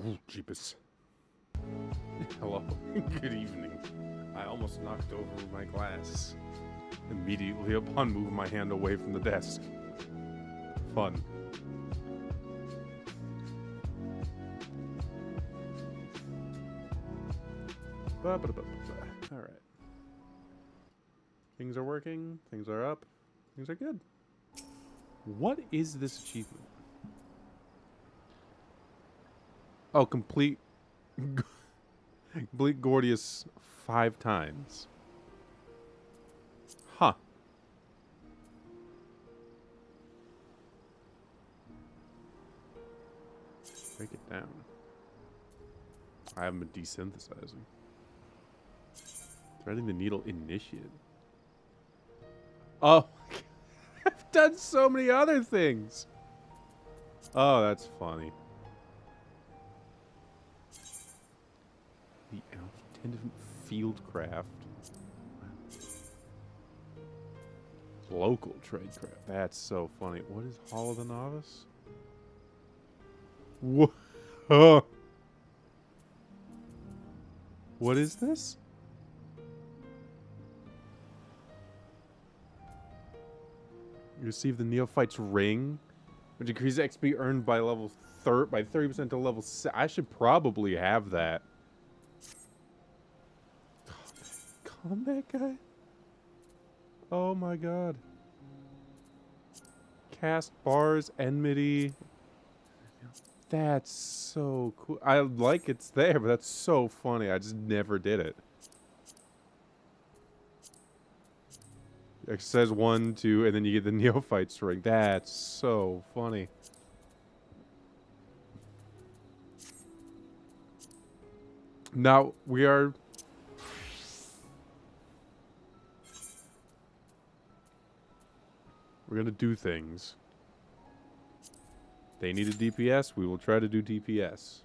Ooh, jeepus. Hello. Good evening. I almost knocked over my glass immediately upon moving my hand away from the desk. Fun. Alright. Things are working. Things are up. Things are good. What is this achievement? Oh, complete Gordius 5 times. Huh. Break it down. I haven't been desynthesizing. Threading the needle initiate. Oh, I've done so many other things. Oh, that's funny. The Attendant Fieldcraft. Local tradecraft. That's so funny. What is Hall of the Novice? Whoa. What is this? You receive the Neophyte's Ring, which increases XP earned by level by 30% to level 6. I should probably have that. Combat guy? Oh my god. Cast bars, enmity. That's so cool. I like it's there, but that's so funny. I just never did it. It says 1, 2, and then you get the Neophyte's Ring. That's so funny. Now, we're gonna do things. They need a DPS, we will try to do DPS.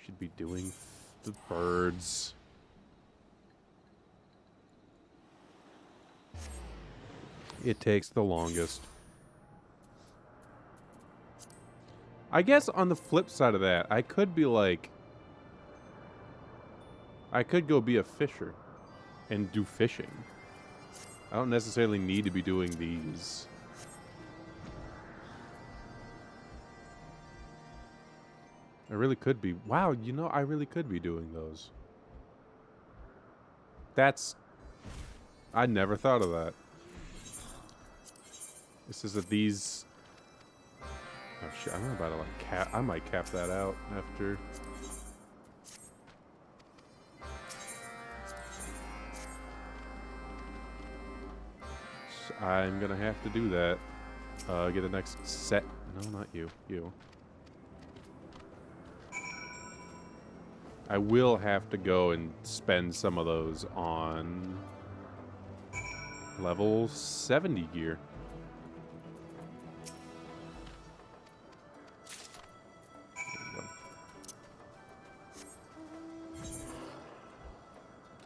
Should be doing the birds. It takes the longest. I guess on the flip side of that, I could be like... I could go be a fisher and do fishing. I don't necessarily need to be doing these. I really could be. Wow, you know, I really could be doing those. That's... I never thought of that. This is that these... Oh shit, I'm about to like cap... I might cap that out after... I'm gonna have to do that. Get the next set. No, not you. You. I will have to go and spend some of those on level 70 gear.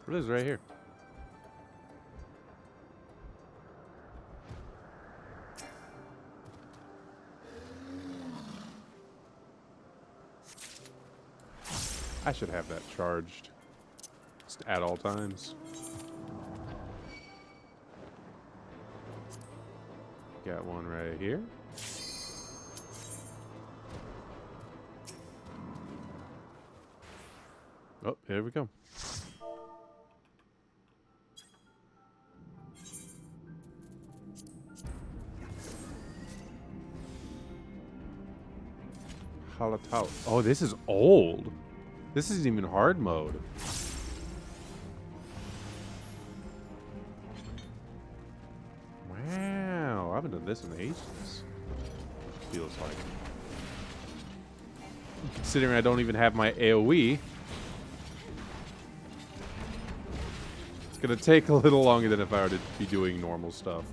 It is right here. I should have that charged just at all times. Got one right here. Oh, there we go. Halatau. Oh, this is old. This isn't even hard mode. Wow, I haven't done than this in Aces. Feels like. Considering I don't even have my AoE, it's gonna take a little longer than if I were to be doing normal stuff.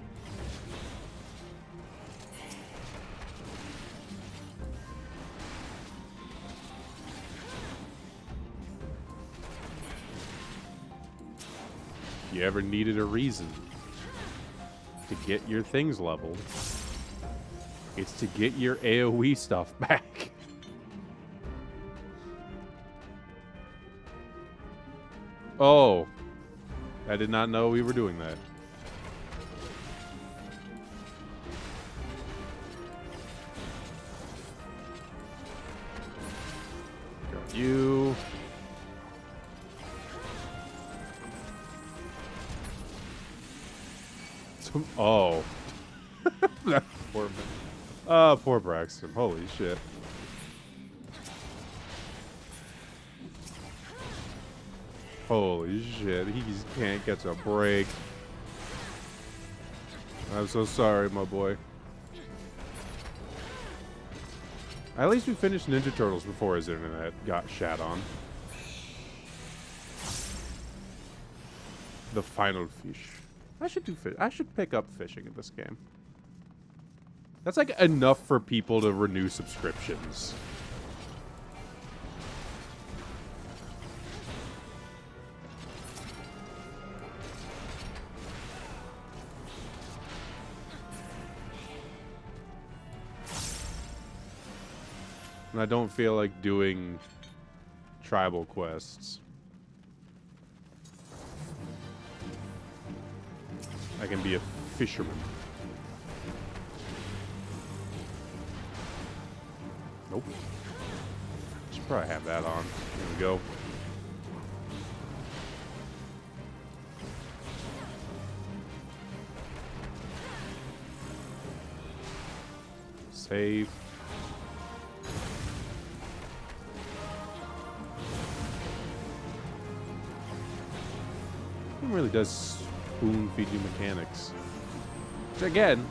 If you ever needed a reason to get your things leveled, it's to get your AoE stuff back. Oh, I did not know we were doing that. Got you. Oh. That poor man. Oh, poor Braxton. Holy shit. Holy shit. He just can't catch a break. I'm so sorry, my boy. At least we finished Ninja Turtles before his internet got shat on. The final fish. I should do fish. I should pick up fishing in this game. That's like enough for people to renew subscriptions. And I don't feel like doing tribal quests. I can be a fisherman. Nope. Should probably have that on. Here we go. Save. It really does spoon feed you mechanics. Which again,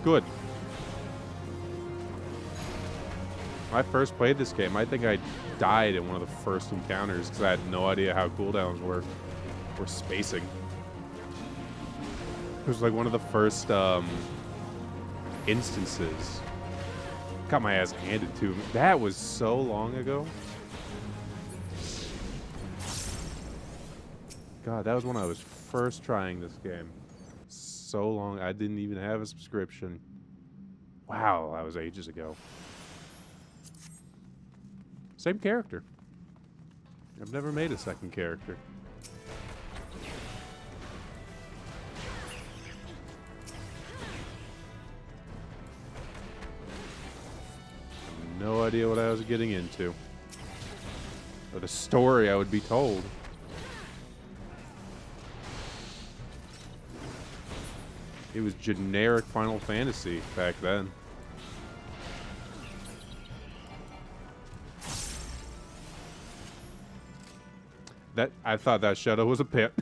good. When I first played this game, I think I died in one of the first encounters because I had no idea how cooldowns were spacing. It was like one of the first instances. Got my ass handed to me. That was so long ago. God, that was when I was first trying this game. So long. I didn't even have a subscription. Wow, that was ages ago. Same character. I've never made a second character. No idea what I was getting into. Or the story I would be told. It was generic Final Fantasy back then. I thought that shadow was a pit.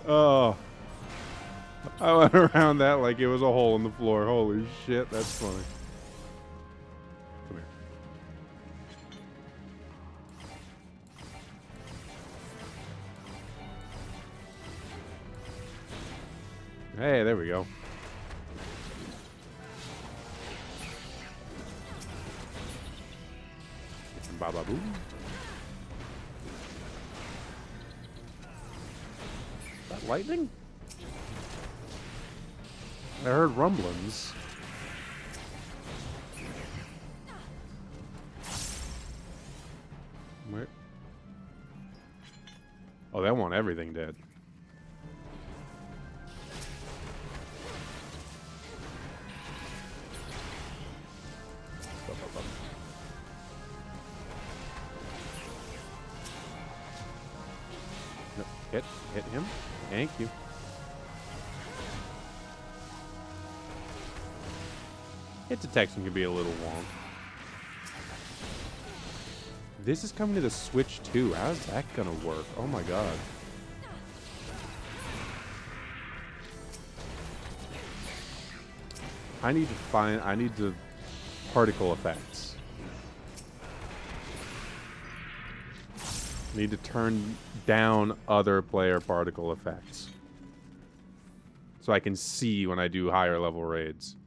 Oh. I went around that like it was a hole in the floor. Holy shit, that's funny. Come here. Hey, there we go. Baba boo. Is that lightning? I heard rumblings. Where? Oh, they want everything dead. Hit him. Thank you. Hit detection can be a little wonk. This is coming to the Switch too. How's that gonna work? Oh my god. I need the particle effects. Need to turn down other player particle effects. So I can see when I do higher level raids.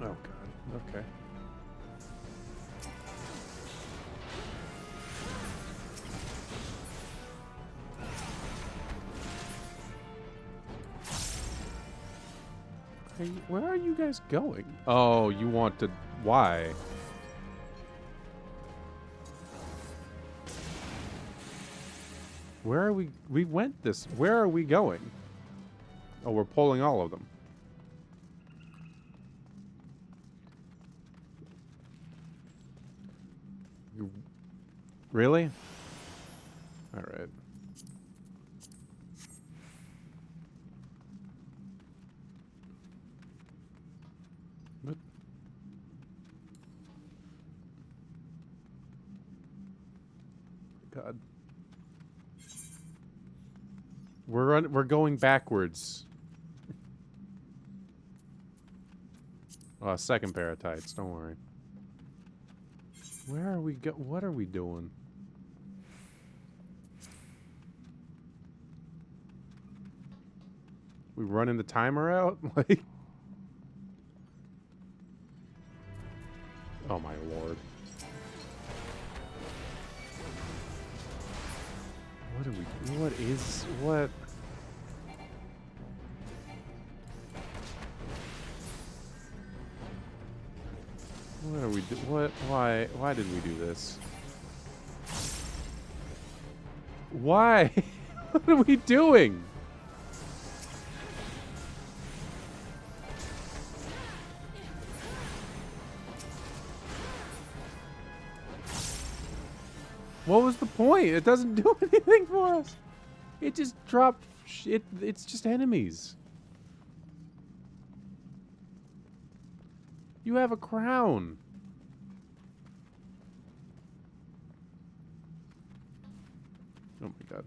Oh god, okay. Where are you guys going? Oh, you want to... Why? Where are we? We went this... Where are we going? Oh, we're pulling all of them. Really? Alright. What? God. We're going backwards. Oh, second pair of tights, don't worry. Where are we what are we doing? We running the timer out? Like... Oh my lord. What are we... What is... What... What are we do... What... Why did we do this? Why? What are we doing? What was the point? It doesn't do anything for us. It just dropped... It's just enemies. You have a crown. Oh my god.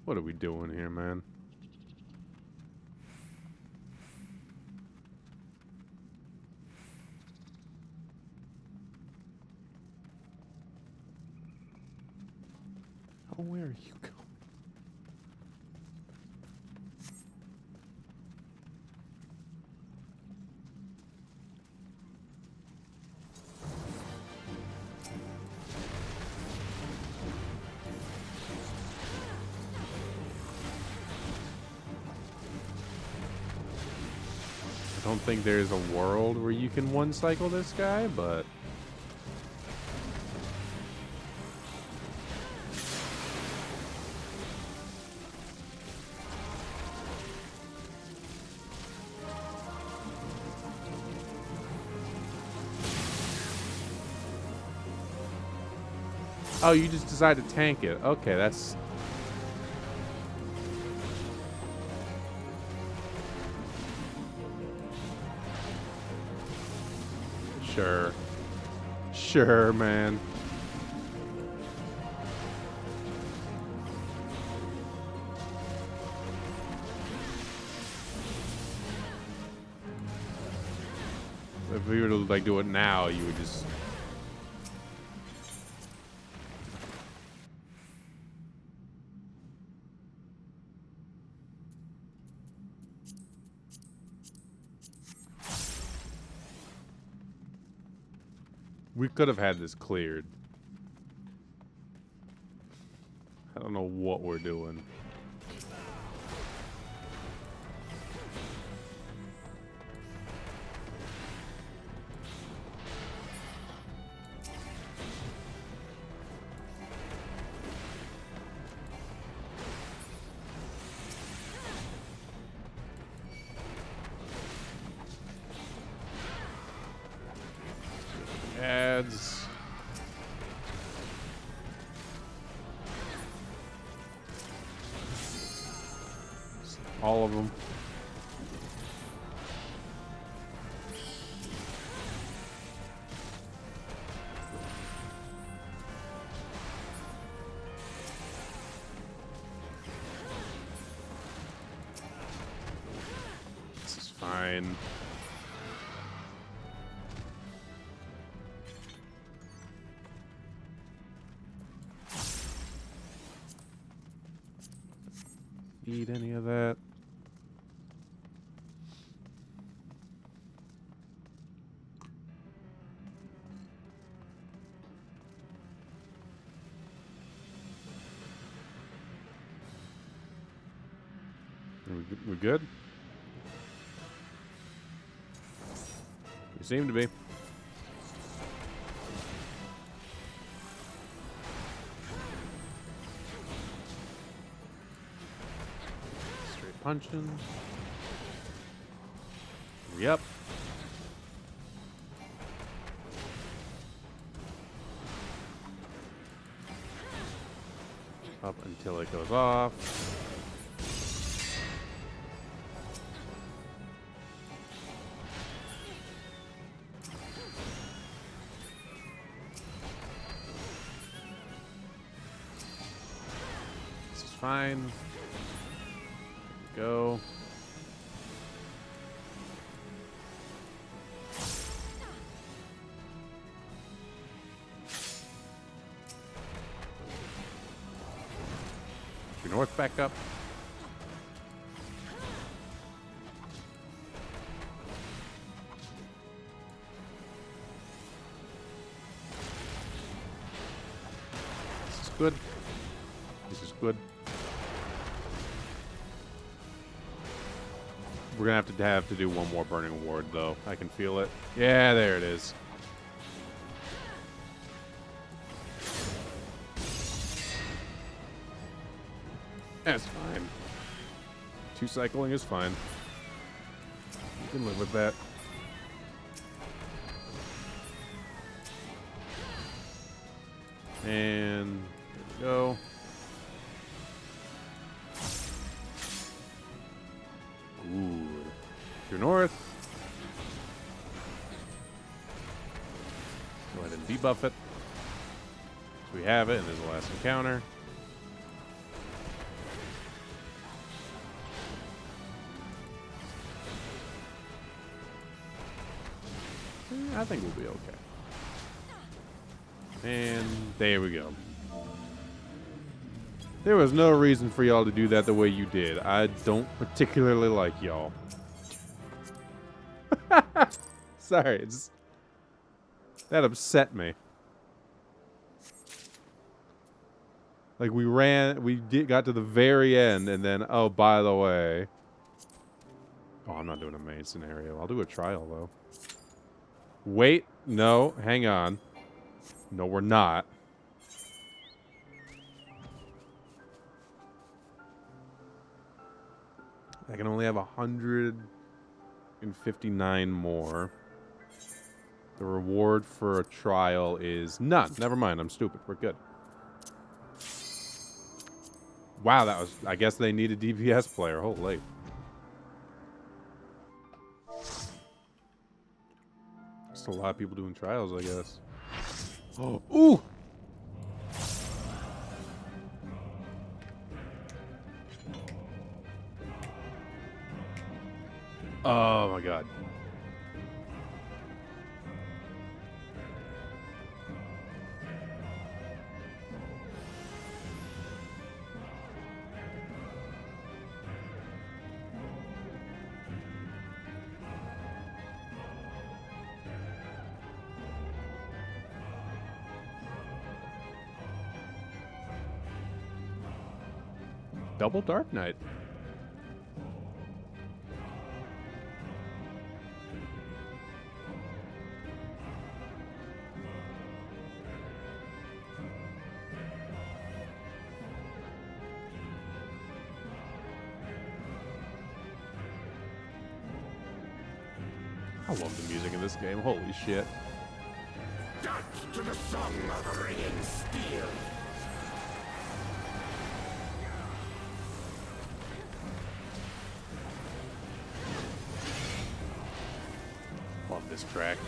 What are we doing here, man? Oh, where are you going? I don't think there's a world where you can one-cycle this guy, but... Oh, you just decided to tank it. Okay, that's... Sure. Sure, man. If we were to, like, do it now, you would just... We could have had this cleared. I don't know what we're doing. Ads. All of them. fine. Need any of that? We good? We seem to be. Straight punching. Yep. Up until it goes off. Fine. Go. Your north back up. This is good. This is good. We're gonna have to do one more burning ward, though. I can feel it. Yeah, there it is. That's fine. 2 cycling is fine. You can live with that. And there we go. Ooh. True north. Go ahead and debuff it. So we have it, and there's the last encounter. I think we'll be okay. And there we go. There was no reason for y'all to do that the way you did. I don't particularly like y'all. Sorry, that upset me. Like got to the very end, and then, oh, by the way. Oh, I'm not doing a main scenario. I'll do a trial, though. Wait, no, hang on. No, we're not. I can only have 159 more. The reward for a trial is none. Never mind, I'm stupid. We're good. Wow, that was... I guess they need a DPS player. Holy. Just a lot of people doing trials, I guess. Oh, ooh! Oh my god. Double Dark Knight. I love the music in this game. Holy shit. Dance to the song of ringing steel. Love this track.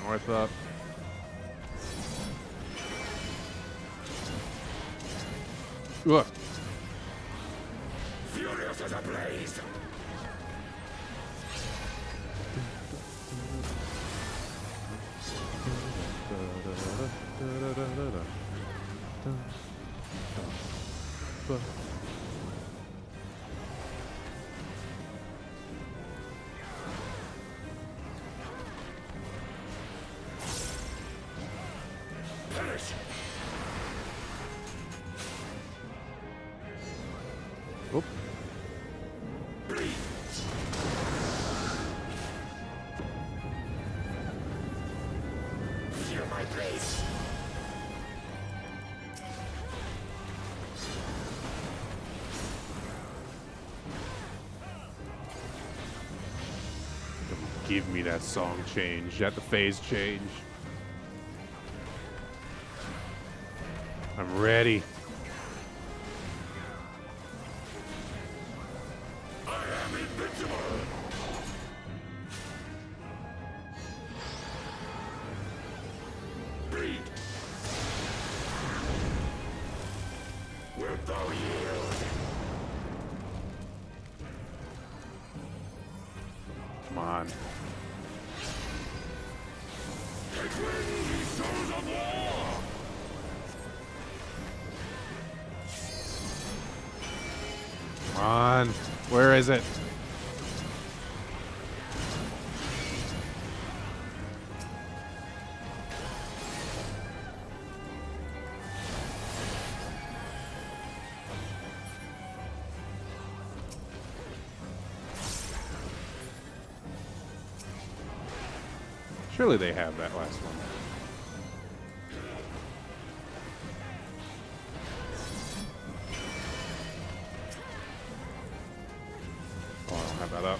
North up. Ugh. to the blaze. Finish. Oop. Bleed. Feel my blaze. Give me that song change, that the phase change. I'm ready. I am invincible. Bleed. Wilt thou yield? Come on. Take wing, ye souls of war! Come on. Where is it? Surely they have that last one. Oh, I don't have that up.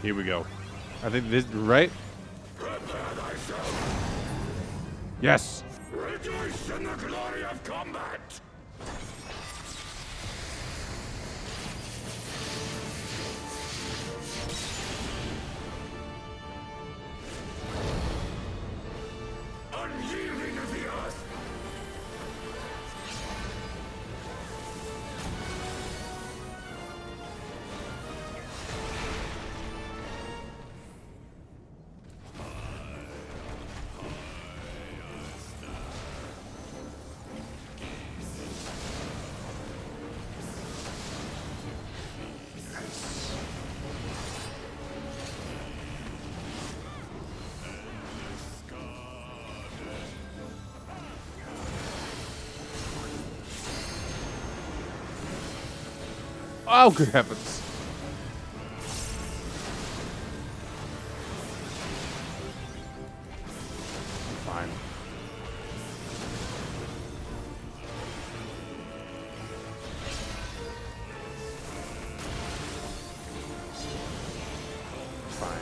Here we go. I think this right. Prepare thyself! Yes. Rejoice in the glory of combat! Unyielding of the earth! Oh, good heavens. Fine. Fine.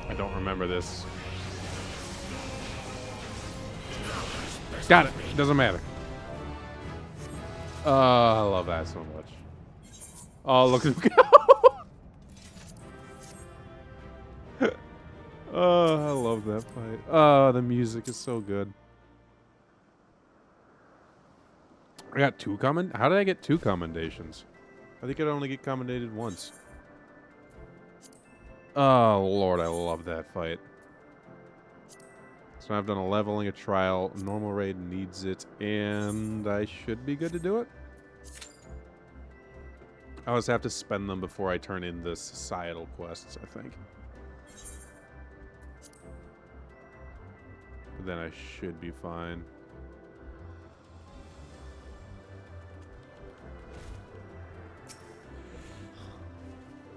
I don't remember this. Got it. Doesn't matter. Oh, I love that so much. Oh, look at him go. Oh, I love that fight. Oh, the music is so good. I got two comment. How did I get two commendations? I think I'd only get commendated once. Oh, Lord, I love that fight. So I've done a leveling, a trial, normal raid needs it, and I should be good to do it. I always have to spend them before I turn in the societal quests, I think. But then I should be fine.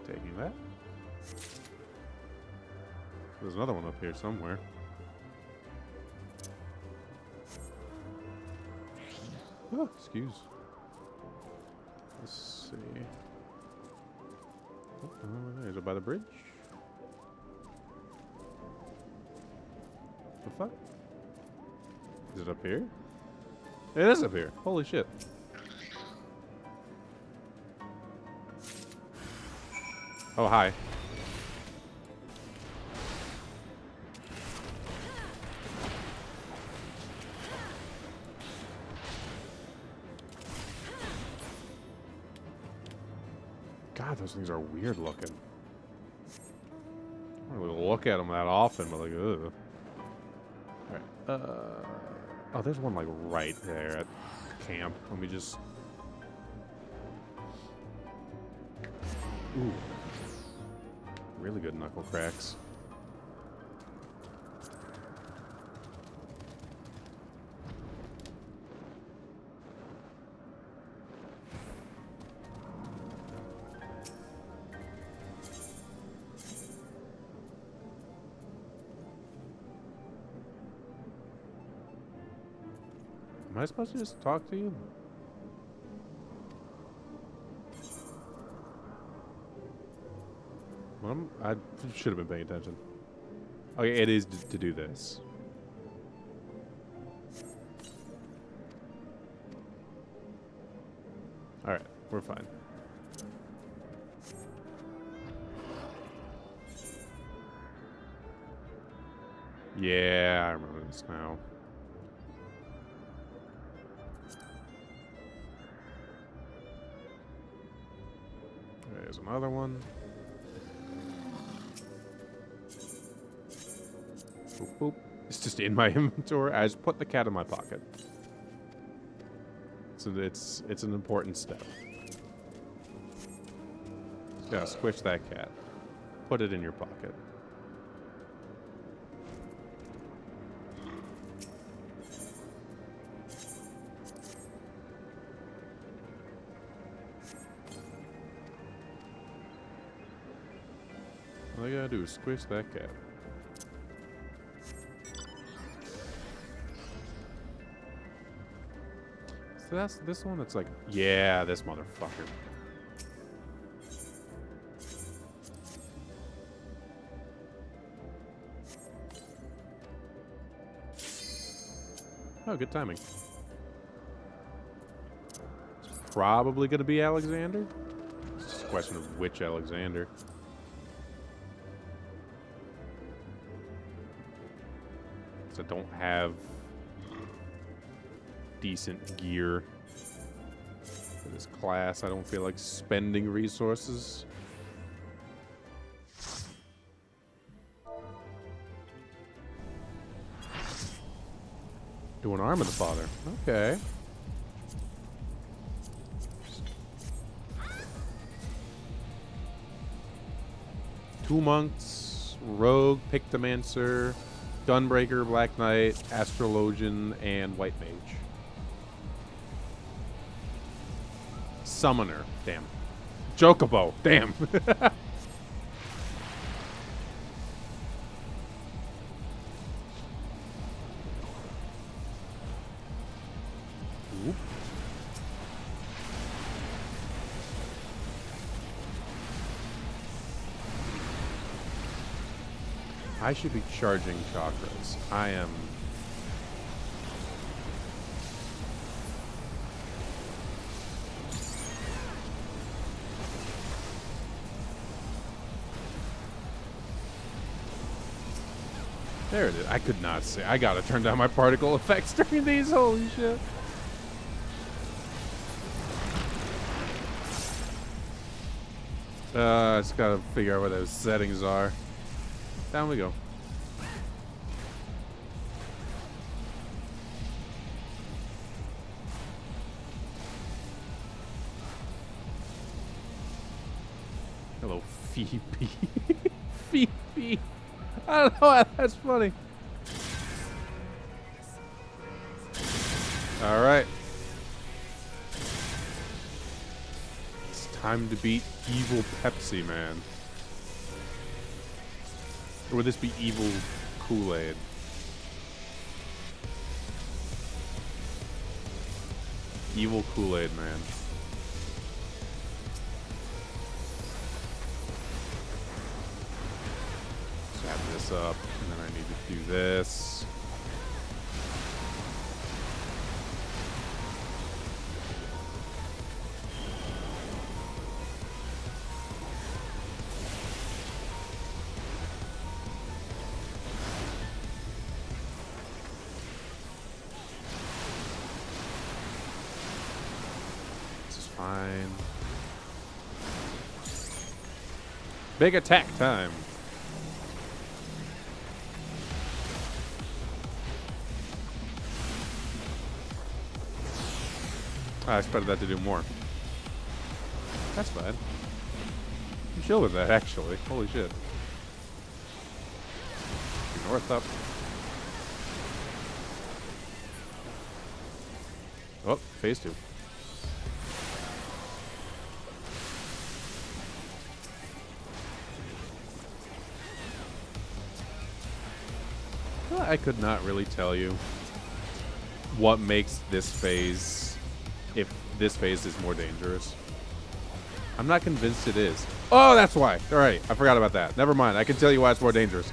Taking that. There's another one up here somewhere. Oh, excuse. Let's see. Oh, is it by the bridge? The fuck? Is it up here? It is up here. Holy shit. Oh, hi. God, those things are weird looking. I don't really look at them that often, but like, ugh. Alright, oh, there's one like right there at camp. Let me just... Ooh. Really good knuckle cracks. Am I supposed to just talk to you? Well, I should have been paying attention. Okay, it is to do this. Alright, we're fine. Yeah, I remember this now. There's another one. Boop, boop. It's just in my inventory. I just put the cat in my pocket. So it's an important step. Just gotta squish that cat. Put it in your pocket. All you gotta do is squish that cat. So that's this one that's like, yeah, this motherfucker. Oh, good timing. It's probably gonna be Alexander. It's just a question of which Alexander. I don't have decent gear for this class. I don't feel like spending resources. Do an arm of the father. Okay. Two monks, rogue, pictomancer, Gunbreaker, Black Knight, Astrologian, and White Mage. Summoner. Damn. Chocobo. Damn. Oop. I should be charging chakras. I am... There it is. I could not see. I gotta turn down my particle effects during these. Holy shit. I just gotta figure out where those settings are. Down we go. Hello, Phoebe. Phoebe. I don't know why that's funny. Alright. It's time to beat Evil Pepsi Man. Or would this be Evil Kool-Aid? Evil Kool-Aid Man. Tap this up, and then I need to do this. fine. Big attack time. I expected that to do more. That's fine. I'm chill with that, actually. Holy shit. North up. Oh, phase 2. I could not really tell you what makes this phase, if this phase is more dangerous. I'm not convinced it is. Oh, that's why. All right, I forgot about that. Never mind. I can tell you why it's more dangerous.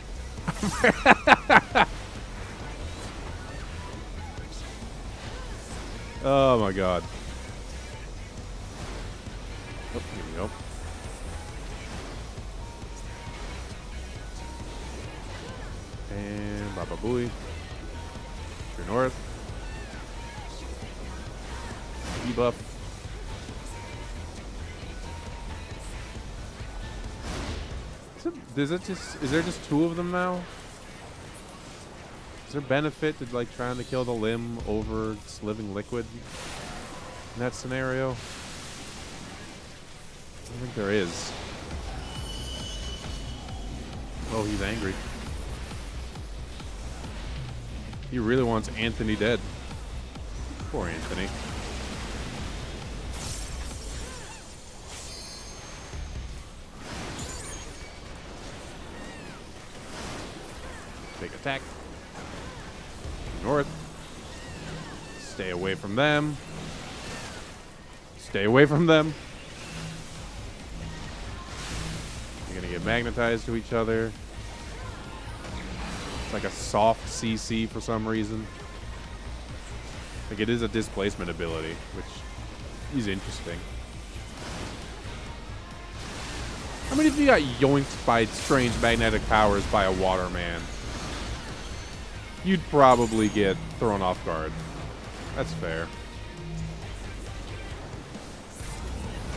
Oh my god. Oh, here we go. And Baba Booey. True North. Debuff. Is there just 2 of them now? Is there benefit to like trying to kill the limb over its living liquid in that scenario? I don't think there is. Oh, he's angry. He really wants Anthony dead. Poor Anthony. Big attack. North. Stay away from them. Stay away from them. You're gonna get magnetized to each other. It's like a soft CC for some reason. Like it is a displacement ability, which is interesting. How many of you got yoinked by strange magnetic powers by a water man? You'd probably get thrown off guard. That's fair.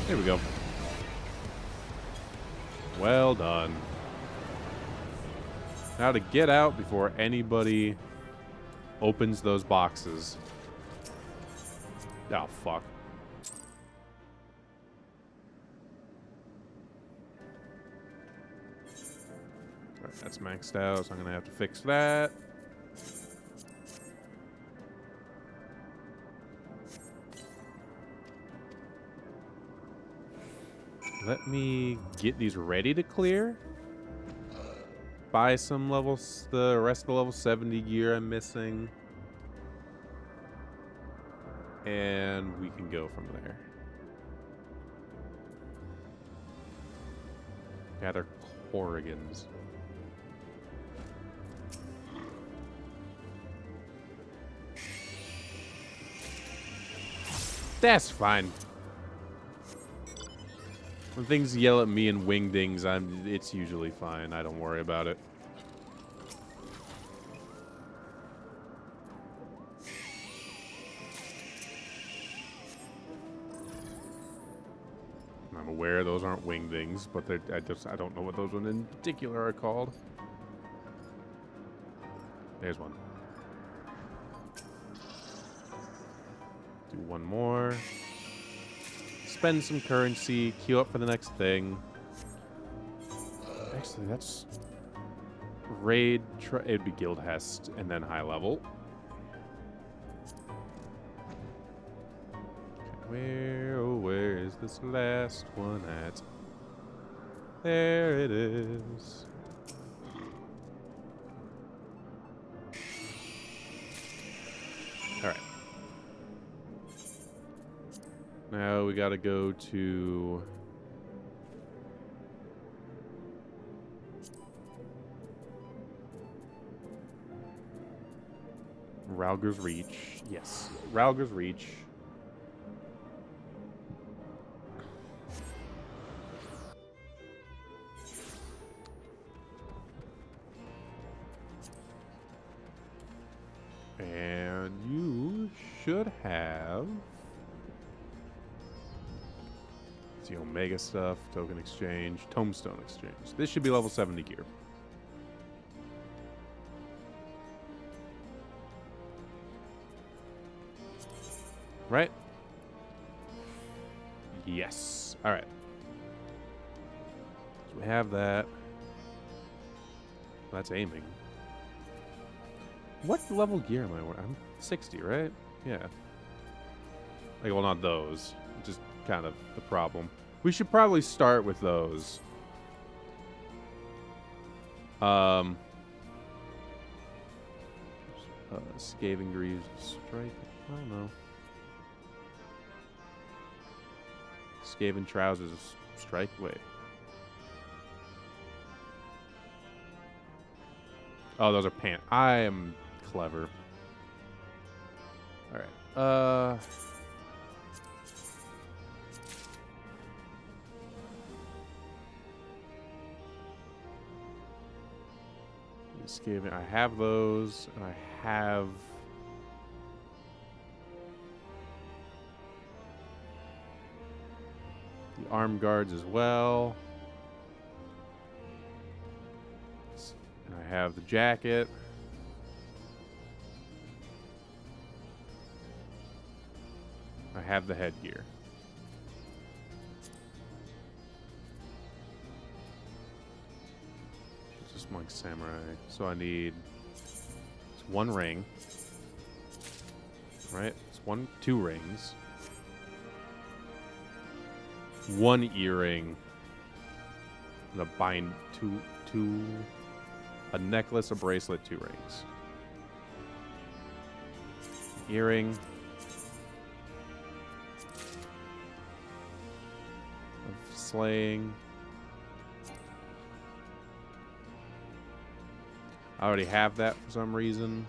Here we go. Well done. Now to get out before anybody opens those boxes. Oh, fuck. Alright, that's maxed out, so I'm gonna have to fix that. Let me get these ready to clear. Buy some levels, the rest of the level 70 gear I'm missing. And we can go from there. Gather Corrigans. That's fine. When things yell at me in wingdings, it's usually fine. I don't worry about it. I'm aware those aren't wingdings, but I don't know what those ones in particular are called. There's one. Do one more. Spend some currency, queue up for the next thing. Actually, that's raid. It'd be Guild Hest and then high level. Where is this last one at? There it is. All right. Now we gotta go to Ralger's Reach. Yes, Ralger's Reach. And you should have It's the Omega stuff, token exchange, tombstone exchange. This should be level 70 gear. Right? Yes. All right. So we have that. That's aiming. What level gear am I wearing? I'm 60, right? Yeah. Like, well, not those. Just kind of the problem. We should probably start with those. Scathing Greaves Strike. I don't know. Skaven Trousers Strike. Wait. Oh, those are pants. I am clever. Alright. Skaven. I have those, and I have. The arm guards as well. And I have the jacket. I have the headgear. It's just Monk Samurai. So I need one ring. Right? It's two rings. One earring. And a necklace, a bracelet, 2 rings. Earring. Of slaying. I already have that for some reason.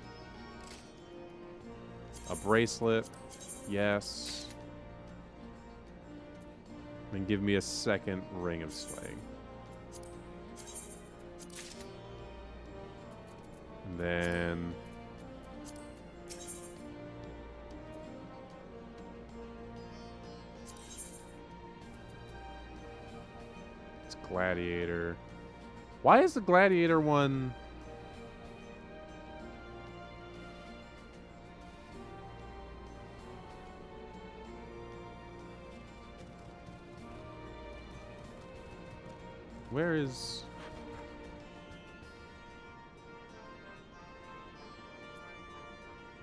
A bracelet. Yes. And give me a second ring of slaying. And then it's gladiator. Why is the gladiator one? Where is...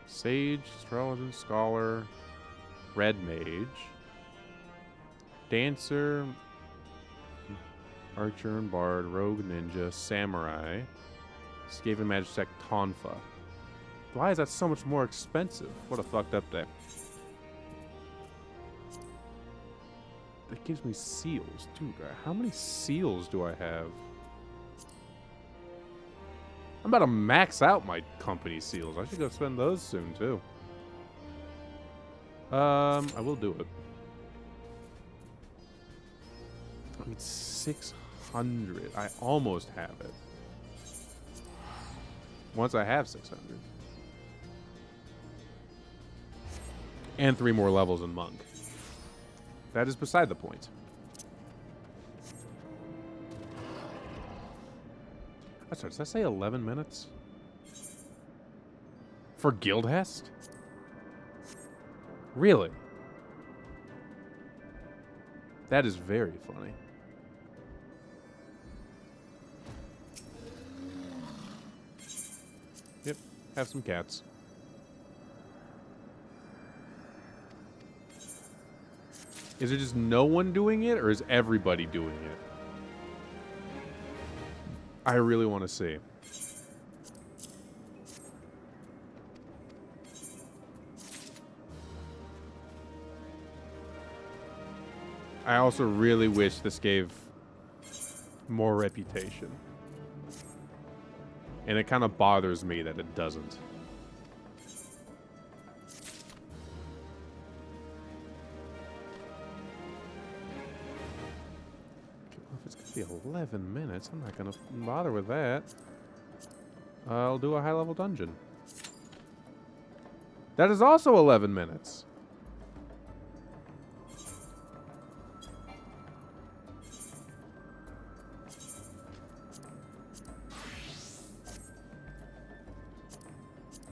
Sage, Astrologer, Scholar, Red Mage, Dancer, Archer and Bard, Rogue Ninja, Samurai, Skaven Magitech, Tonfa. Why is that so much more expensive? What a fucked up day. That gives me seals. Dude, how many seals do I have? I'm about to max out my company seals. I should go spend those soon, too. I will do it. I mean, 600. I almost have it. Once I have 600. And 3 more levels in Monk. That is beside the point. I'm sorry, did I say 11 minutes? For Guildhest? Really? That is very funny. Yep, have some cats. Is it just no one doing it, or is everybody doing it? I really want to see. I also really wish this gave more reputation. And it kind of bothers me that it doesn't. If it's going to be 11 minutes, I'm not going to bother with that. I'll do a high-level dungeon. That is also 11 minutes.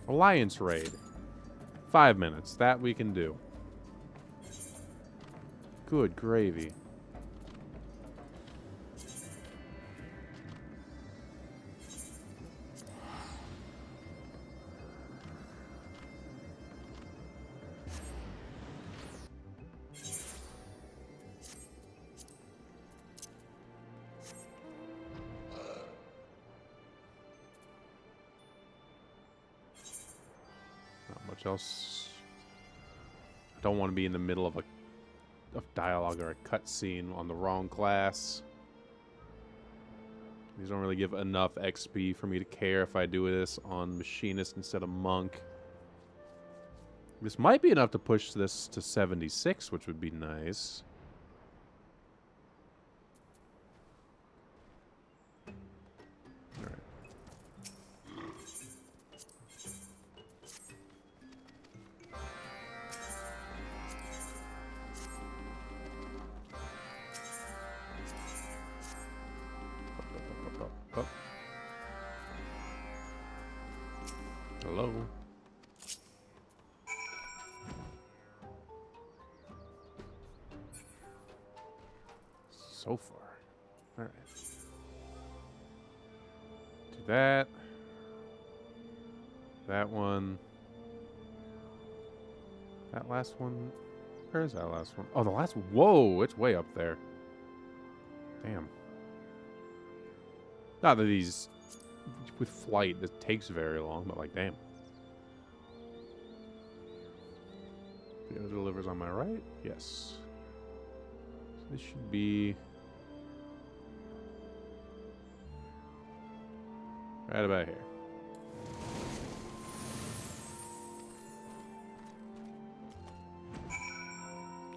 Alliance raid. 5 minutes. That we can do. Good gravy. Not much else. I don't want to be in the middle of dialogue or a cutscene on the wrong class. These don't really give enough XP for me to care if I do this on Machinist instead of Monk. This might be enough to push this to 76, which would be nice. Alright. Up. Hello. So far. Alright. Do that. That one. That last one. Where is that last one? Oh, the last. Whoa, it's way up there. Damn. Not that these. With flight, it takes very long, but like, damn. The other delivers on my right? Yes. So this should be. Right about here.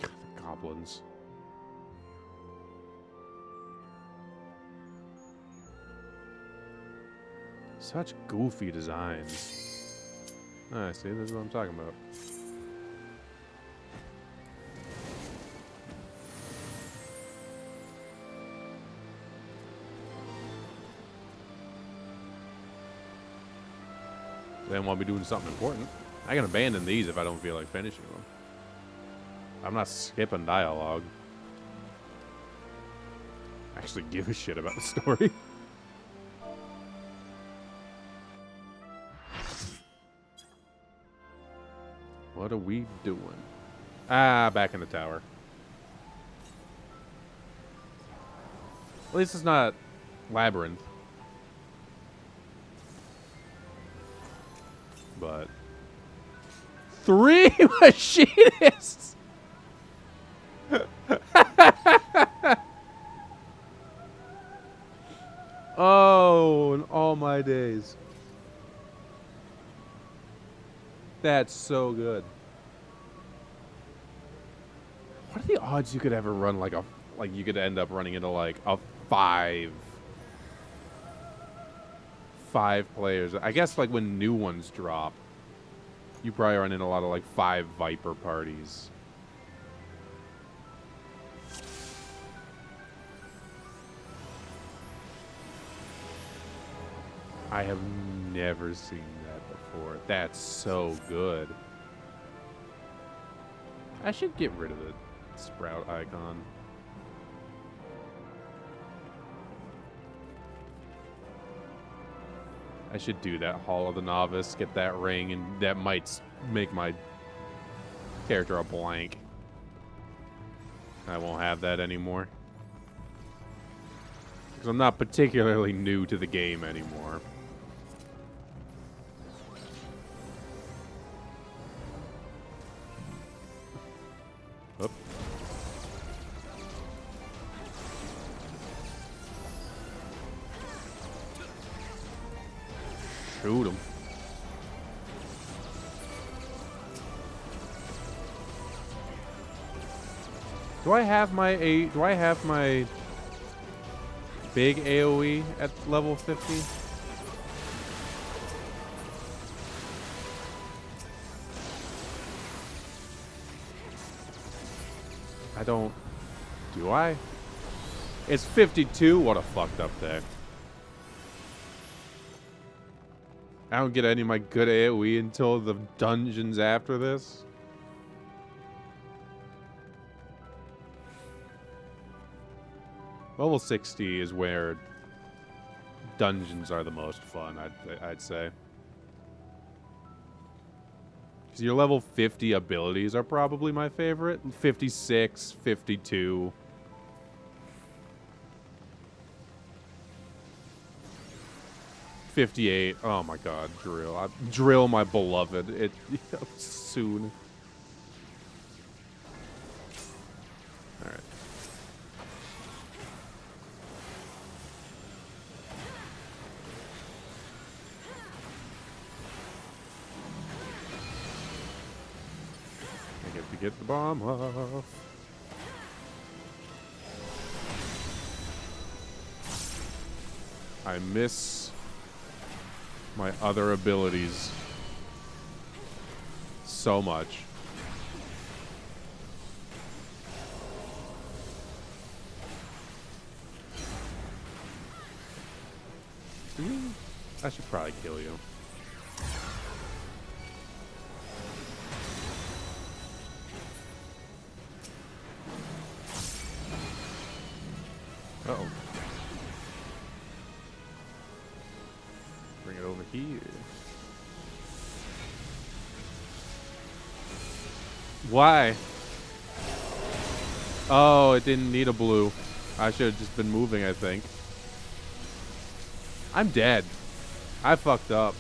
The goblins. Such goofy designs. Ah, see, this is what I'm talking about. They want me doing something important. I can abandon these if I don't feel like finishing them. I'm not skipping dialogue. I actually give a shit about the story. What are we doing? Ah, back in the tower. At least it's not Labyrinth. But 3 machinists. Oh, in all my days. That's so good. What are the odds you could ever run like you could end up running into like a five players? I guess like when new ones drop, you probably run into a lot of like 5 Viper parties. I have never seen that before. That's so good. I should get rid of the sprout icon. I should do that Hall of the Novice, get that ring, and that might make my character a blank. I won't have that anymore. Because I'm not particularly new to the game anymore. Oop. Shoot him. Do I have my big AoE at level 50? I don't. Do I? It's 52. What a fucked up day. I don't get any of my good AoE until the dungeons after this. Level 60 is where dungeons are the most fun, I'd say. Because your level 50 abilities are probably my favorite. 56, 52. $58. Oh my god, Drill. Drill, my beloved. Soon. Alright. I get to get the bomb off. I miss my other abilities so much. I should probably kill you. Uh-oh. Bring it over here. Why? Oh, it didn't need a blue. I should have just been moving, I think. I'm dead. I fucked up.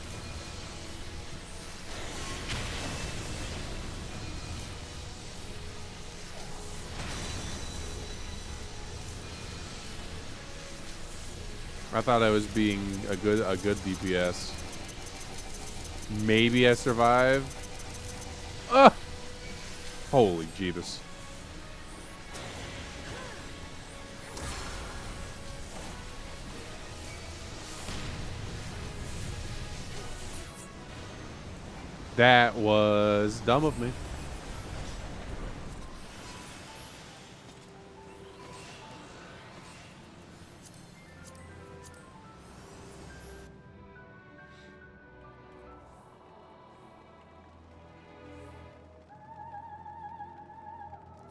I thought I was being a good DPS. Maybe I survive. Ugh! Holy Jeebus. That was dumb of me.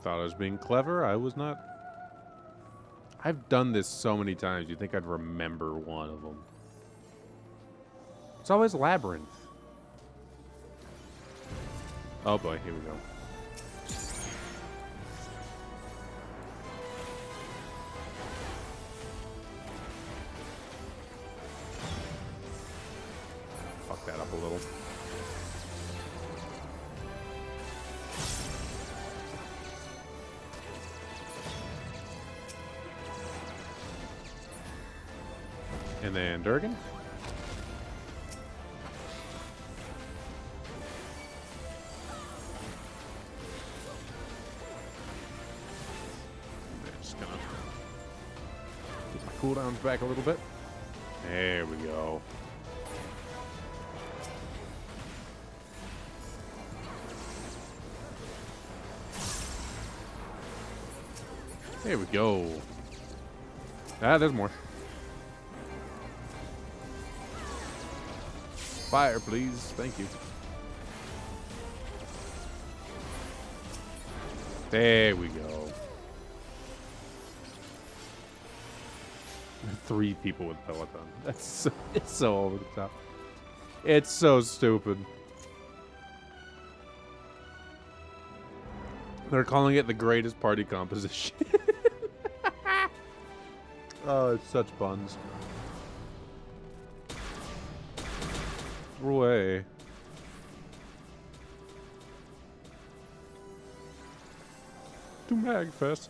Thought I was being clever. I was not. I've done this so many times. You'd think I'd remember one of them. It's always Labyrinth. Oh boy, here we go. Fuck that up a little. And then Durgan. Just gonna get my cooldowns back a little bit. There we go. There we go. Ah, there's more. Fire, please. Thank you. There we go. 3 people with Peloton. It's so over the top. It's so stupid. They're calling it the greatest party composition. Oh, it's such buns. Away. To Magfest.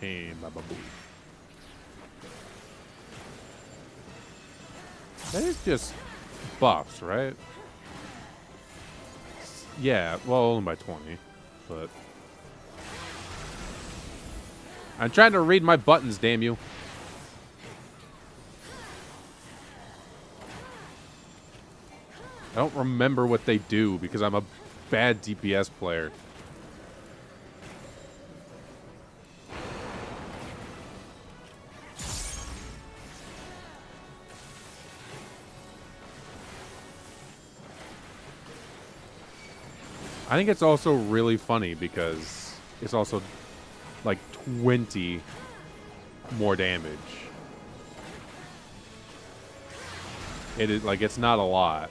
Hey, Baba Boo. That is just buffs, right? Yeah, well, only by 20, but... I'm trying to read my buttons, damn you. I don't remember what they do because I'm a bad DPS player. I think it's also really funny because it's also like 20 more damage. It is like, it's not a lot.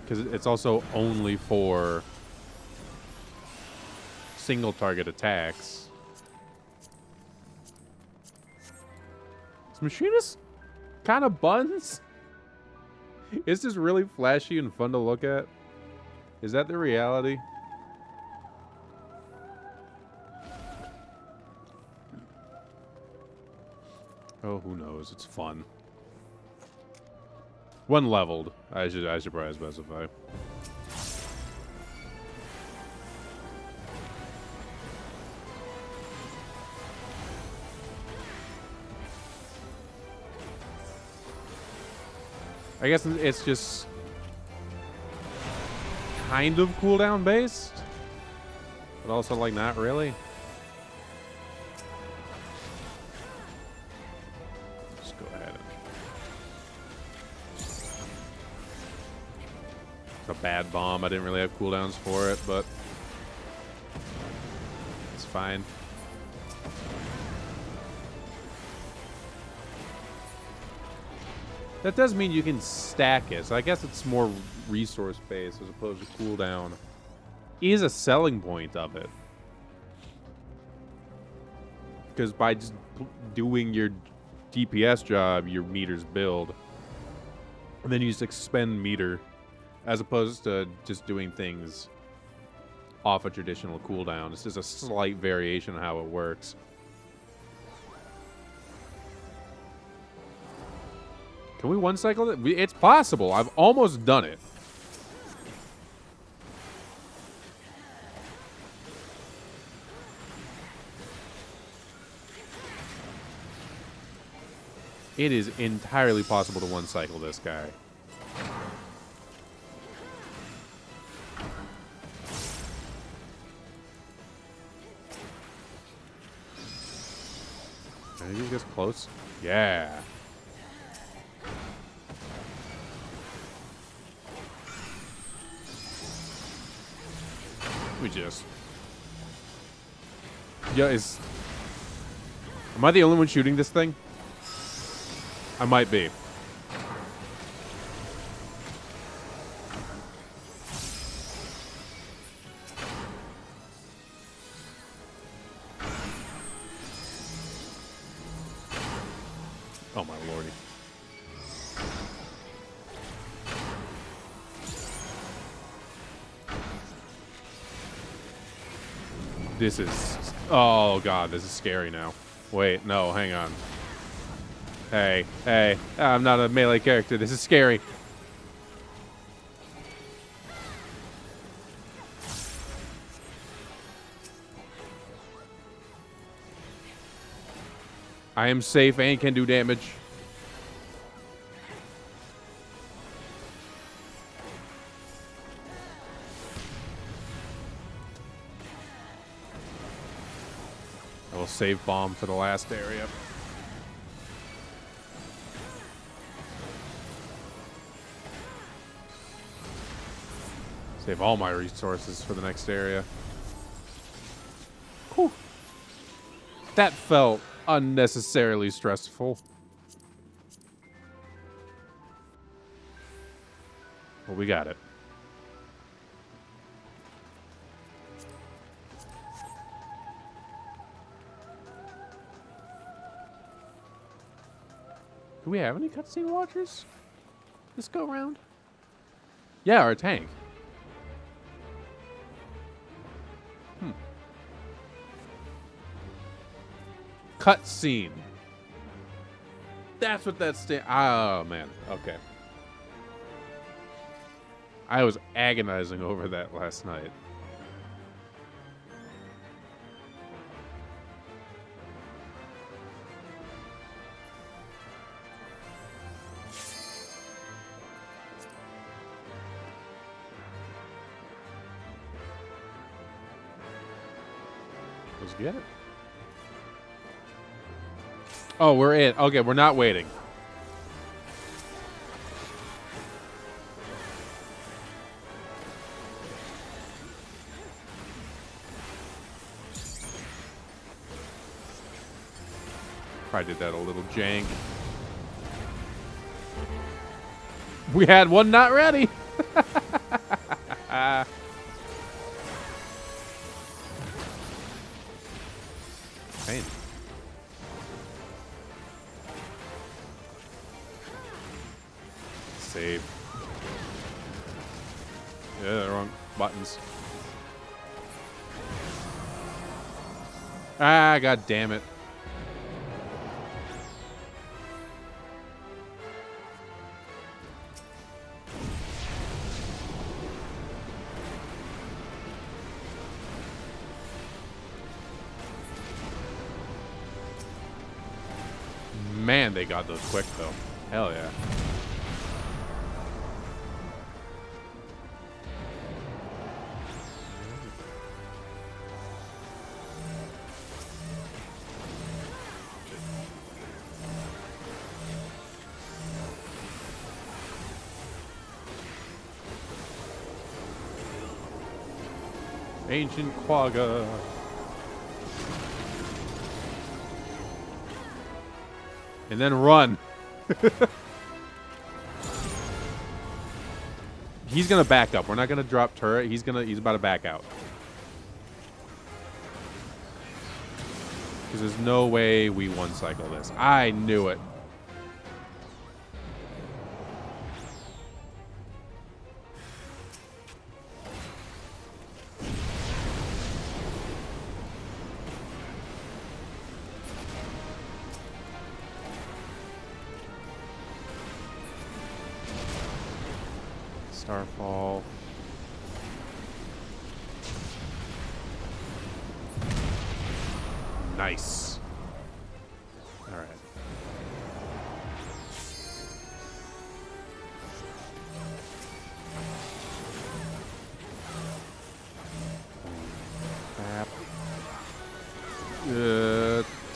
Because it's also only for single target attacks. Is Machinist kind of buns? Is this really flashy and fun to look at? Is that the reality? Oh, who knows? It's fun. One leveled. I should probably specify. I guess it's just kind of cooldown based, but also like not really. Just go ahead. It's a bad bomb. I didn't really have cooldowns for it, but it's fine. That does mean you can stack it, so I guess it's more resource-based as opposed to cooldown. Is a selling point of it. Because by just doing your DPS job, your meters build. And then you just expend meter, as opposed to just doing things off a traditional cooldown. It's just a slight variation of how it works. Can we one cycle it? It's possible. I've almost done it. It is entirely possible to one cycle this guy. Maybe he gets close. Yeah. We just. Yeah, am I the only one shooting this thing? I might be. Oh my lordy. This is... Oh god, this is scary now. Wait, no, hang on. Hey, I'm not a melee character. This is scary. I am safe and can do damage. I will save bomb for the last area. Save all my resources for the next area. Whew. That felt unnecessarily stressful. Well, we got it. Do we have any cutscene watchers this go round? Yeah, our tank. Cutscene. That's what that stands. Oh man. Okay. I was agonizing over that last night. Let's get it. Oh, we're in. Okay, we're not waiting. Probably did that a little jank. We had one not ready. Pain. Save. Yeah, wrong buttons. Ah, god damn it. Man, they got those quick, though. Hell yeah. Ancient Quagga. And then run. He's gonna back up. We're not gonna drop turret. He's about to back out. Because there's no way we one cycle this. I knew it. Starfall. Nice. All right.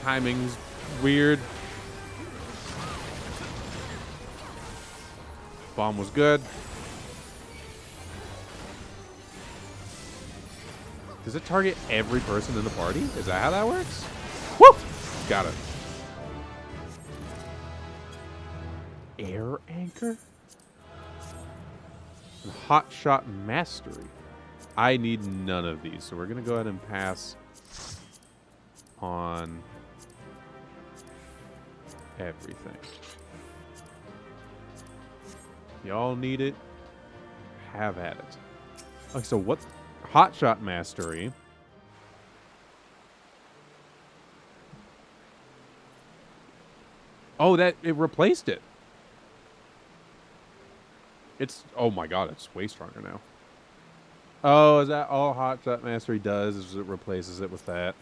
Timing's weird. Bomb was good. Does it target every person in the party? Is that how that works? Woo! Got it. Air anchor? And hot shot mastery. I need none of these, so we're gonna go ahead and pass on everything. Y'all need it. Have at it. Okay, so what? Hot shot mastery. Oh, that it replaced it. It's oh my god, it's way stronger now. Oh, is that all hot shot mastery does? Is it replaces it with that?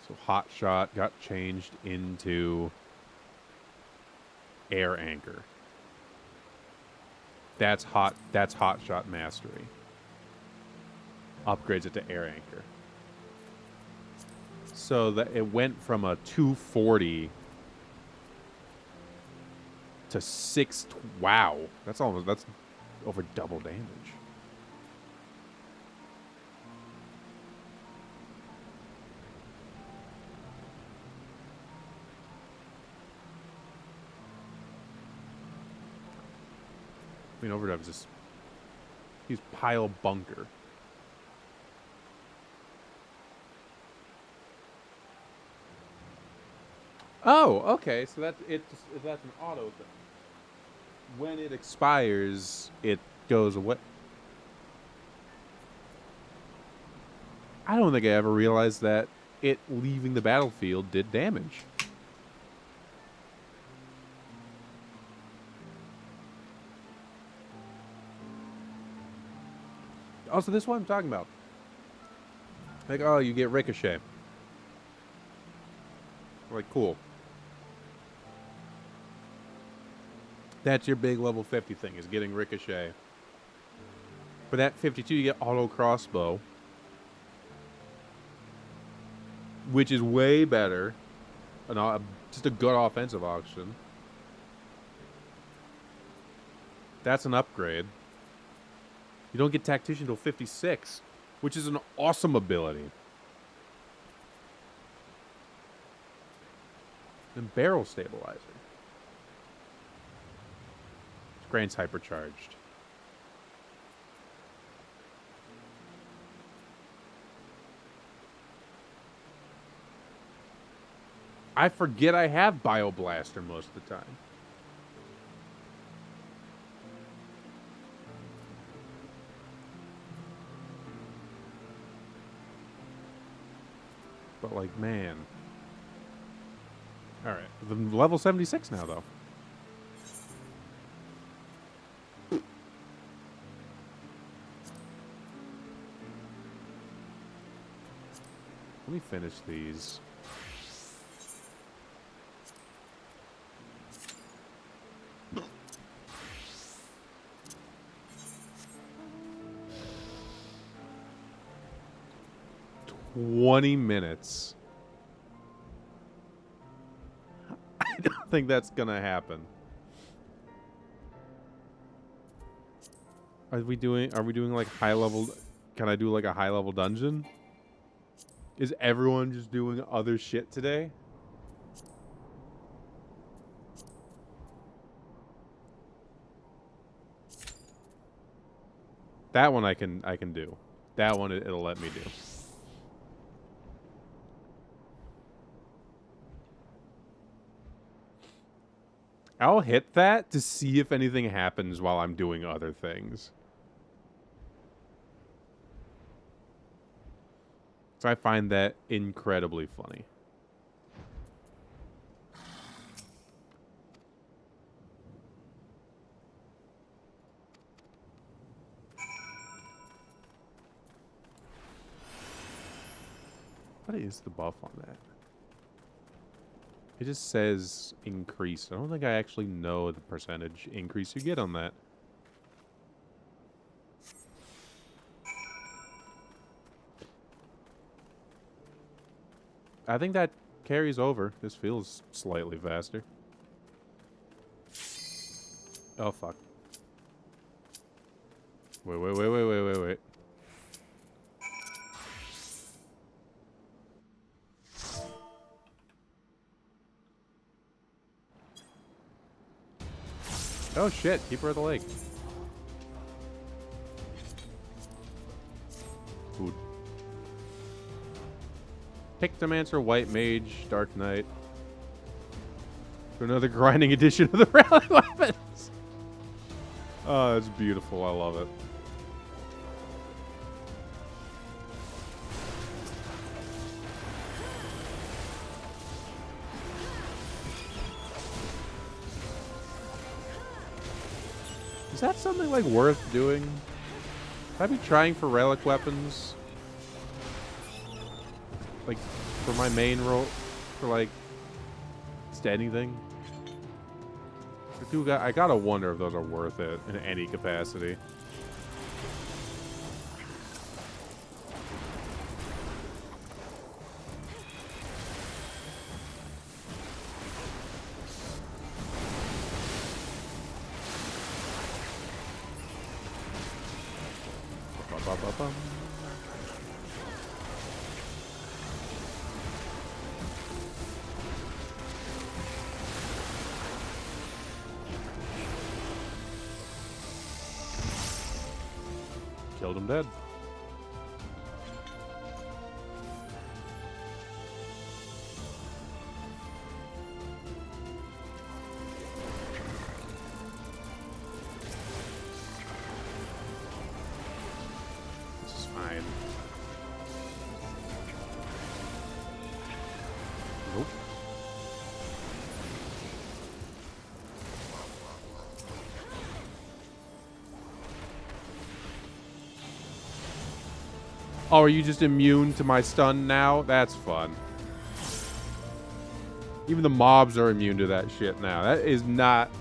So hot shot got changed into air anchor. That's hot shot mastery. Upgrades it to air anchor. So that it went from a 240 to 6. Wow, that's over double damage. I mean, Overdrive is just... He's pile bunker. Oh, okay. So that's an auto thing. When it expires, it goes away. I don't think I ever realized that it leaving the battlefield did damage. Also, this is what I'm talking about. Like, oh, you get ricochet. Like, cool. That's your big level 50 thing, is getting ricochet For that 52, you get auto crossbow, which is way better. Just a good offensive option. That's an upgrade. You don't get tactician until 56, which is an awesome ability. And barrel stabilizer. Grant's hypercharged. I forget I have Bioblaster most of the time. But like, man. Alright. Level 76 now, though. Let me finish these. "20 minutes. I don't think that's gonna happen. Are we doing like high level? Can I do like a high level dungeon? Is everyone just doing other shit today? That one I can do. That one it'll let me do. I'll hit that to see if anything happens while I'm doing other things. So I find that incredibly funny. What is the buff on that? It just says increase. I don't think I actually know the percentage increase you get on that. I think that carries over. This feels slightly faster. Oh, fuck. Wait. Oh shit, Keeper of the Lake. Food. Pictomancer, White Mage, Dark Knight. Another grinding edition of the rally weapons. Oh, it's beautiful. I love it. Is that something like worth doing? Should I be trying for relic weapons? Like for my main role, for like anything? I gotta wonder if those are worth it in any capacity. Killed him dead. This is fine. Nope. Oh, are you just immune to my stun now? That's fun. Even the mobs are immune to that shit now. That is not...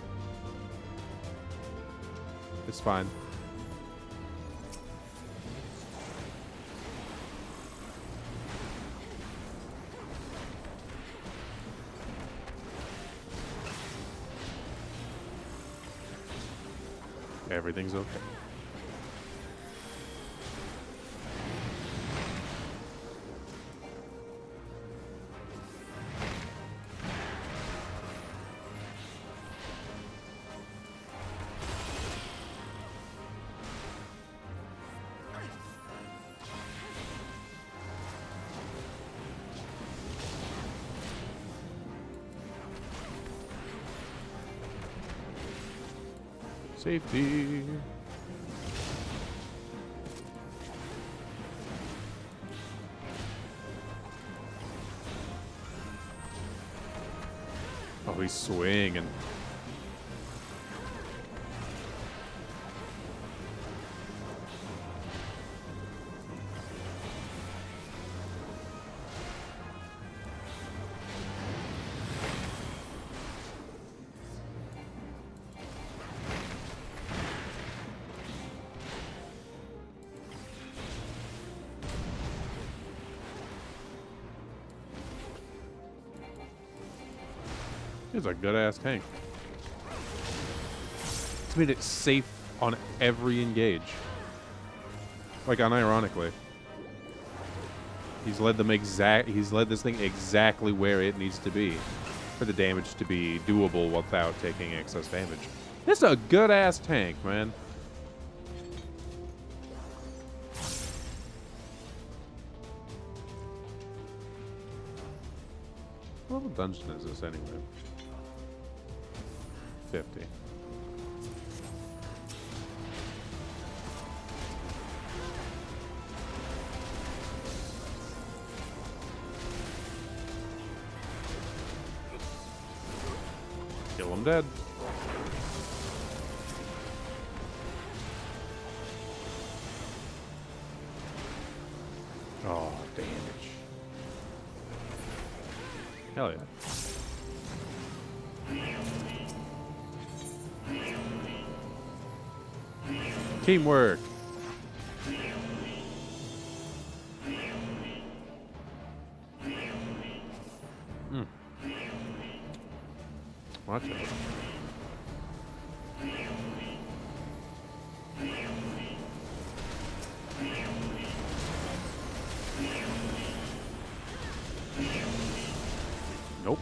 It's fine. Everything's okay. Safety. Oh, he's swinging. It's a good ass tank. It's made it safe on every engage. Like, unironically. He's led this thing exactly where it needs to be for the damage to be doable without taking excess damage. It's a good ass tank, man. What level dungeon is this anyway? 50. Kill him dead. Oh, damage. Hell yeah. Teamwork. Watch it. Nope.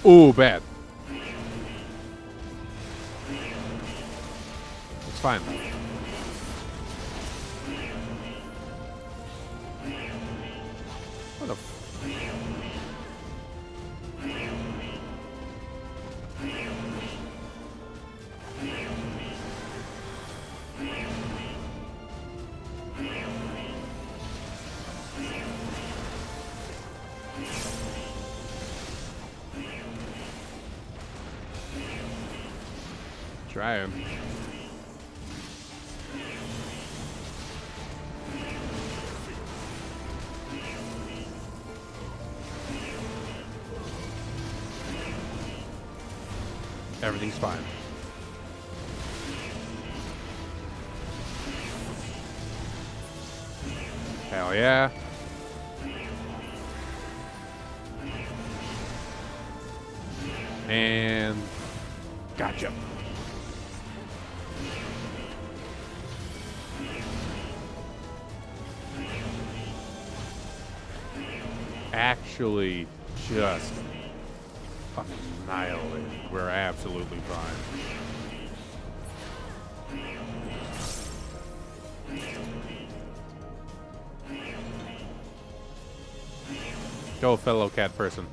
Ooh, bad. It's fine though. What a try him. Everything's fine. Hell yeah. And gotcha. Actually, just annihilated. We're absolutely fine. Go, fellow cat person.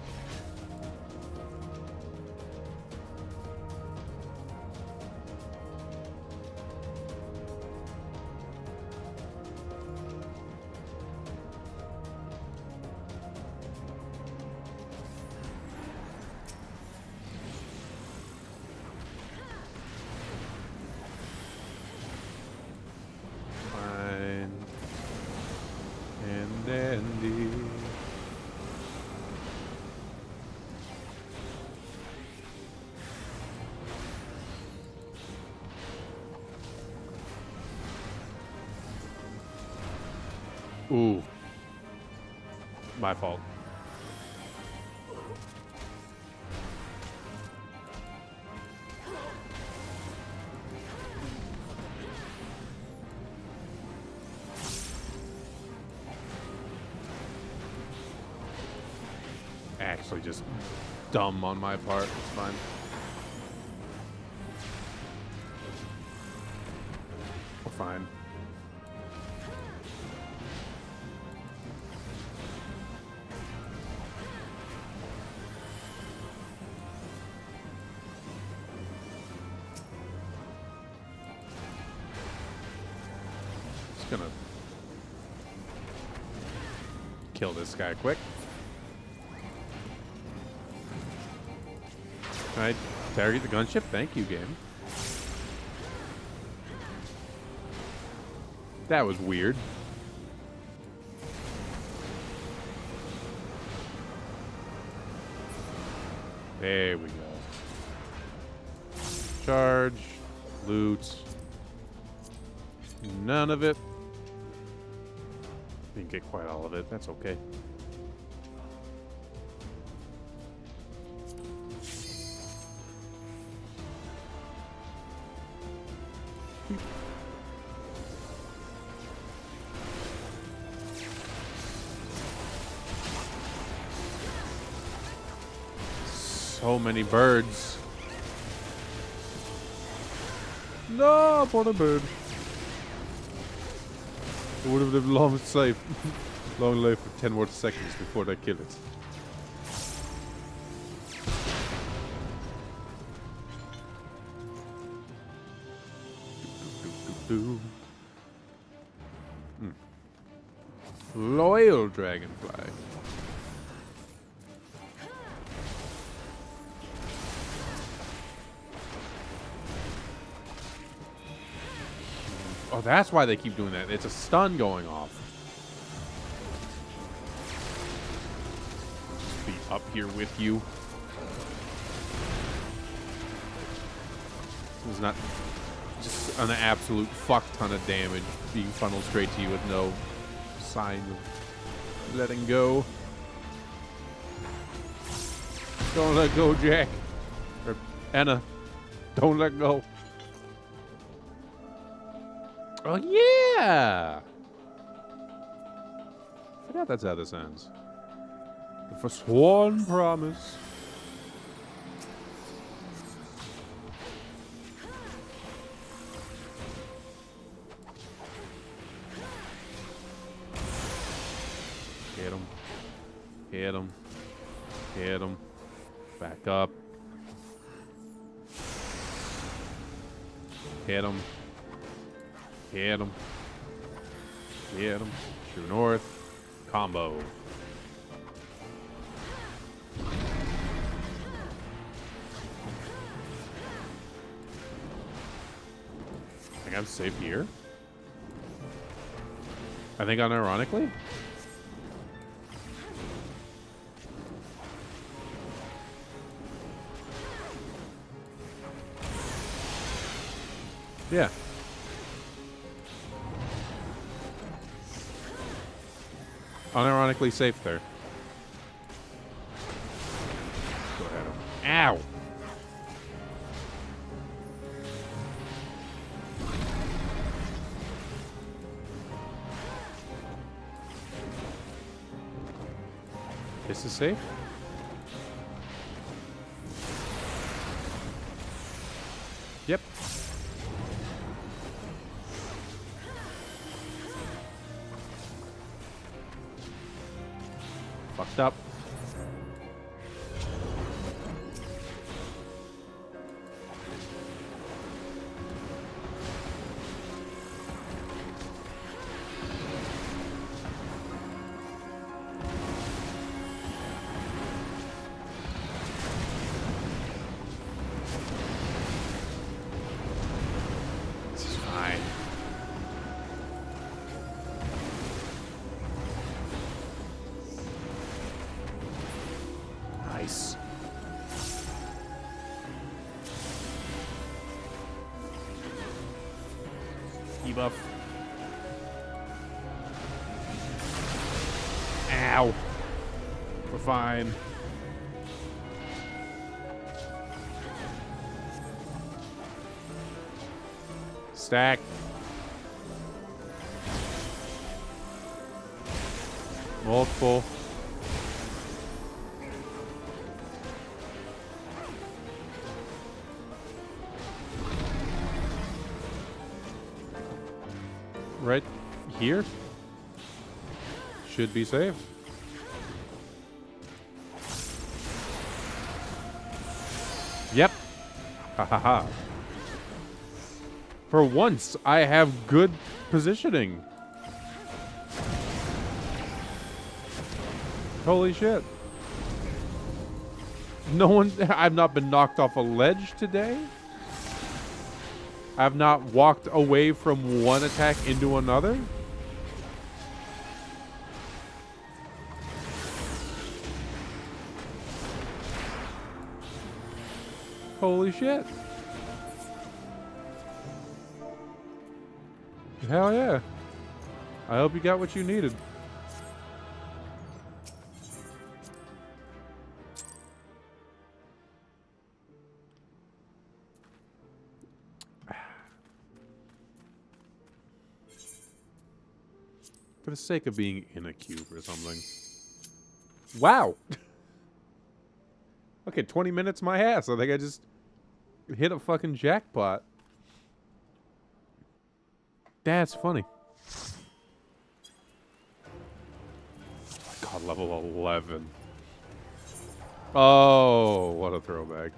Fine. And dandy. Ooh. My fault. actually just dumb on my part. It's fine. We're fine. Just gonna kill this guy quick. Alright, target the gunship. Thank you, game. That was weird. There we go. Charge. Loot. None of it. Didn't get quite all of it. That's okay. So many birds. No, poor the bird. It would have lived long life for 10 more seconds before they kill it. Loyal dragonfly. Oh, that's why they keep doing that. It's a stun going off. Just be up here with you. This is not just an absolute fuck ton of damage being funneled straight to you with no sign of letting go. Don't let go, Jack. Or Anna. Don't let go. Oh, yeah! Forgot that's how this ends. The forsworn promise. Hit him. Hit him. Hit him. Back up. Hit him. Hit him. Hit him. True north. Combo. I think I'm safe here. I think unironically. Yeah. Unironically safe there. Go ahead. Ow! This is safe? Yep. Fucked up. This is fine. Nice. Debuff. Ow. We're fine. Stack. Multiple. right here. Should be safe. Yep. Ha ha ha. For once, I have good positioning. Holy shit. No one... I've not been knocked off a ledge today. I've not walked away from one attack into another. Holy shit. Hell yeah. I hope you got what you needed. For the sake of being in a queue for something. Wow. Okay, 20 minutes my ass. I think I just hit a fucking jackpot. That's funny. Oh my god, level 11. Oh, what a throwback.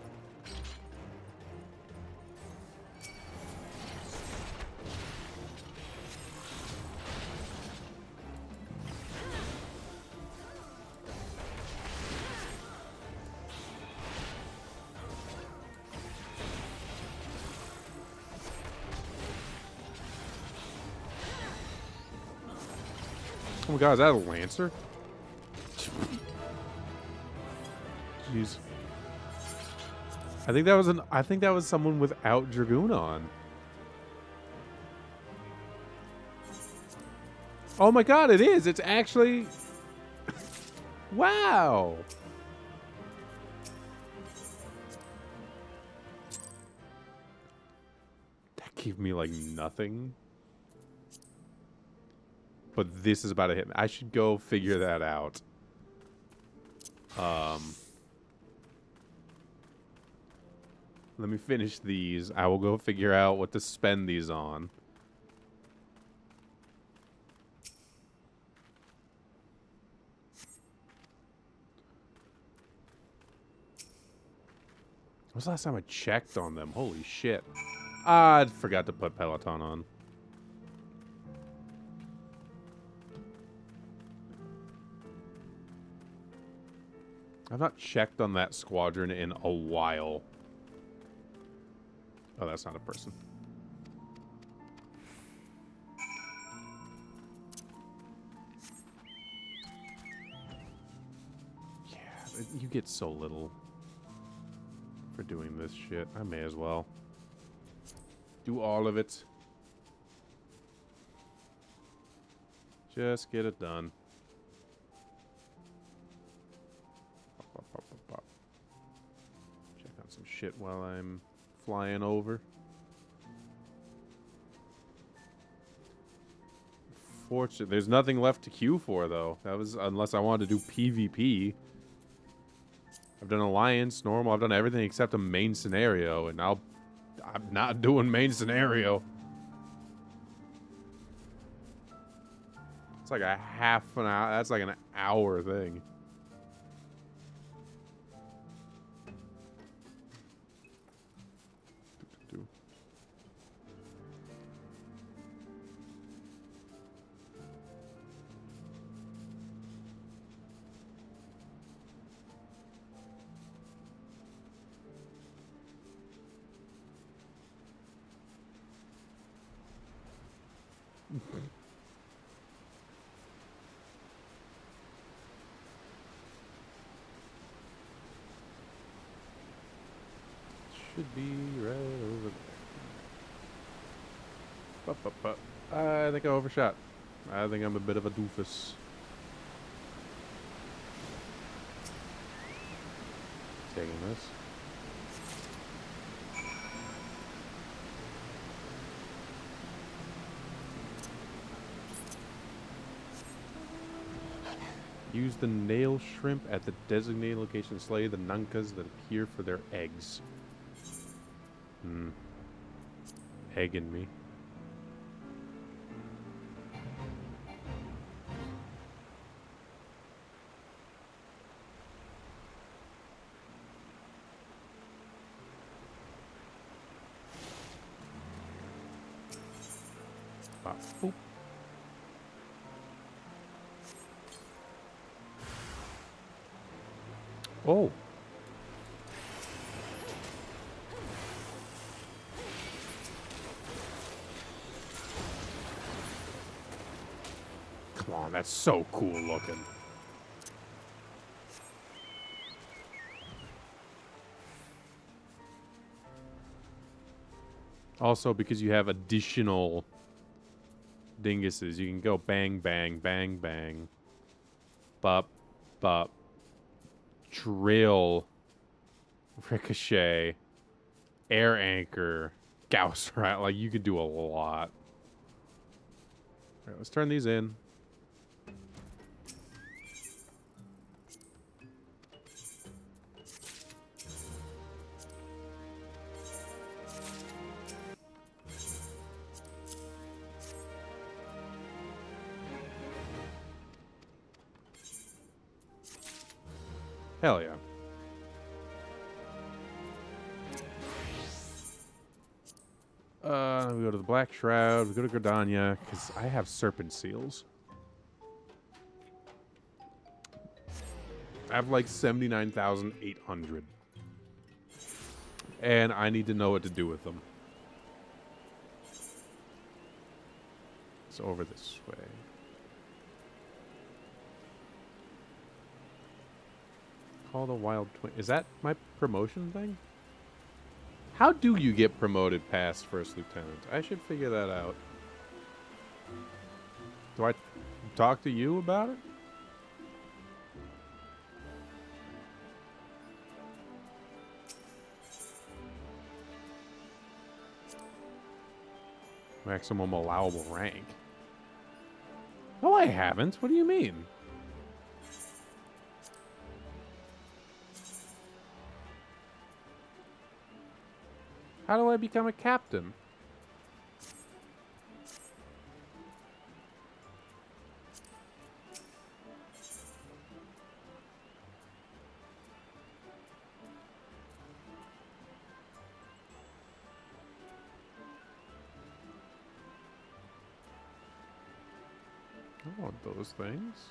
Oh my god, is that a Lancer? Jeez. I think that was someone without Dragoon on. Oh my god, it is! It's actually... Wow! That gave me, like, nothing. But this is about to hit me. I should go figure that out. Let me finish these. I will go figure out what to spend these on. When was the last time I checked on them? Holy shit. I forgot to put Peloton on. I've not checked on that squadron in a while. Oh, that's not a person. Yeah, you get so little for doing this shit. I may as well do all of it. Just get it done. Check on some shit while I'm flying over. Fortunately, there's nothing left to queue for, though. That was unless I wanted to do PvP. I've done Alliance, normal. I've done everything except a main scenario, and I'm not doing main scenario. It's like a half an hour. That's like an hour thing. Should be right over there. I think I overshot. I think I'm a bit of a doofus. Taking this. Use the nail shrimp at the designated location to slay the Nankas that appear for their eggs. Egging me. Bop, boop. Oh. Come on, that's so cool looking. Also, because you have additional dinguses, you can go bang, bang, bang, bang. Bop, bop. Drill. Ricochet. Air anchor. Gauss rat. Like, you could do a lot. Alright, let's turn these in. Hell yeah. We go to the Black Shroud. We go to Gridania, because I have Serpent Seals. I have like 79,800. And I need to know what to do with them. It's over this way. Call the Wild Twin. Is that my promotion thing? How do you get promoted past First Lieutenant? I should figure that out. Do I talk to you about it? Maximum allowable rank. No, I haven't. What do you mean? How do I become a captain? I want those things.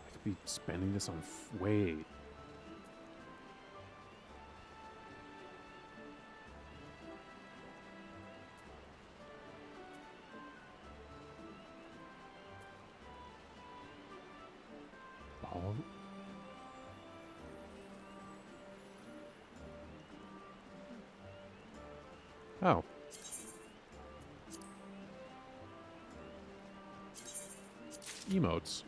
I could be spending this on wait. Oh. Oh. Emotes.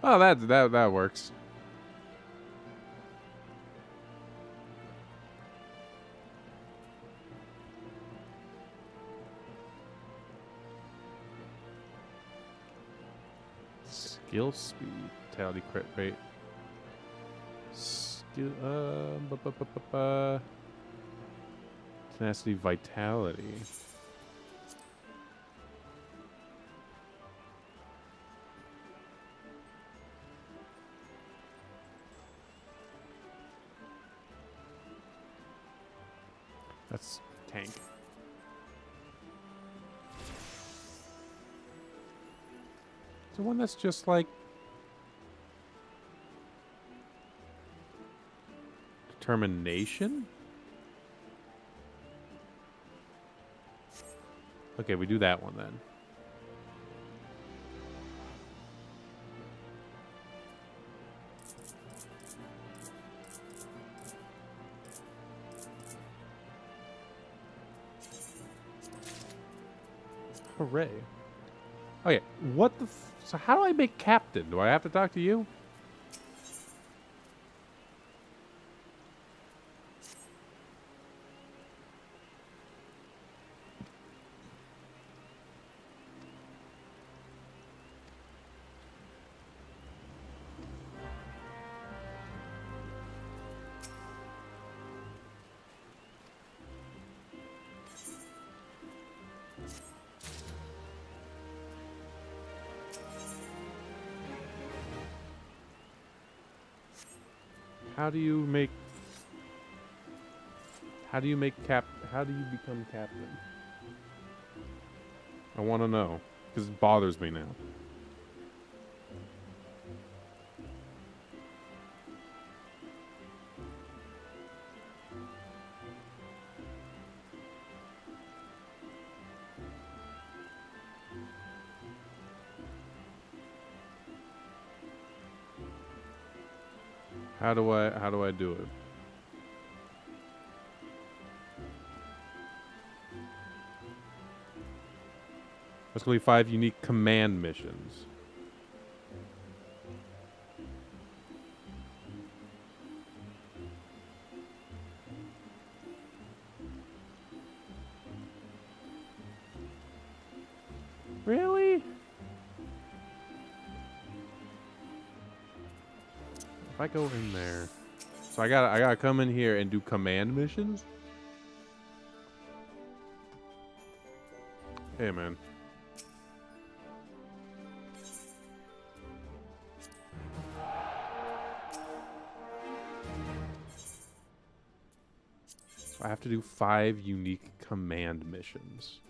Oh, that works. Skill speed, fatality crit rate. Skill, tenacity, vitality. That's tank. The one that's just like determination. Okay, we do that one then. Hooray. Okay, what the so how do I make captain? Do I have to talk to you? How do you make... How do you make How do you become captain? I want to know. Because it bothers me now. How do I do it? That's gonna be 5 unique command missions. Really? If I go in there, so I gotta come in here and do command missions. Hey, man. So I have to do 5 unique command missions.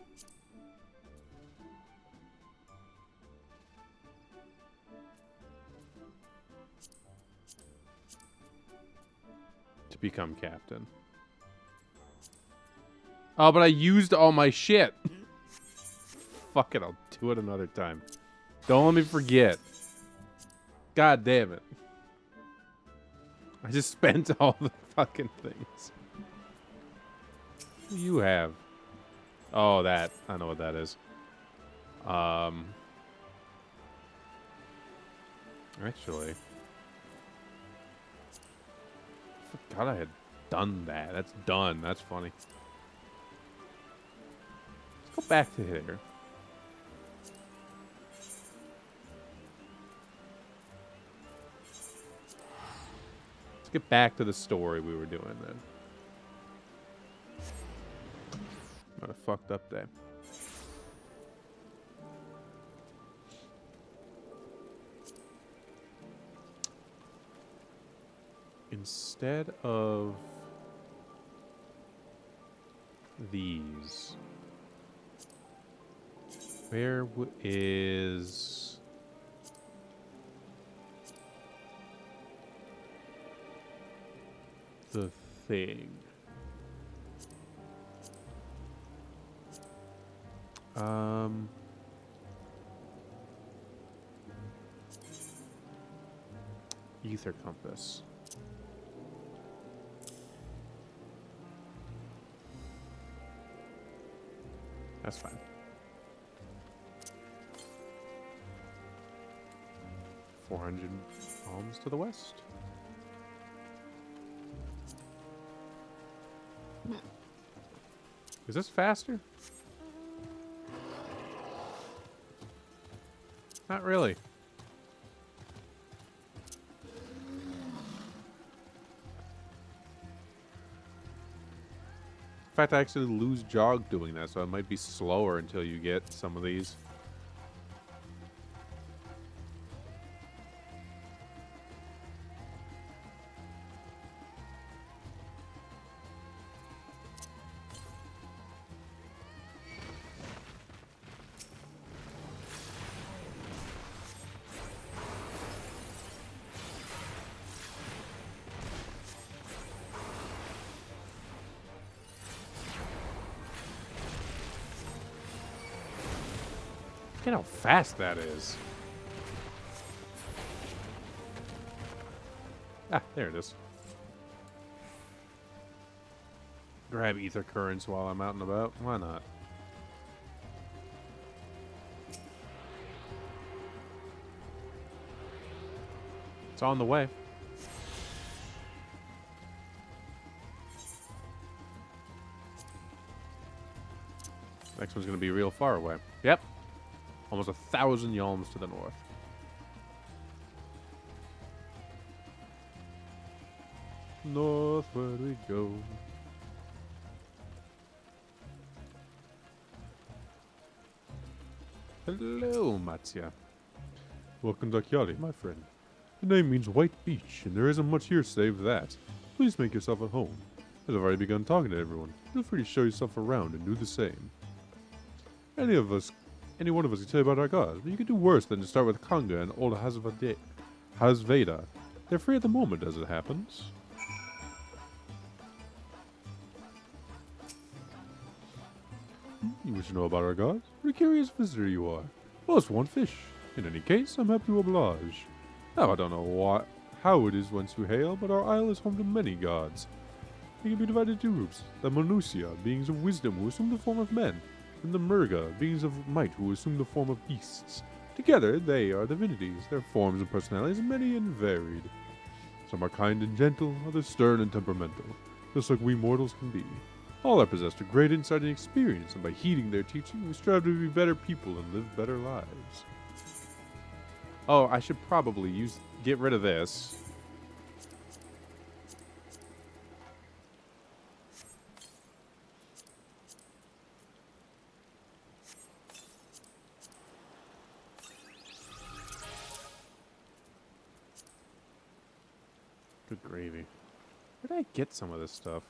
To become captain. Oh, but I used all my shit. Fuck it, I'll do it another time. Don't let me forget. God damn it. I just spent all the fucking things. What do you have? Oh, that. I know what that is. Actually. I forgot I had done that. That's done. That's funny. Let's go back to here. Let's get back to the story we were doing then. What a fucked up day. Instead of these, where is the thing? Ether compass. That's fine. $400 alms to the west. Is this faster? Not really. In fact, I actually lose jog doing that, so it might be slower until you get some of these. Look at how fast that is. Ah, there it is. Grab ether currents while I'm out and about. Why not? It's on the way. Next one's going to be real far away. Yep. Almost 1,000 yalms to the north. Northward we go. Hello, Matya. Welcome to Kyali, my friend. The name means white beach, and there isn't much here save that. Please make yourself at home. As I've already begun talking to everyone, feel free to show yourself around and do the same. Any one of us can tell you about our gods, but you could do worse than to start with Kanga and old Hasveda. They're free at the moment as it happens. You wish to know about our gods? What a curious visitor you are. Most want fish. In any case, I'm happy to oblige. Now, I don't know how it is whence you hail, but our isle is home to many gods. They can be divided into two groups. The Manusia, beings of wisdom who assume the form of men, and the Murga, beings of might who assume the form of beasts. Together, they are divinities. Their forms and personalities are many and varied. Some are kind and gentle, others stern and temperamental, just like we mortals can be. All are possessed of great insight and experience, and by heeding their teaching, we strive to be better people and live better lives. Oh, I should probably get rid of this. Good gravy. Where did I get some of this stuff?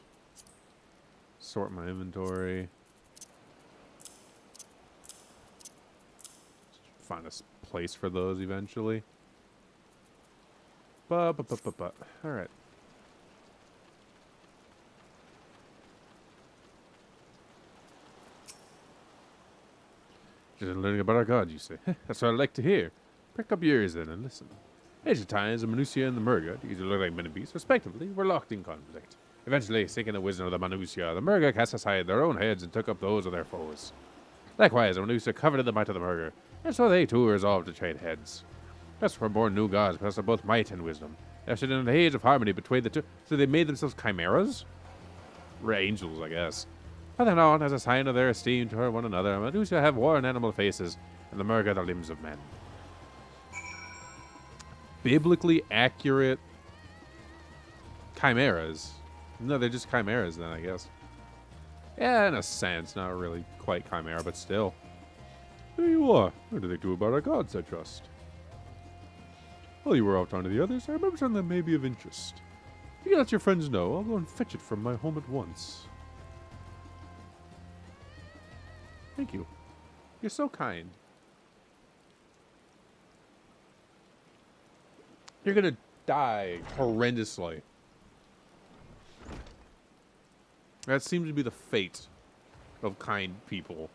Sort my inventory. Find a place for those eventually. Alright. Just learning about our god, you say? That's what I like to hear. Prick up your ears then and listen. Ancient times, the Manusia and the Murga, these look like men and beasts, respectively, were locked in conflict. Eventually, seeking the wisdom of the Manusia, the Murga cast aside their own heads and took up those of their foes. Likewise, the Manusia coveted the might of the Murga, and so they too resolved to trade heads. Thus were born new gods, possessed of both might and wisdom. They ushered in an age of harmony between the two, so they made themselves chimeras? Or angels, I guess. From then on, as a sign of their esteem toward one another, Manusia have worn animal faces, and the Murga the limbs of men. Biblically accurate chimeras. No, they're just chimeras then, I guess. Yeah, in a sense. Not really quite chimera, but still. There you are. What do they do about our gods, I trust? While you were out talking to the others, I remember something that may be of interest. If you can let your friends know, I'll go and fetch it from my home at once. Thank you. You're so kind. You're gonna die horrendously. That seems to be the fate of kind people.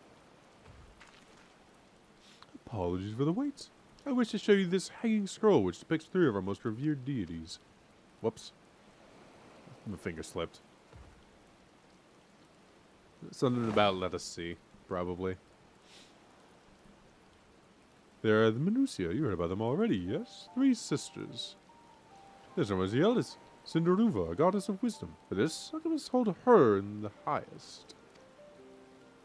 Apologies for the wait. I wish to show you this hanging scroll which depicts 3 of our most revered deities. Whoops. My finger slipped. Something about let us see, probably. There are the Manusia. You heard about them already, yes? 3 sisters. This one was the eldest, Cinderuva, a goddess of wisdom. For this, I must hold her in the highest.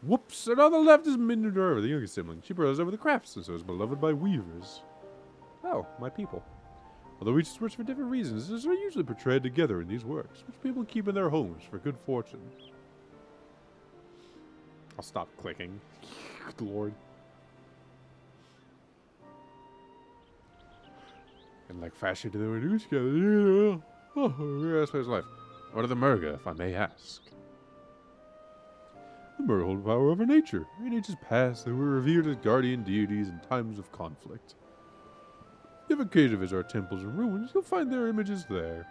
Whoops! And on the left is Minerva, the youngest sibling. She brought us over the crafts, and so is beloved by weavers. Oh, my people. Although each is rich for different reasons, these are usually portrayed together in these works, which people keep in their homes for good fortune. I'll stop clicking. Good lord. And like fashion to the reduce together. Oh, rare aspect of life. What are the Murga, if I may ask? The Murga hold power over nature. In ages past, they were revered as guardian deities in times of conflict. If you occasion visit our temples and ruins, you'll find their images there.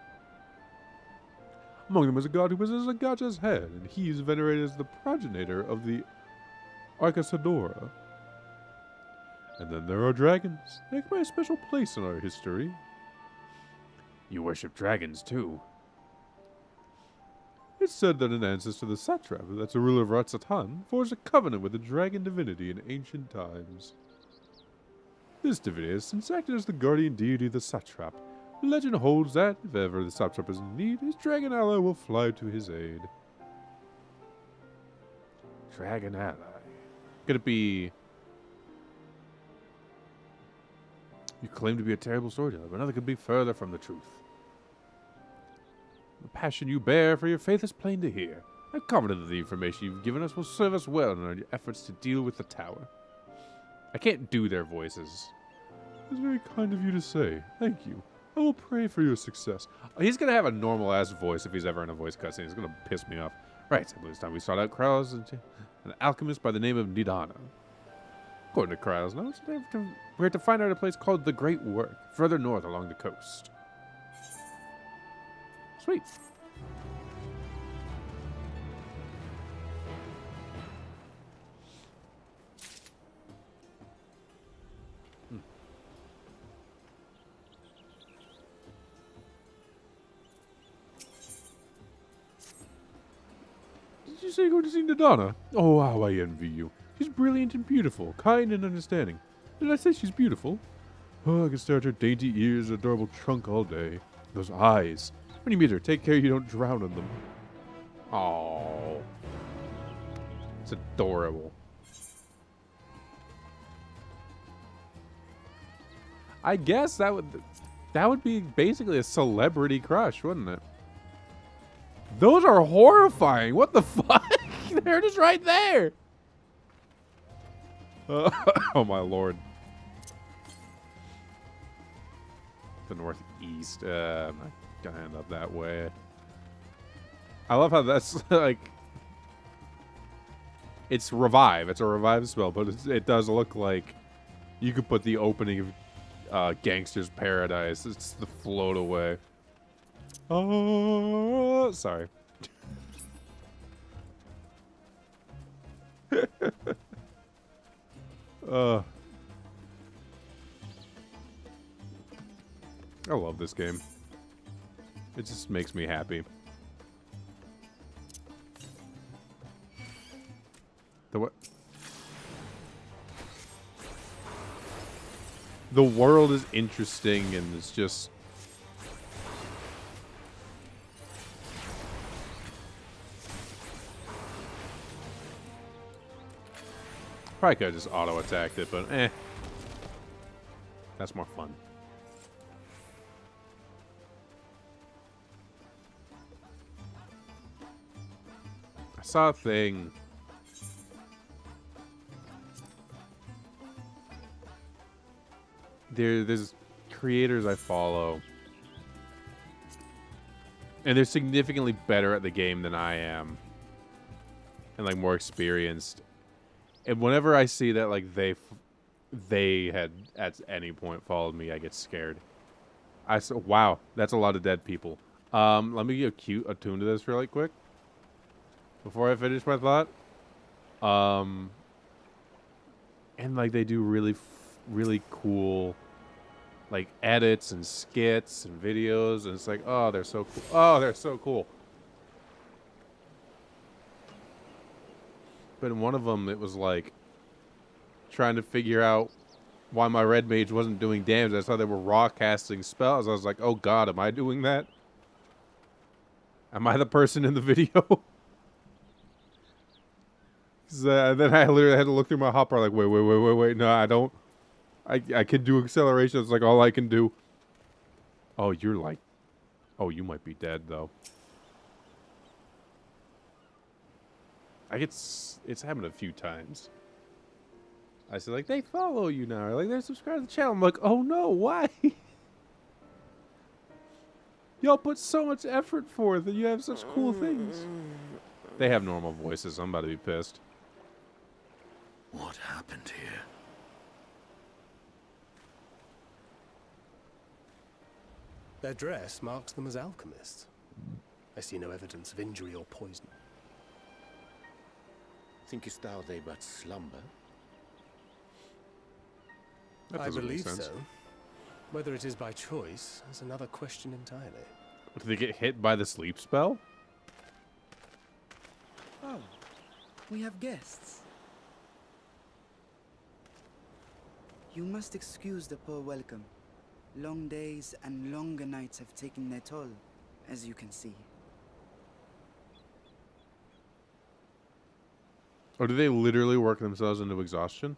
Among them is a god who possesses a Gacha's head, and he is venerated as the progenitor of the Arcasadora. And then there are dragons. They occupy a special place in our history. You worship dragons, too. It's said that an ancestor of the satrap, that's a ruler of Ratsatan, forged a covenant with the dragon divinity in ancient times. This divinity has since acted as the guardian deity of the satrap. The legend holds that, if ever the satrap is in need, his dragon ally will fly to his aid. Dragon ally. Could it be... You claim to be a terrible storyteller, but nothing could be further from the truth. The passion you bear for your faith is plain to hear. I'm confident that the information you've given us will serve us well in our efforts to deal with the tower. I can't do their voices. It's very kind of you to say. Thank you. I will pray for your success. He's gonna have a normal ass voice if he's ever in a voice cutscene. He's gonna piss me off. Right, I believe it's time we sought out Krau's an alchemist by the name of Nidana. According to Krau's notes, we're to find out a place called the Great Work, further north along the coast. Sweet. Did you say you're going to see Nidana? Oh, how I envy you. She's brilliant and beautiful, kind and understanding. Did I say she's beautiful? Oh, I can stare at her dainty ears and adorable trunk all day. Those eyes. When you meet her, take care you don't drown in them. Oh, it's adorable. I guess that would be basically a celebrity crush, wouldn't it? Those are horrifying. What the fuck? They're just right there. Oh my lord. The northeast. I'm not gonna end up that way. I love how that's like. It's revive. It's a revive spell, but it does look like you could put the opening of Gangster's Paradise. It's the float away. Oh, sorry. I love this game. It just makes me happy. The what? The world is interesting and it's just... Probably could have just auto-attacked it, but eh. That's more fun. I saw a thing. There's creators I follow. And they're significantly better at the game than I am. And like more experienced. And whenever I see that like they had at any point followed me, I get scared. I said, wow, that's a lot of dead people. Let me get a tune to this really quick before I finish my thought. And like they do really cool like edits and skits and videos, and it's like, oh, they're so cool. Oh, they're so cool. But in one of them, it was like trying to figure out why my red mage wasn't doing damage. I saw they were raw casting spells. I was like, oh god, am I doing that? Am I the person in the video? Then I literally had to look through my hotbar like, wait. No, I don't. I can do acceleration. It's like all I can do. Oh, you're like... Oh, you might be dead, though. It's happened a few times. I said, like, they follow you now. Or, like, they're subscribed to the channel. I'm like, oh, no, why? Y'all put so much effort forth and you have such cool things. They have normal voices. I'm about to be pissed. What happened here? Their dress marks them as alchemists. I see no evidence of injury or poison. Thinkest thou they but slumber? I believe so. Whether it is by choice is another question entirely. Did they get hit by the sleep spell? Oh, we have guests. You must excuse the poor welcome. Long days and longer nights have taken their toll, as you can see. Or do they literally work themselves into exhaustion?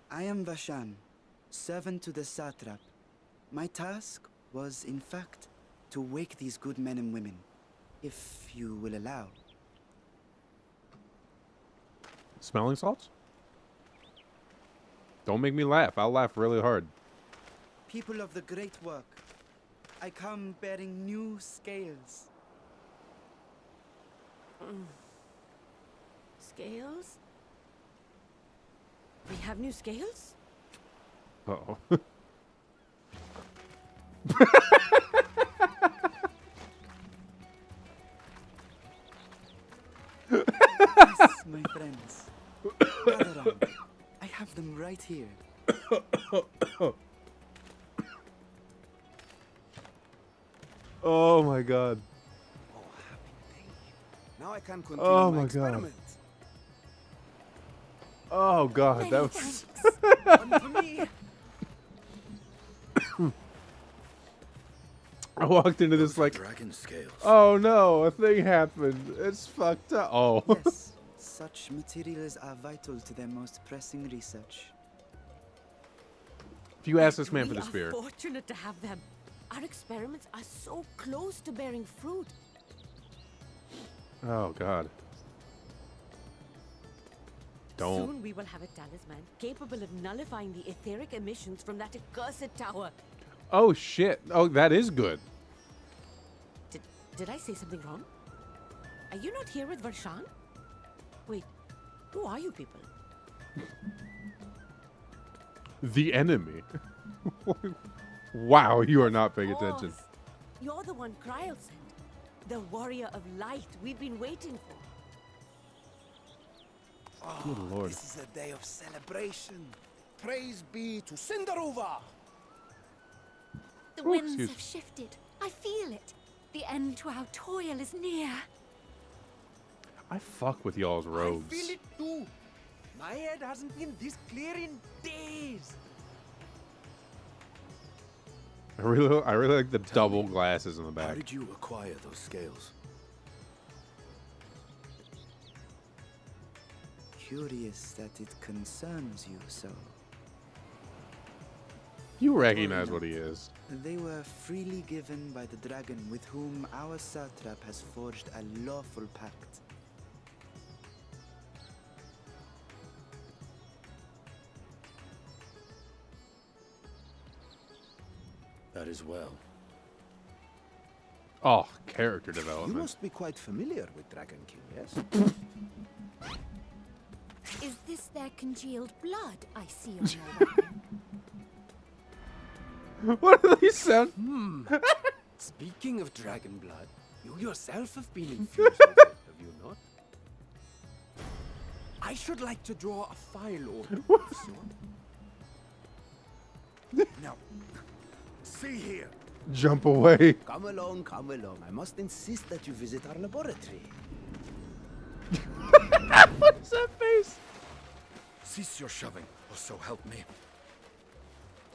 I am Vashan, servant to the satrap. My task was, in fact, to wake these good men and women, if you will allow. Smelling salts? Don't make me laugh. I'll laugh really hard. People of the great work, I come bearing new scales. Scales? We have new scales? Uh-oh. Yes, my friends. Gather round. I have them right here. Oh my god. Oh, happy day. Now I can continue Oh my my God. experiment. Oh god, Many that was thanks. One for me. I walked into this like, Dragon scales. oh no, a thing happened. It's fucked up. Oh. Yes, such materials are vital to their most pressing research. If you ask this man for We the spear. are fortunate to have them. Our experiments are so close to bearing fruit. Oh god. Don't. Soon we will have a talisman capable of nullifying the etheric emissions from that accursed tower. Oh shit. Oh, that is good. Did I say something wrong? Are you not here with Varshan? Wait, who are you people? The enemy. Wow, you are not paying Of attention. course. You're the one Kryl sent. The warrior of light we've been waiting for. Good lord. This is a day of celebration. Praise be to Cinderova. The Oh, winds excuse- have shifted. I feel it. The end to our toil is near. I fuck with y'all's robes. I feel it too. My head hasn't been this clear in days. I really like the double glasses in the How back. did you acquire those scales? Curious that it concerns you so. You recognize what he is. They were freely given by the dragon with whom our satrap has forged a lawful pact. That is well. Oh, character You development. must be quite familiar with Dragon King, yes? Is this their congealed blood I see on your weapon? What do they sound? Speaking of dragon blood, you yourself have been infused with it, have you not? I should like to draw a file order of sorts. Now, see here. Jump away. Come along, come along. I must insist that you visit our laboratory. What's that face? Cease your shoving, or so help me.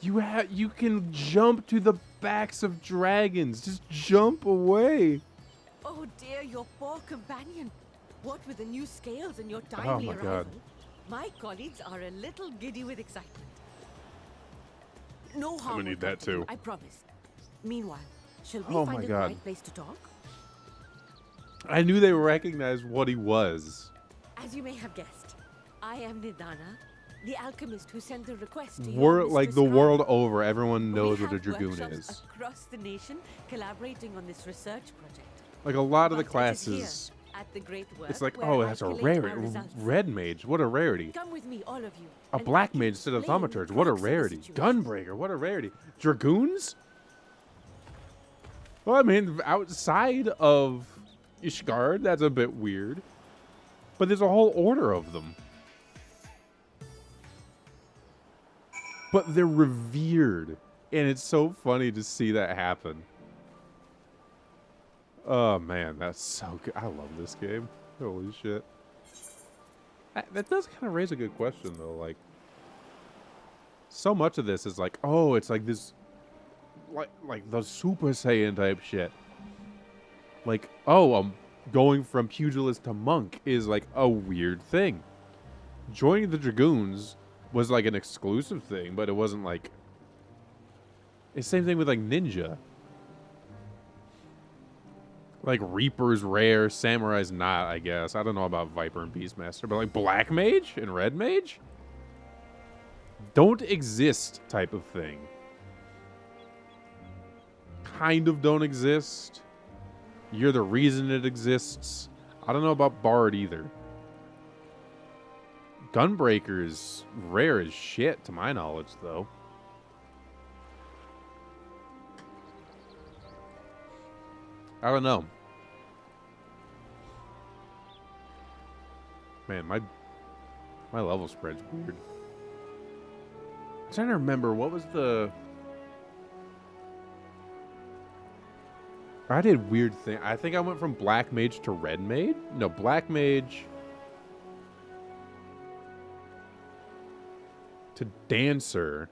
You can jump to the backs of dragons. Just jump away. Oh dear, your poor companion. What with the new scales and your timely my God. arrival, my colleagues are a little giddy with excitement. No harm gonna will need that come to you, too. I promise. Meanwhile, shall we Oh find my a God. quiet place to talk? I knew they recognized what he was. As you may have guessed, I am Nidana, the alchemist who sent the request to We're your like Mr. the Scribe. world over. Everyone We knows what a have dragoon workshops is. across the nation collaborating on this research project. Like a lot of the But it is classes, here, at the great work, it's like, where oh, I that's a collate rarity. our results. Red mage, what a rarity. Come with me, all of you. A and black I can mage instead of explain the thaumaturge, what a crux of the rarity. situation. Gunbreaker, what a rarity. Dragoons? Well, I mean, outside of Ishgard, that's a bit weird. But there's a whole order of them. But they're revered. And it's so funny to see that happen. Oh, man, that's so good. I love this game. Holy shit. That does kind of raise a good question, though. Like, so much of this is like, oh, it's like this, like the Super Saiyan type shit. Like, oh, going from pugilist to monk is like a weird thing. Joining the Dragoons was like an exclusive thing, but it wasn't like. It's the same thing with like ninja. Like Reaper's rare, Samurai's not, I guess. I don't know about Viper and Beastmaster, but like Black Mage and Red Mage? don't exist type of thing. Kind of don't exist. You're the reason it exists. I don't know about Bard either. Gunbreaker is rare as shit, to my knowledge, though. I don't know. Man, my level spread's weird. I'm trying to remember, what was the... I did weird thing. I think I went from Black Mage to Red Mage. No, Black Mage to Dancer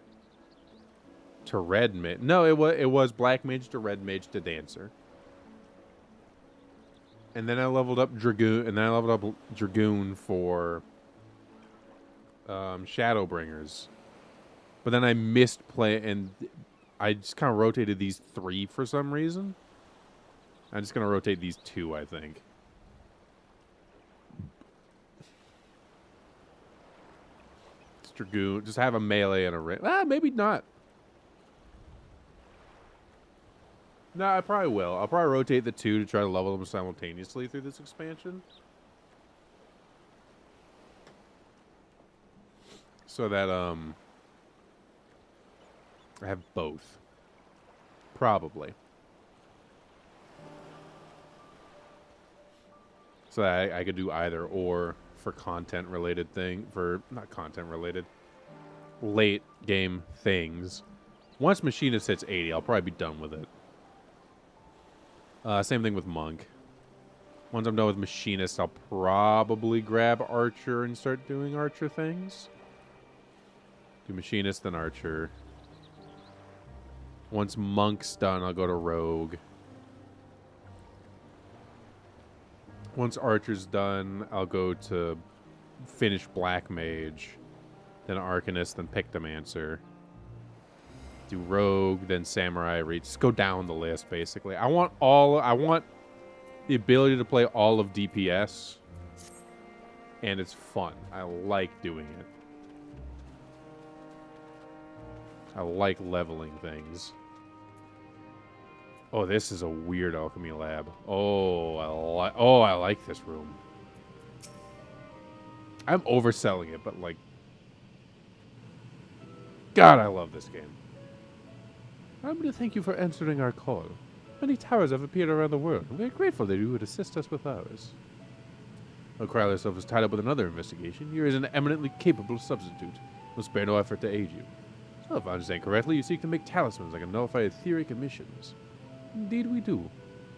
to Red Mage. No, it was Black Mage to Red Mage to Dancer. And then I leveled up Dragoon, and then I leveled up Dragoon for Shadowbringers. But then I missed play, and I just kind of rotated these 3 for some reason. I'm just going to rotate these 2, I think. Just Dragoon. Just have a melee and a range. Maybe not. No, I probably will. I'll probably rotate the 2 to try to level them simultaneously through this expansion. So that, I have both. Probably. So that I could do either or for content-related thing. Not content-related. Late game things. Once Machinist hits 80, I'll probably be done with it. Same thing with Monk. Once I'm done with Machinist, I'll probably grab Archer and start doing Archer things. Do Machinist, then Archer. Once Monk's done, I'll go to Rogue. Once Archer's done, I'll go to finish Black Mage. Then Arcanist, then Pictomancer. Do Rogue, then Samurai Reach. Just go down the list, basically. I want the ability to play all of DPS. And it's fun. I like doing it. I like leveling things. Oh, this is a weird alchemy lab. Oh, I like this room. I'm overselling it, but like... God, I love this game. I want to thank you for answering our call. Many towers have appeared around the world, and we are grateful that you would assist us with ours. While Crowley herself is tied up with another investigation, here is an eminently capable substitute. We'll spare no effort to aid you. So, if I understand correctly, you seek to make talismans that can nullify etheric emissions. Indeed we do.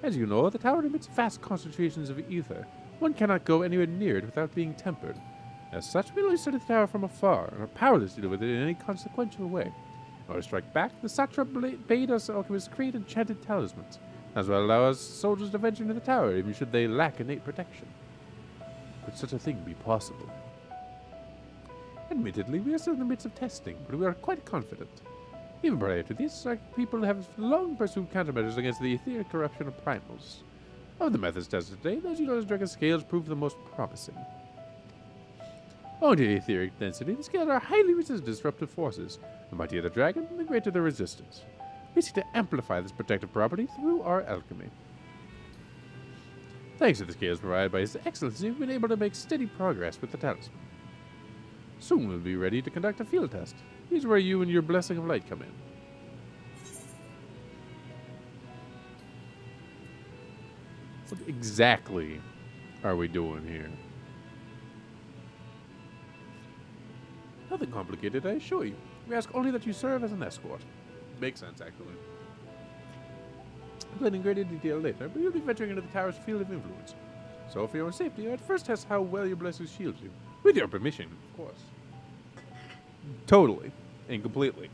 As you know, the tower emits vast concentrations of ether. One cannot go anywhere near it without being tempered. As such, we only study the tower from afar, and are powerless to deal with it in any consequential way. In order to strike back, the satrap bade us alchemists create enchanted talismans, as well allow us soldiers to venture into the tower, even should they lack innate protection. Could such a thing be possible? Admittedly, we are still in the midst of testing, but we are quite confident. Even prior to this, our people have long pursued countermeasures against the etheric corruption of primals. Of the methods tested today, those utilized dragon scales prove the most promising. Owing to etheric density, the scales are highly resistant to disruptive forces. The mightier the dragon, the greater the resistance. We seek to amplify this protective property through our alchemy. Thanks to the scales provided by His Excellency, we've been able to make steady progress with the talisman. Soon we'll be ready to conduct a field test. Here's where you and your blessing of light come in. What exactly are we doing here? Nothing complicated, I assure you. We ask only that you serve as an escort. Makes sense, actually. I'll explain in greater detail later, but you'll be venturing into the tower's field of influence. So for your own safety, I'd first test how well your blessings shield you. With your permission, of course. Totally. And completely.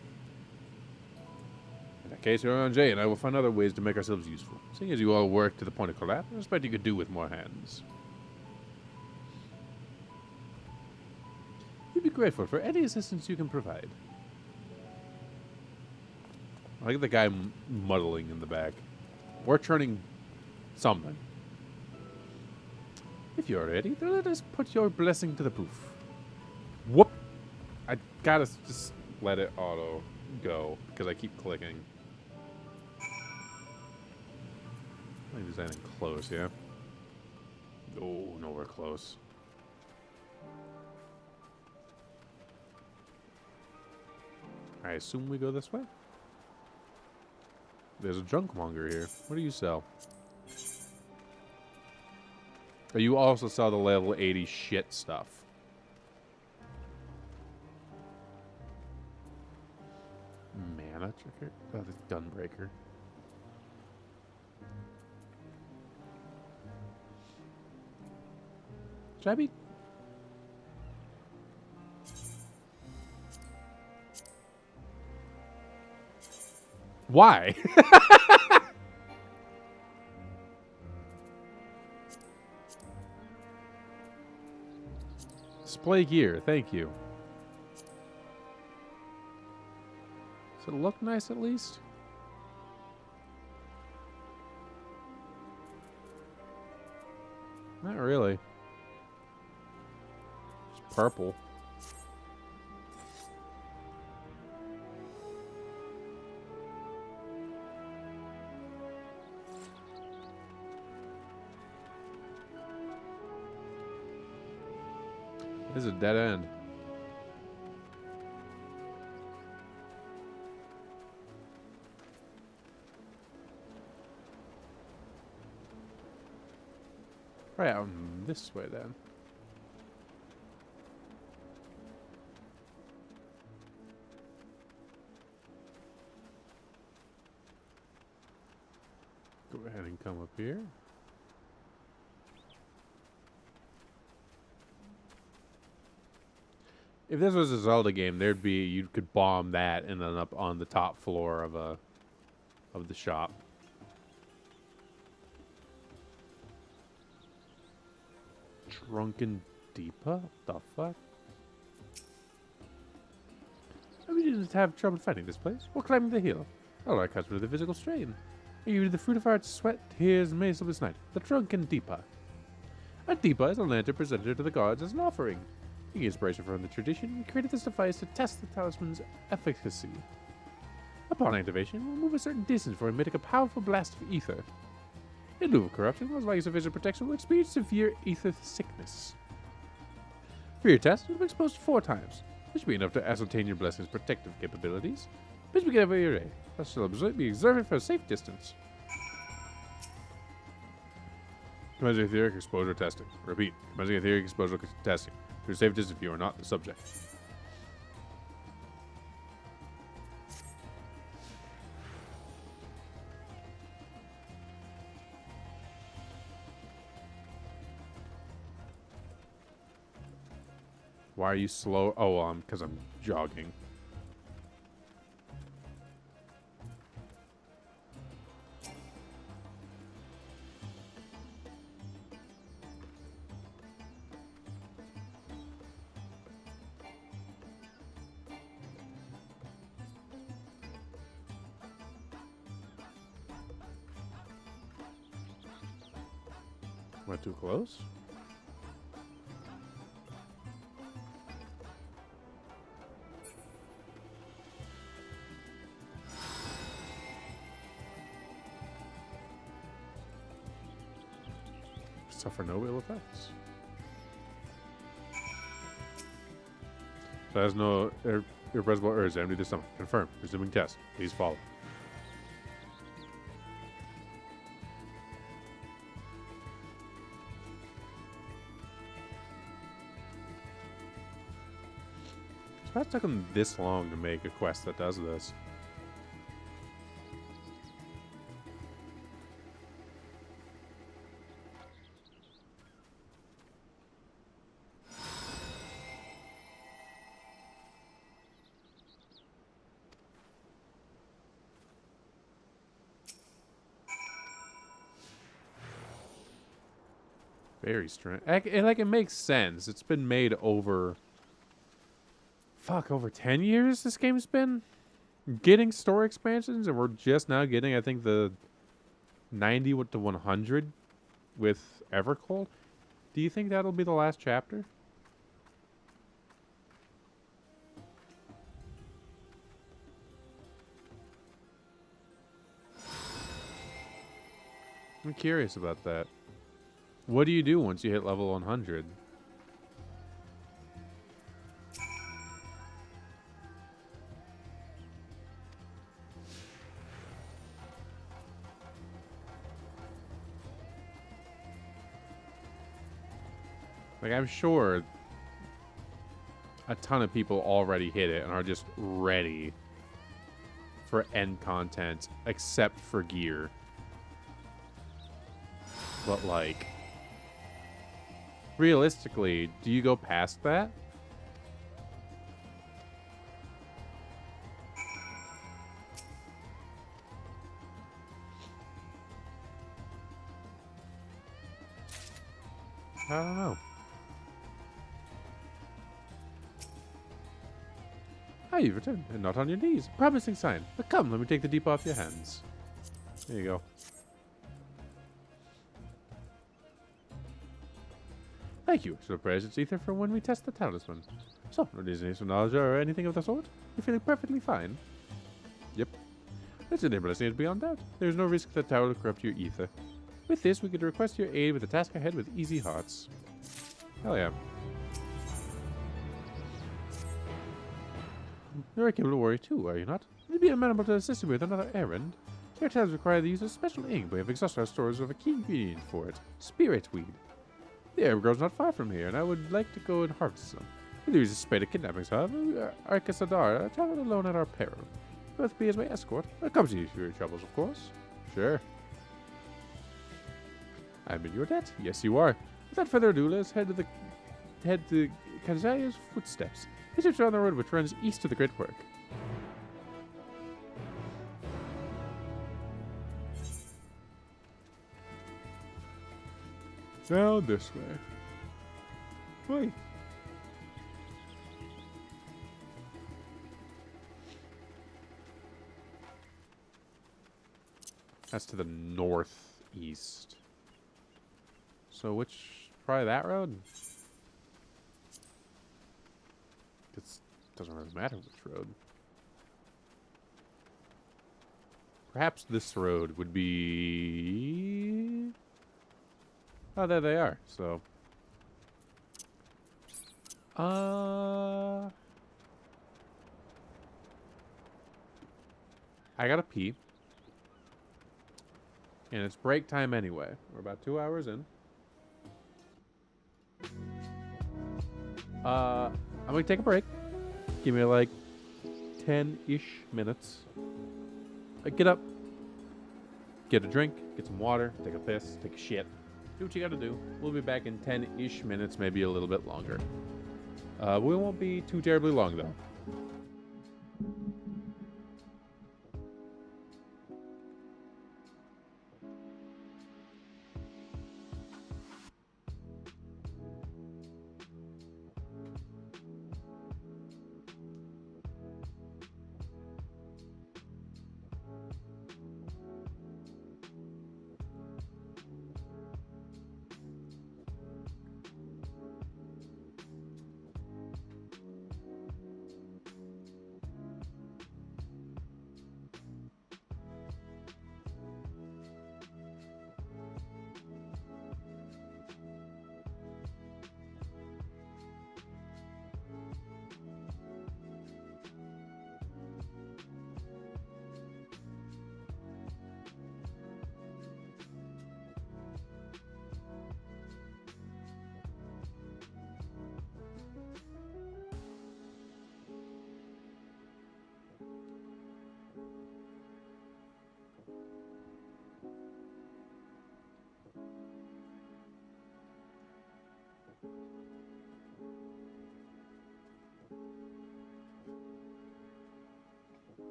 In that case, your Jay and I will find other ways to make ourselves useful. Seeing as you all work to the point of collapse, I expect you could do with more hands. You'd be grateful for any assistance you can provide. I like the guy muddling in the back. Or churning something. If you're ready, then let us put your blessing to the proof. Whoop! I gotta just let it auto go because I keep clicking. I don't think there's anything close, yeah? Oh, nowhere close. I assume we go this way? There's a junkmonger here. What do you sell? Oh, you also sell the level 80 shit stuff. Mana trigger? Oh, the gunbreaker. Should I be... Why? Display gear, thank you. Does it look nice at least? Not really. It's purple. This is a dead end. Right out this way then. Go ahead and come up here. If this was a Zelda game, there'd be you could bomb that and then up on the top floor of the shop. Drunken Deepa? What the fuck? I mean, you didn't have trouble finding this place. Or climbing the hill. All our customer the physical strain. You the fruit of our sweat, tears, and maze of this night. The Drunken Deepa. A Deepa is a lantern presented to the gods as an offering. Taking inspiration from the tradition, we created this device to test the talisman's efficacy. Upon activation, it will move a certain distance for emitting a powerful blast of ether. In lieu of corruption, those lacking sufficient protection will experience severe ether sickness. For your test, you'll be exposed 4 times. This should be enough to ascertain your blessing's protective capabilities. Please begin over your day. Thus shall be observed for a safe distance. Commencing etheric exposure testing. Repeat. Commencing etheric exposure testing. To a safe distance if you are not the subject. Why are you slow? Oh, because I'm jogging. Am I too close? Suffer no ill effects. So has no irrepressible urge to empty the stomach. Confirm. Resuming test. Please follow. Why it took him this long to make a quest that does this? Very strange. Like it makes sense. It's been made over... Fuck, over 10 years this game's been getting store expansions, and we're just now getting, I think, the 90 to 100 with Evercold. Do you think that'll be the last chapter? I'm curious about that. What do you do once you hit level 100? Like, I'm sure a ton of people already hit it and are just ready for end content, except for gear. But, like, realistically, do you go past that? I don't know. Ah, you've returned, and not on your knees. Promising sign. But come, let me take the deep off your hands. There you go. Thank you. So prayers it's ether for when we test the talisman. So, no dizziness or nausea or anything of the sort? You're feeling perfectly fine? Yep. That's an blessing beyond doubt. There's no risk that tower will corrupt your ether. With this, we could request your aid with the task ahead with easy hearts. Hell yeah. You're capable to worry too, are you not? You'd be amenable to assisting with another errand. Your tasks require the use of special ink, but we have exhausted our stores of a key ingredient for it. Spirit weed. The herb grows not far from here, and I would like to go and harvest some. If there is a spate of kidnappings, however, Arcasadar traveled alone at our peril. Both be as my escort. I come to you for your troubles, of course. Sure. I'm in your debt. Yes, you are. Without further ado, let's head to Kazaya's footsteps. He sits on the road which runs east of the Great Work. Down this way. Wait. That's to the northeast. So which, probably that road? It doesn't really matter which road. Perhaps this road would be... Oh, there they are, so... I gotta pee. And it's break time anyway. We're about 2 hours in. I'm gonna take a break. Give me like 10-ish minutes. Get up. Get a drink. Get some water. Take a piss. Take a shit. Do what you gotta do. We'll be back in 10-ish minutes, maybe a little bit longer. We won't be too terribly long though.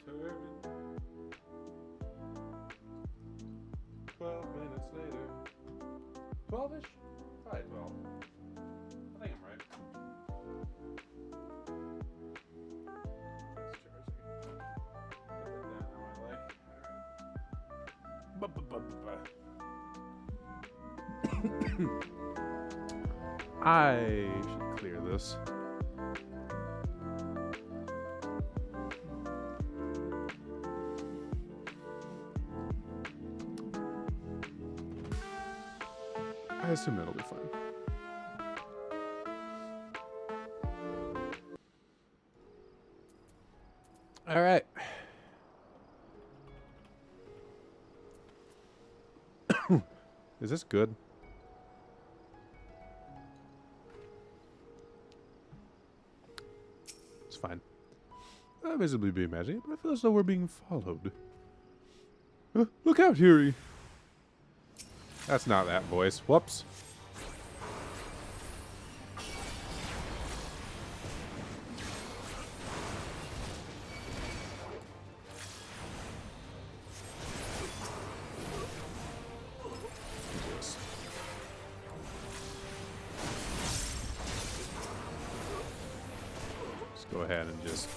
Returning. 12 minutes later. 12-ish? Probably 12. I think I'm right. That's Jersey. Put that down how I like. I should clear this. I assume it'll be fine. All right. Is this good? It's fine. I visibly be imagining it, but I feel as though we're being followed. Look out, Huey! That's not that voice. Whoops. Let's go ahead and just...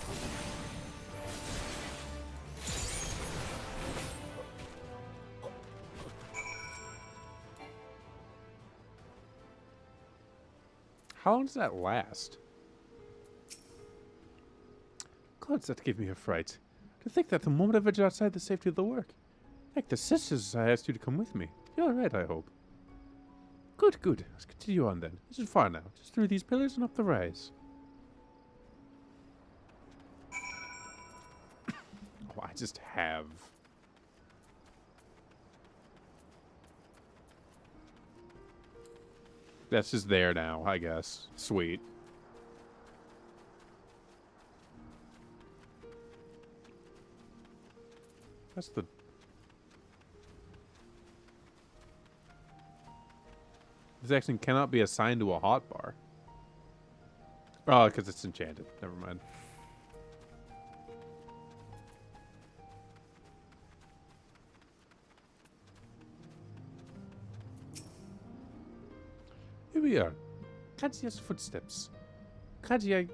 How long does that last? God, that gave me a fright. To think that the moment I venture outside the safety of the work. Like the sisters, I asked you to come with me. You're alright, I hope. Good, good. Let's continue on then. This is far now. Just through these pillars and up the rise. Oh, I just have... That's just there now, I guess. Sweet. That's the... This action cannot be assigned to a hotbar. Oh, because it's enchanted. Never mind. Here we are. Kajia's footsteps. Kajaya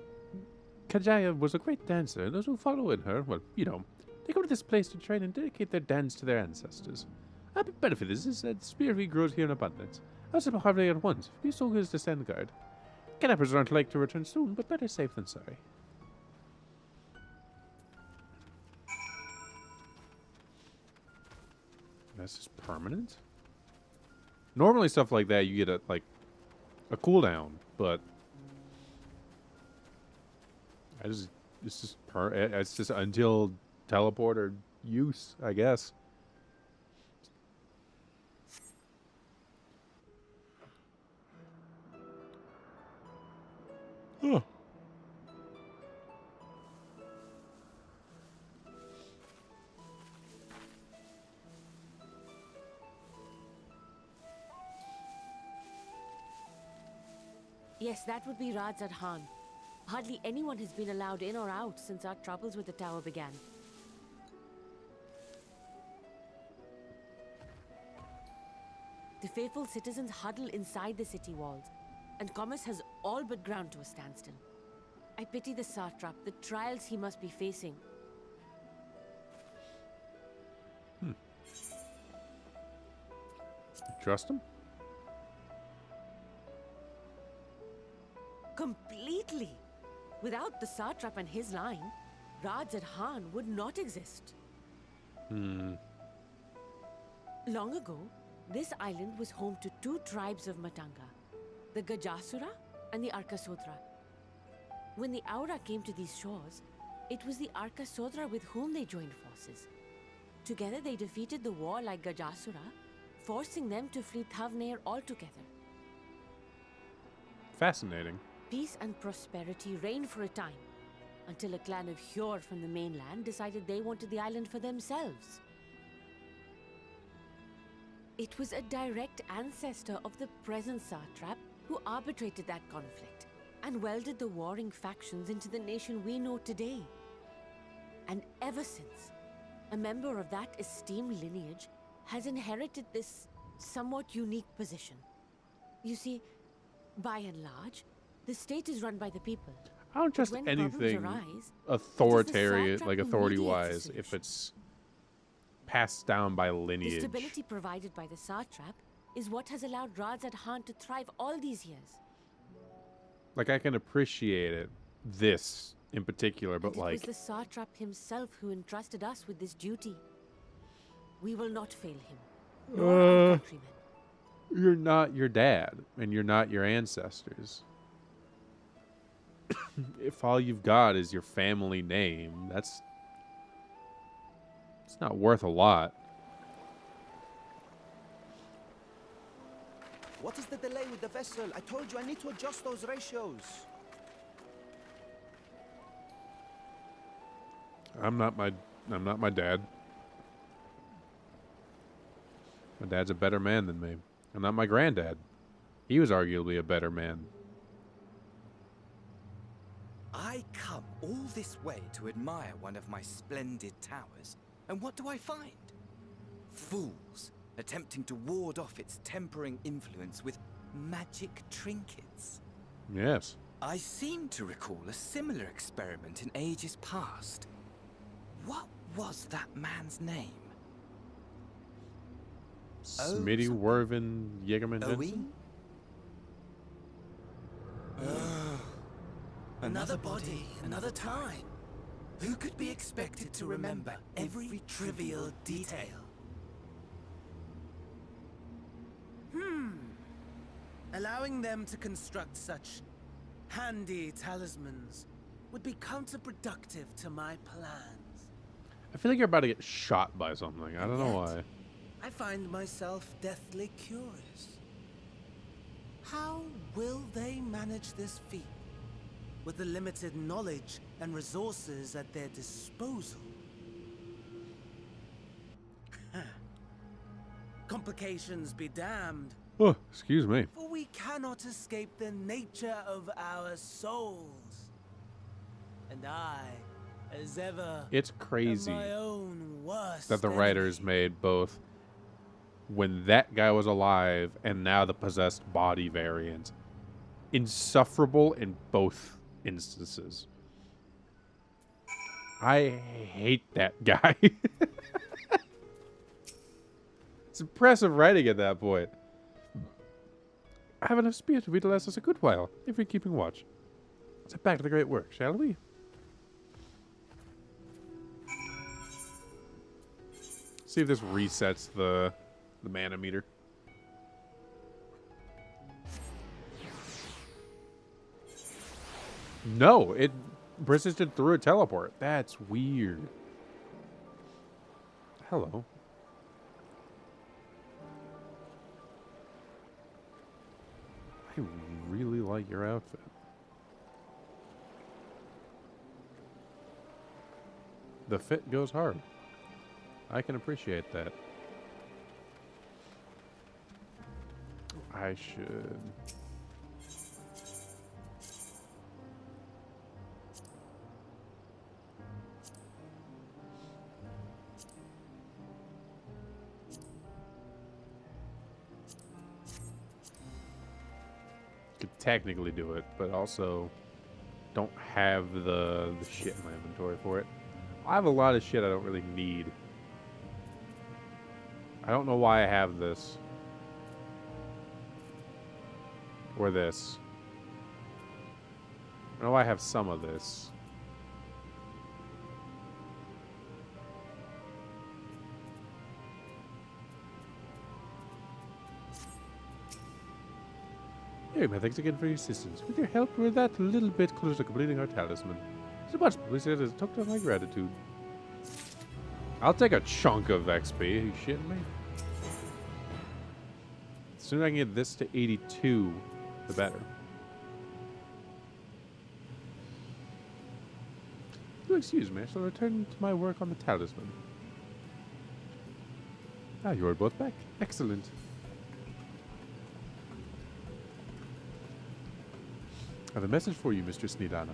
was a great dancer, and those who follow in her, well, you know, they go to this place to train and dedicate their dance to their ancestors. A big benefit is that spearweed grows here in abundance. I was harvesting at once. Be so good as to stand guard. Kidnappers aren't like to return soon, but better safe than sorry. This is permanent? Normally stuff like that, you get a cooldown, but it's just until teleport or use, I guess. Oh. Yes, that would be Radzat Khan. Hardly anyone has been allowed in or out since our troubles with the tower began. The faithful citizens huddle inside the city walls, and commerce has all but ground to a standstill. I pity the satrap, the trials he must be facing. Trust him? Completely. Without the satrap and his line, Radzat Khan would not exist. Long ago, this island was home to two tribes of Matanga, the Gajasura and the Arkasodra. When the Aura came to these shores, it was the Arkasodra with whom they joined forces. Together they defeated the warlike Gajasura, forcing them to flee Thavnair altogether. Fascinating. Peace and prosperity reigned for a time, until a clan of Hyur from the mainland decided they wanted the island for themselves. It was a direct ancestor of the present satrap who arbitrated that conflict and welded the warring factions into the nation we know today. And ever since, a member of that esteemed lineage has inherited this somewhat unique position. You see, by and large, the state is run by the people. I don't trust when anything problems arise, authoritarian, satrap like who authority-wise, mediates the if solution. it's passed down by The lineage. stability provided by the satrap is what has allowed Radzad Khan to thrive all these years. Like, I can appreciate it, this in particular, but And like, it was the satrap himself who entrusted us with this duty. We will not fail him, nor our countrymen. you're not your dad, and you're not your ancestors. If all you've got is your family name, it's not worth a lot. What is the delay with the vessel? I told you I need to adjust those ratios. I'm not my dad. My dad's a better man than me. I'm not my granddad. He was arguably a better man. I come all this way to admire one of my splendid towers, and what do I find? Fools attempting to ward off its tempering influence with magic trinkets. Yes. I seem to recall a similar experiment in ages past. What was that man's name? Smitty Wervin Yegerman Jensen? Owen? Another body, another time. Who could be expected to remember every trivial detail? Allowing them to construct such handy talismans would be counterproductive to my plans. I feel like you're about to get shot by something. I don't know why. I find myself deathly curious. How will they manage this feat with the limited knowledge and resources at their disposal? Complications be damned, Oh, excuse me. for we cannot escape the nature of our souls. And I, as ever, It's crazy am my own worst that the enemy. writers made both when that guy was alive and now the possessed body variant insufferable in both instances. I hate that guy. It's impressive writing at that point. I have enough spear to be to last us a good while, if we're keeping watch. Let's head back to the great work, shall we? See if this resets the mana meter. No, it persisted through a teleport. That's weird. Hello. I really like your outfit. The fit goes hard. I can appreciate that. I should... could technically do it, but also don't have the shit in my inventory for it. I have a lot of shit I don't really need. I don't know why I have this. Or this. I know I have some of this. Hey, man, thanks again for your assistance. With your help, we're that little bit closer to completing our talisman. So much publicity as a token of my gratitude. I'll take a chunk of XP. Are you shitting me? The sooner I can get this to 82, the better. you'll excuse me, I shall return to my work on the talisman. Ah, you are both back. Excellent. I have a message for you, Mr. Snidana.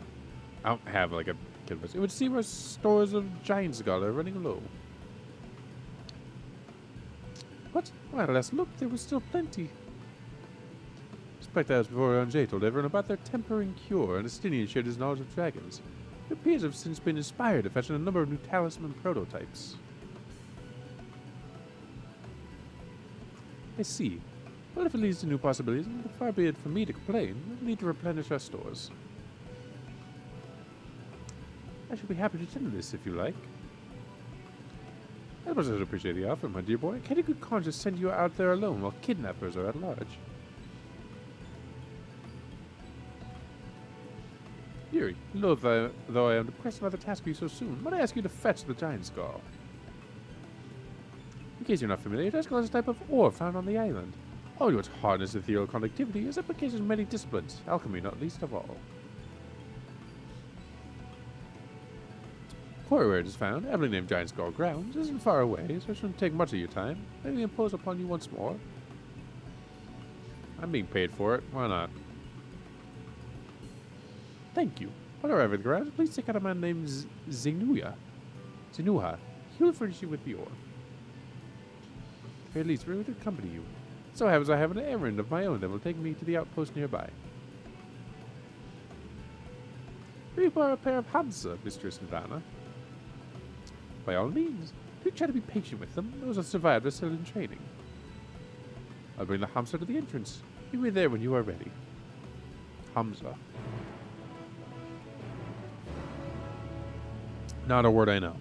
I don't have like a kid message. It would seem our stores of giant skull are running low. What? Well, last look, there was still plenty. Suspect that was before Anjay told everyone about their tempering cure, and Estinian shared his knowledge of dragons. It appears to have since been inspired to fashion a number of new talisman prototypes. I see. Well, if it leads to new possibilities, far be it from me to complain. We need to replenish our stores. I should be happy to tend this if you like. I must appreciate the offer, my dear boy. Can a good conscience send you out there alone while kidnappers are at large? Yuri, though I am depressed about the task of you so soon, might I ask you to fetch the giant skull? In case you're not familiar, giant skull is a type of ore found on the island. All to its hardness, ethereal conductivity, has applications in many disciplines, alchemy not least of all. Quarry where it is found, aptly named Giant Skull Grounds, isn't far away, so it shouldn't take much of your time. Let me impose upon you once more. I'm being paid for it, why not? Thank you. When I arrive at the grounds, please take out a man named Zenuha. He will furnish you with the ore. Or at least we would accompany you. So happens I have an errand of my own that will take me to the outpost nearby. We require a pair of Hamsa, Mistress Nirvana. By all means, do try to be patient with them. Those who survived are still in training. I'll bring the Hamsa to the entrance. Meet me there when you are ready. Hamsa. Not a word I know.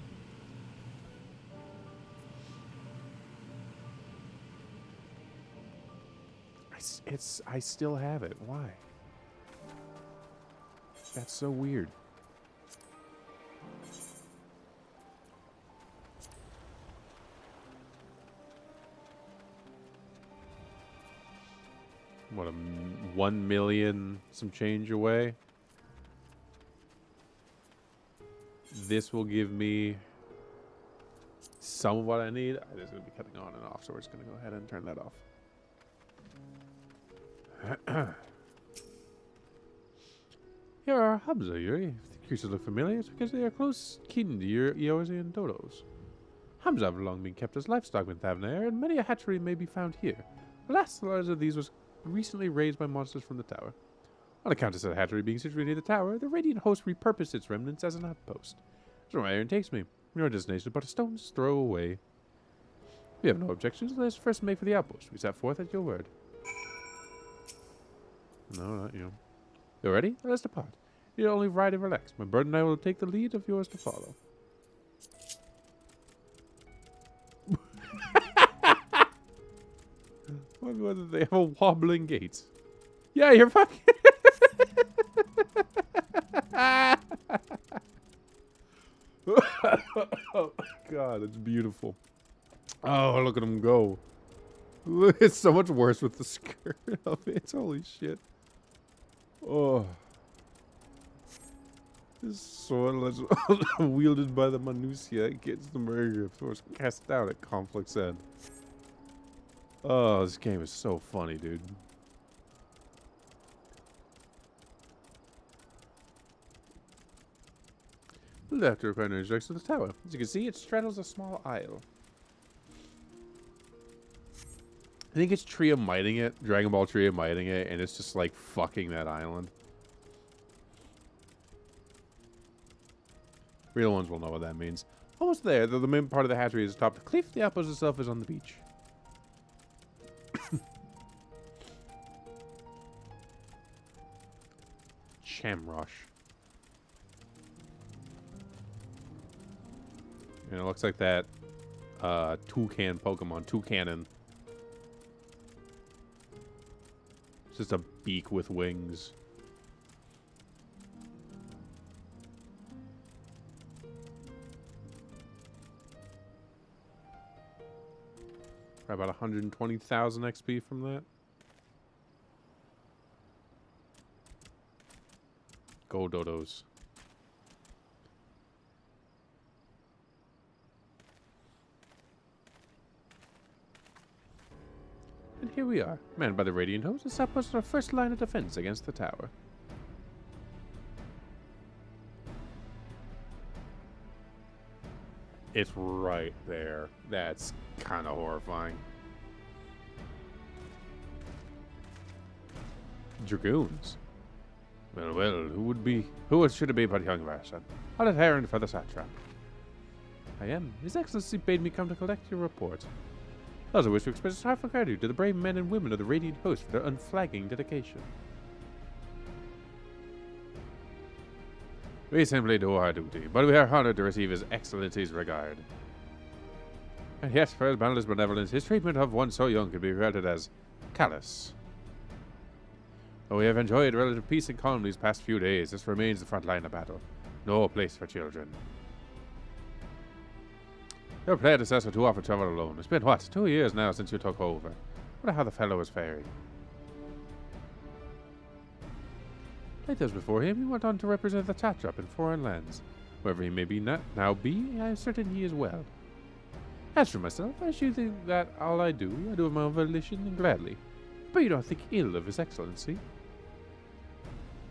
I still have it. Why? That's so weird. What, 1 million some change away? This will give me some of what I need. It is going to be cutting on and off, so we're just going to go ahead and turn that off. Here are Hamza, Yuri. If the creatures look familiar, it's because they are close kin to your Eorzean dodos. Hamza have long been kept as livestock in Thavnair, and many a hatchery may be found here. The last large of these was recently raised by monsters from the tower. On account of said hatchery being situated near the tower, the Radiant host repurposed its remnants as an outpost. That's where my errand takes me. Your destination is but a stone's throw away. We have no objections. Let us first make for the outpost. We set forth at your word. No, not you. You ready? Let us depart. You only ride and relax. My bird and I will take the lead of yours to follow. Whether they have a wobbling gait. Yeah, you're fucking. Oh God, it's beautiful. Oh, look at him go. It's so much worse with the skirt of it. Holy shit. Oh. This sword wielded by the Manusia gets the murder force cast out at Conflict's End. Oh, this game is so funny, dude. Left to require no instructions to the tower. As you can see, it straddles a small isle. I think it's Triamiting it, Dragon Ball Triamiting it, and it's just like fucking that island. Real ones will know what that means. Almost there, though the main part of the hatchery is atop the cliff, the outpost itself is on the beach. Chamrush. And it looks like that toucan Pokemon, Toucanon. It's just a beak with wings. About 120,000 XP from that. Go Dodos. here we are, manned by the Radiant Host, to establish our first line of defense against the tower. It's right there. That's kind of horrifying. Dragoons. Well, who should it be but young Varsan? On an errand for the satrap. I am. His Excellency bade me come to collect your report. I also wish to express a heartfelt gratitude to the brave men and women of the Radiant Host for their unflagging dedication. We simply do our duty, but we are honored to receive His Excellency's regard. And yet, for his boundless benevolence, his treatment of one so young could be regarded as callous. Though we have enjoyed relative peace and calm these past few days, this remains the front line of battle. No place for children. Your predecessor too often traveled alone. It's been, what, 2 years now since you took over. Wonder how the fellow is faring. Like those before him, he went on to represent the satrap in foreign lands. Wherever he may be now be, I am certain he is well. As for myself, I should think that all I do of my own volition and gladly. But you don't think ill of His Excellency?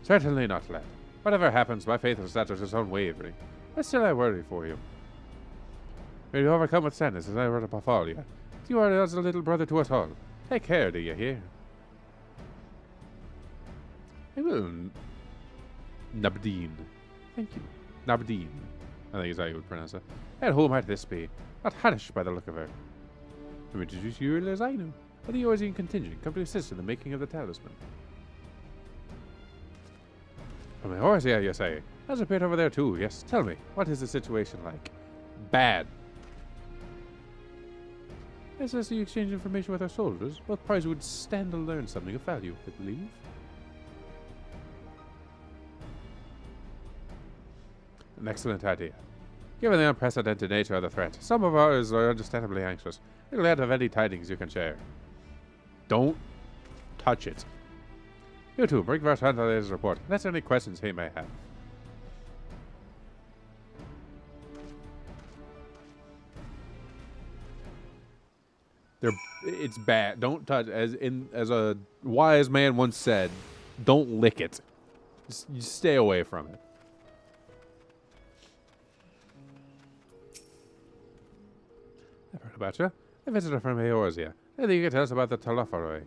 Certainly not, lad. Whatever happens, my faith in status is unwavering. But still I worry for you. May you overcome with sadness as I were to befall you. You are as a little brother to us all. Take care, do you hear? I will. Nabdeen. Thank you. Nabdeen. I think is how you would pronounce it. And who might this be? Not Hanish by the look of her. To introduce you as I know, of the Eorzean contingent come to assist in the making of the talisman. From Eorzea, you say? There's a bit over there too, yes. Tell me, what is the situation like? Bad. As you exchange information with our soldiers, both parties would stand to learn something of value, I believe. An excellent idea. Given the unprecedented nature of the threat, some of ours are understandably anxious. We're glad of any tidings you can share. Don't touch it. You too, bring Varsan's report. Answer any questions he may have. It's bad. Don't touch. As a wise man once said, don't lick it. Just stay away from it. I've heard about you. A visitor from Eorzea. I think you can tell us about the Talafaroi.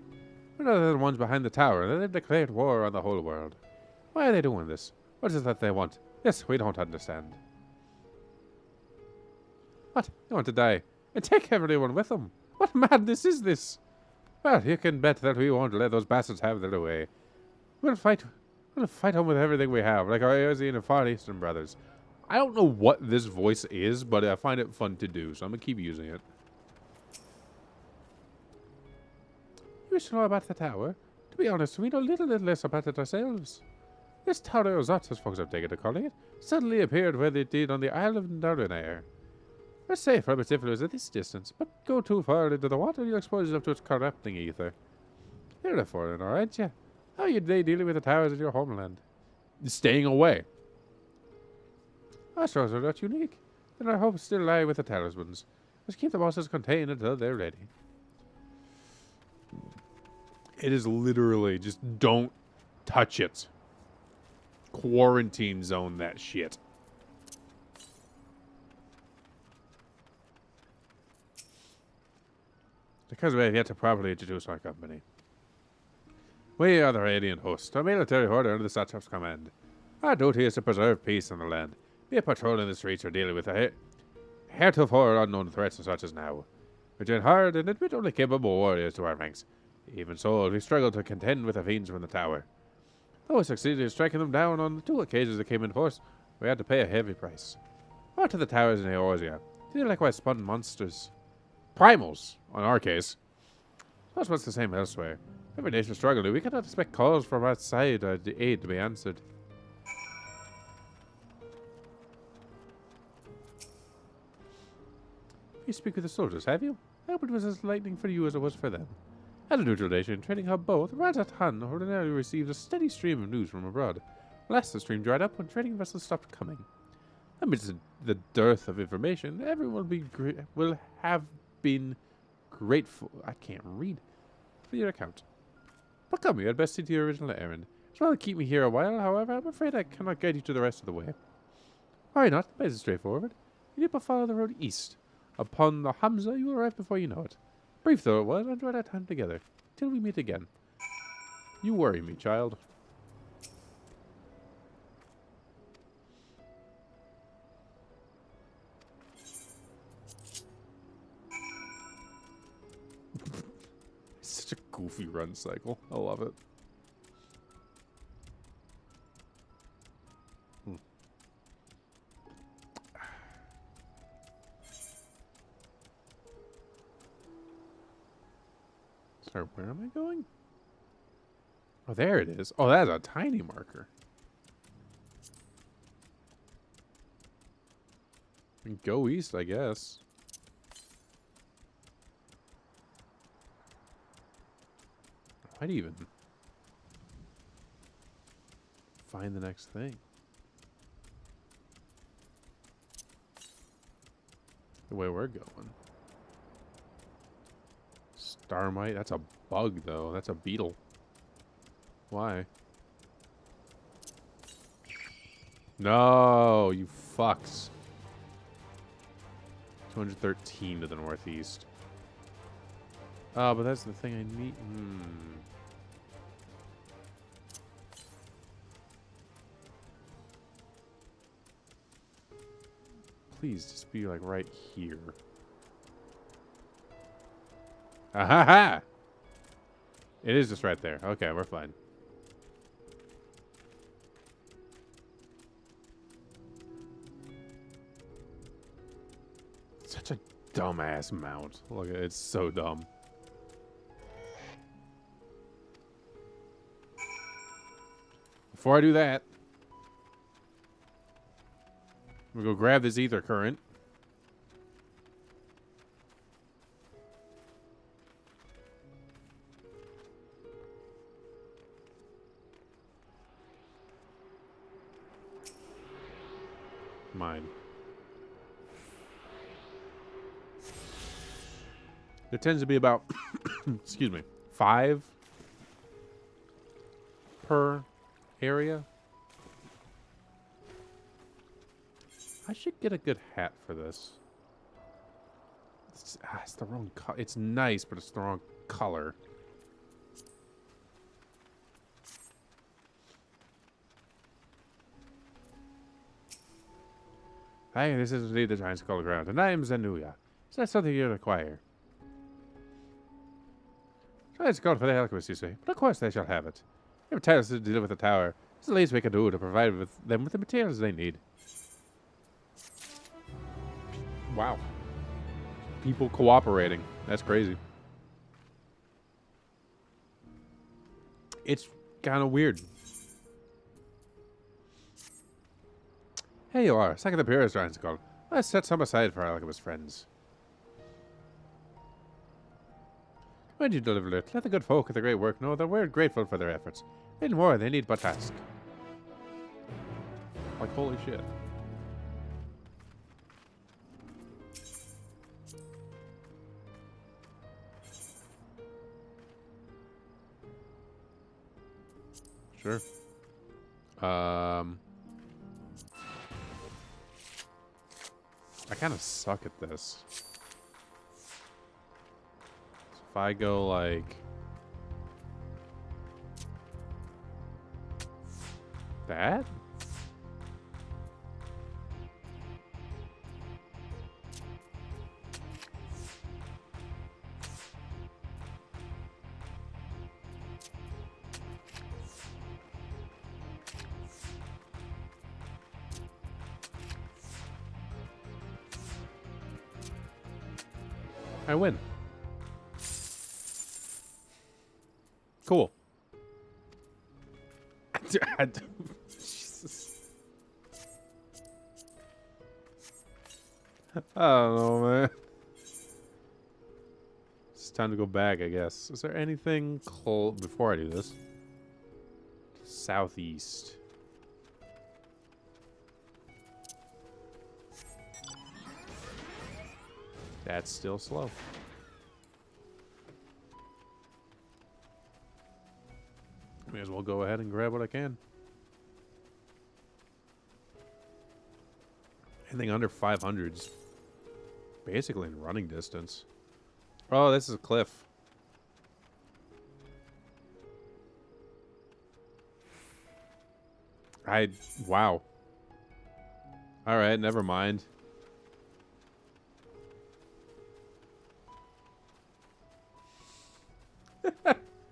We're not the ones behind the tower. They've declared war on the whole world. Why are they doing this? What is it that they want? Yes, we don't understand. What? They want to die. And take everyone with them. What madness is this? Well, you can bet that we won't let those bastards have their way. We'll fight on with everything we have, like our Eorzea and Far Eastern brothers. I don't know what this voice is, but I find it fun to do, so I'm going to keep using it. You wish to know about the tower? To be honest, we know little less about it ourselves. This Tower of Zot, as folks have taken to calling it, suddenly appeared where it did on the Isle of Darinair. We're safe from its influence at this distance, but go too far into the water, you'll expose yourself to its corrupting ether. You're a foreigner, aren't you? How are you dealing with the towers in your homeland? Staying away. Our stores are not unique, and our hopes still lie with the talismans. Let's keep the bosses contained until they're ready. It is literally just don't touch it. Quarantine zone that shit. Because we have yet to properly introduce our company. We are the Radiant Host, a military order under the Satrap's command. Our duty is to preserve peace in the land, be it patrolling the streets or dealing with the heretofore unknown threats such as now. We train hard and admit only capable warriors to our ranks. Even so, we struggle to contend with the fiends from the tower. Though we succeeded in striking them down on the 2 occasions they came in force, we had to pay a heavy price. What to the towers in Eorzea? They likewise spawn monsters. Primals, in our case. That's what's the same elsewhere. Every nation struggling, we cannot expect calls from outside our aid to be answered. You speak with the soldiers, have you? I hope it was as lightning for you as it was for them. At a neutral nation, trading hub both, Razat Han ordinarily receives a steady stream of news from abroad. Last the stream dried up when trading vessels stopped coming. Amidst the dearth of information, everyone will have been grateful. I can't read. for your account. But come, you had best see to your original errand. It's well to keep me here a while, however, I'm afraid I cannot guide you to the rest of the way. Worry not, the place is straightforward. You need but follow the road east. Upon the Hamza, you will arrive before you know it. Brief though it was, enjoy our time together. Till we meet again. You worry me, child. Such a goofy run cycle. I love it. Sorry, where am I going? Oh, there it is. Oh, that's a tiny marker. We can go east, I guess. Might even find the next thing. The way we're going. Starmite. That's a bug, though. That's a beetle. Why? No, you fucks. 213 to the northeast. Oh, but that's the thing I need. Please just be like right here. Ahaha! It is just right there. Okay, we're fine. Such a dumbass mount. Look, it's so dumb. Before I do that, I'm gonna go grab this ether current. Mine. There tends to be about, excuse me, 5 per area. I should get a good hat for this. It's the wrong color. It's nice, but it's the wrong color. Hi, this is indeed the giant skull ground, and I am Zenuya. Is that something you require? Giant skull for the alchemists, you say? But of course they shall have it. You have tasked us to deal with the tower. It's the least we can do to provide them with the materials they need. Wow. People cooperating. That's crazy. It's kind of weird. Here you are, second appearance, Giant Skull. Let's set some aside for our alchemist friends. When you deliver it, let the good folk of the great work know that we're grateful for their efforts. In more, they need but ask. Like, holy shit. Sure. I kind of suck at this. So if I go like that? I win. Cool. Jesus. I don't know, man. It's time to go back, I guess. Is there anything close before I do this? Southeast. That's still slow. May as well go ahead and grab what I can. Anything under 500 is basically in running distance. Oh, this is a cliff. Wow. Alright, never mind.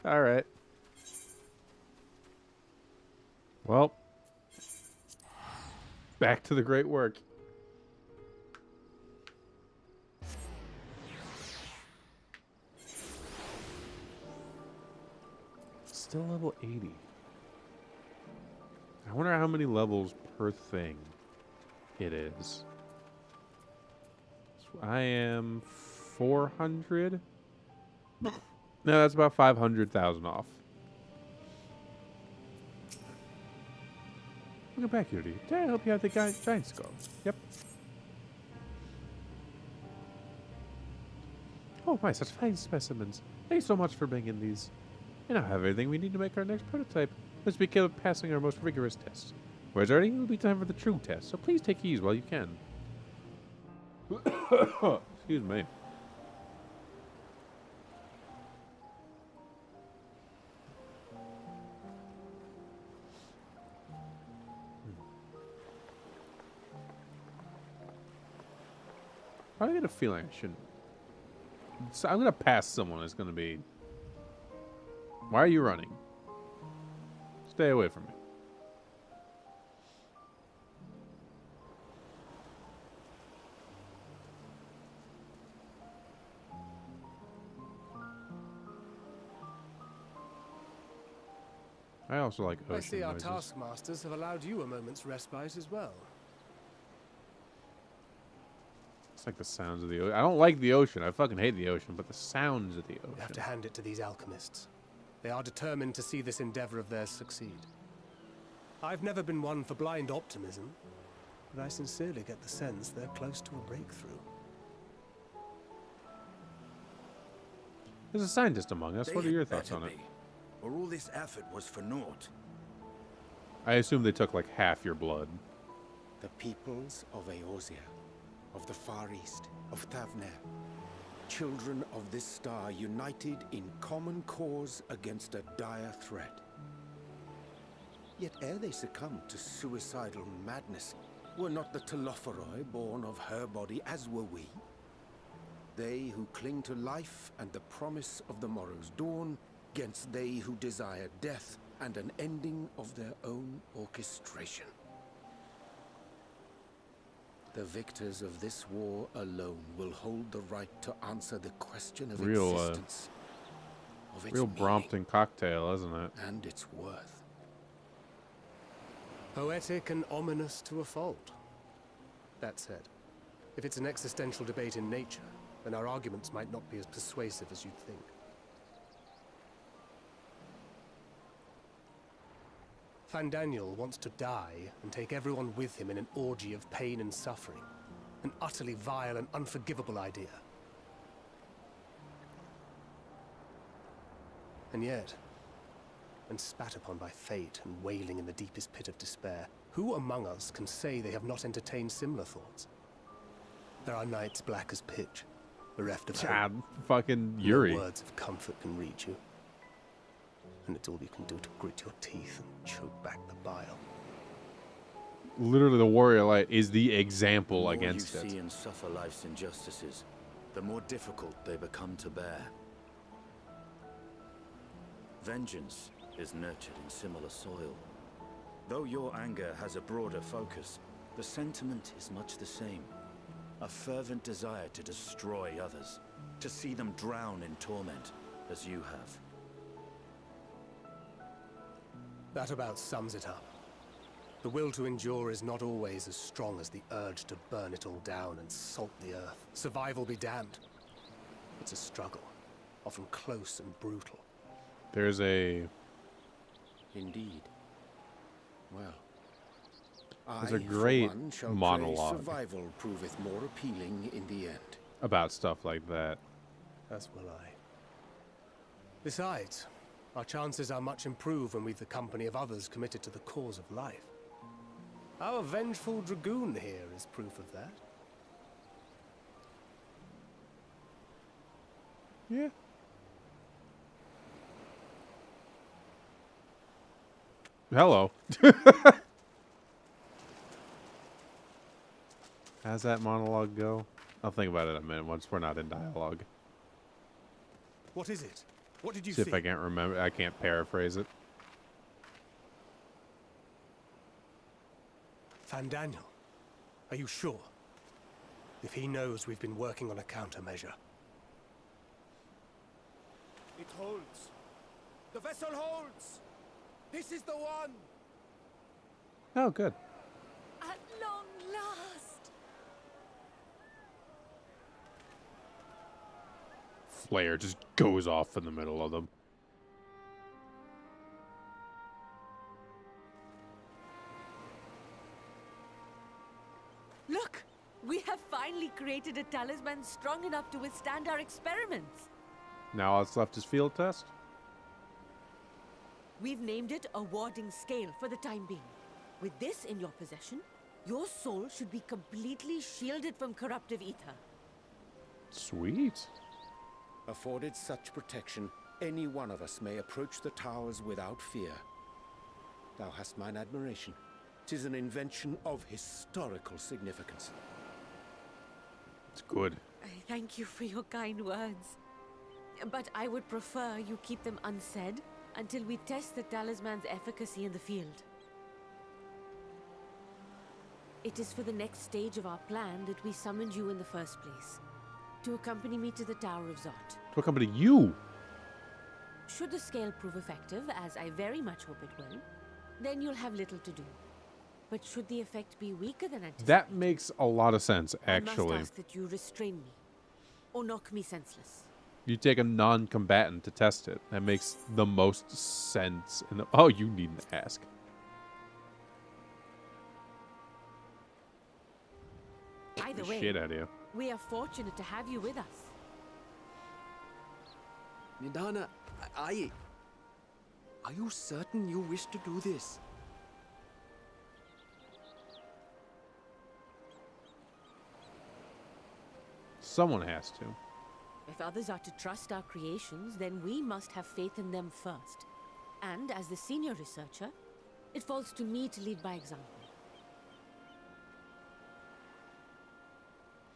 Alright. Well. Back to the great work. Still level 80. I wonder how many levels per thing it is. So I am 400. No, that's about 500,000 off. Welcome back, Yuri. Did I help you out the giant skull? Yep. Oh my, such fine specimens. Thanks so much for bringing these. We now have everything we need to make our next prototype. Let's begin passing our most rigorous tests. Whereas already, it will be time for the true test, so please take ease while you can. Excuse me. I get a feeling I shouldn't. So I'm going to pass someone that's going to be... Why are you running? Stay away from me. I also like ocean I see our noises. taskmasters have allowed you a moment's respite as well. It's like the sounds of the ocean. I don't like the ocean. I fucking hate the ocean, but the sounds of the ocean. We have to hand it to these alchemists. They are determined to see this endeavor of theirs succeed. I've never been one for blind optimism, but I sincerely get the sense they're close to a breakthrough. There's a scientist among us. What are your thoughts on it? Or all this effort was for naught. I assume they took like half your blood. The peoples of Eorzea, of the Far East, of Thavner, children of this star united in common cause against a dire threat. Yet ere they succumbed to suicidal madness, were not the Telophoroi born of her body as were we? They who cling to life and the promise of the morrow's dawn, against they who desire death and an ending of their own orchestration. The victors of this war alone will hold the right to answer the question of existence, of its real meaning, Brompton cocktail, isn't it? and its worth. Poetic and ominous to a fault. That said, if it's an existential debate in nature, then our arguments might not be as persuasive as you'd think. Fandaniel wants to die and take everyone with him in an orgy of pain and suffering. An utterly vile and unforgivable idea. And yet, when spat upon by fate and wailing in the deepest pit of despair, who among us can say they have not entertained similar thoughts? There are nights black as pitch, bereft of hope. Fucking Yuri. No words of comfort can reach you. And it's all you can do to grit your teeth and choke back the bile. Literally, the warrior light is the example against The more you it. see and suffer life's injustices, the more difficult they become to bear. Vengeance is nurtured in similar soil. Though your anger has a broader focus, the sentiment is much the same. A fervent desire to destroy others, to see them drown in torment, as you have. That about sums it up. The will to endure is not always as strong as the urge to burn it all down and salt the earth. Survival be damned. It's a struggle, often close and brutal. There's a... Indeed. Well, There's I, a great for one, shall pray monologue. survival proveth more appealing in the end. about stuff like that. As will I. Besides, Our chances are much improved when we've the company of others committed to the cause of life. Our vengeful dragoon here is proof of that. Yeah. Hello. How's that monologue go? I'll think about it in a minute once we're not in dialogue. What is it? What did you See see? if I can't remember. I can't paraphrase it. Fandaniel, are you sure? If he knows we've been working on a countermeasure. It holds. The vessel holds. This is the one. Oh, good. At long last. Flare just goes off in the middle of them. Look! We have finally created a talisman strong enough to withstand our experiments. Now all that's left is field test. We've named it a warding scale for the time being. With this in your possession, your soul should be completely shielded from corruptive ether. Sweet. Afforded such protection, any one of us may approach the towers without fear. Thou hast mine admiration. 'Tis an invention of historical significance. It's good. I thank you for your kind words. But I would prefer you keep them unsaid until we test the talisman's efficacy in the field. It is for the next stage of our plan that we summoned you in the first place. To accompany me to the Tower of Zot. To accompany you. Should the scale prove effective, as I very much hope it will, then you'll have little to do. But should the effect be weaker than anticipated... That makes a lot of sense, I actually. must ask that you restrain me, or knock me senseless. You take a non-combatant to test it. That makes the most sense. In the oh, you needn't ask. Either The way, shit out of you. we are fortunate to have you with us. Nidana, are you certain you wish to do this? Someone has to. If others are to trust our creations, then we must have faith in them first. And as the senior researcher, it falls to me to lead by example.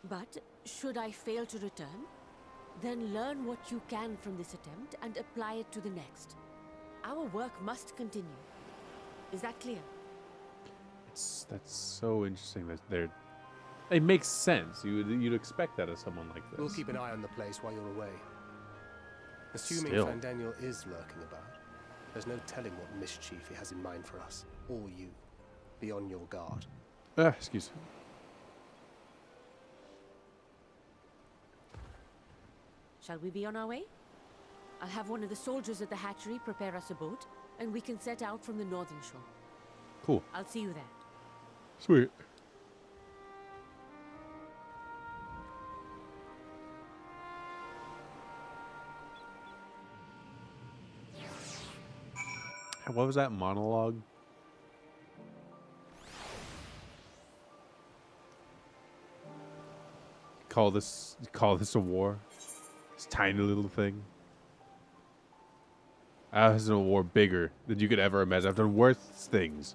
But should I fail to return, then learn what you can from this attempt and apply it to the next. Our work must continue. Is that clear? That's so interesting that they're... It makes sense. You'd expect that of someone like this. We'll keep an eye on the place while you're away. Assuming Still. Fandaniel is lurking about, there's no telling what mischief he has in mind for us, or you. Be on your guard. Excuse me. Shall we be on our way? I'll have one of the soldiers at the hatchery prepare us a boat, and we can set out from the northern shore. Cool. I'll see you there. Sweet. What was that monologue? Call this a war? This tiny little thing. This is a war bigger than you could ever imagine. I've done worse things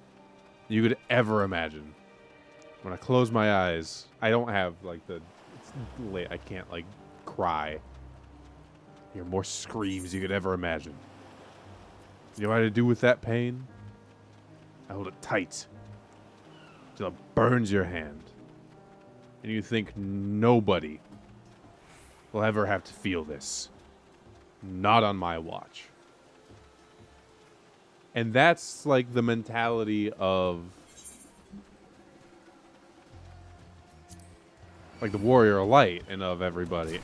than you could ever imagine. When I close my eyes, I don't have like it's late. I can't like cry. Hear more screams you could ever imagine. You know what I do with that pain? I hold it tight till it burns your hand. And you think nobody will ever have to feel this. Not on my watch. And that's like the mentality of like the Warrior of Light and of everybody.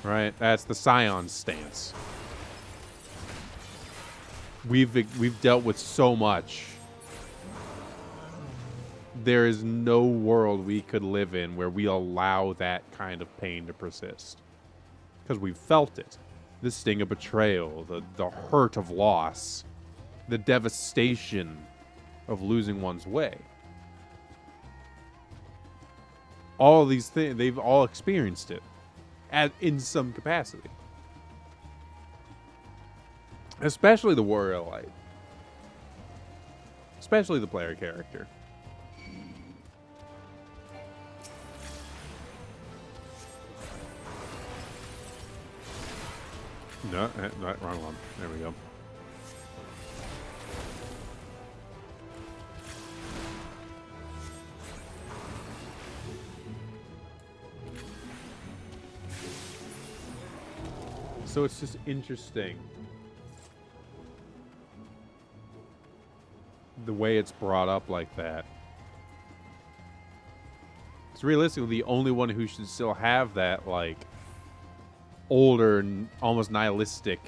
Right? That's the Scion stance. We've dealt with so much there is no world we could live in where we allow that kind of pain to persist. Because we've felt it. The sting of betrayal, the hurt of loss, the devastation of losing one's way. All of these things, they've all experienced it in some capacity. Especially the warrior light. Especially the player character. No, wrong one. There we go. So it's just interesting the way it's brought up like that. Because realistically, the only one who should still have that, like, older and almost nihilistic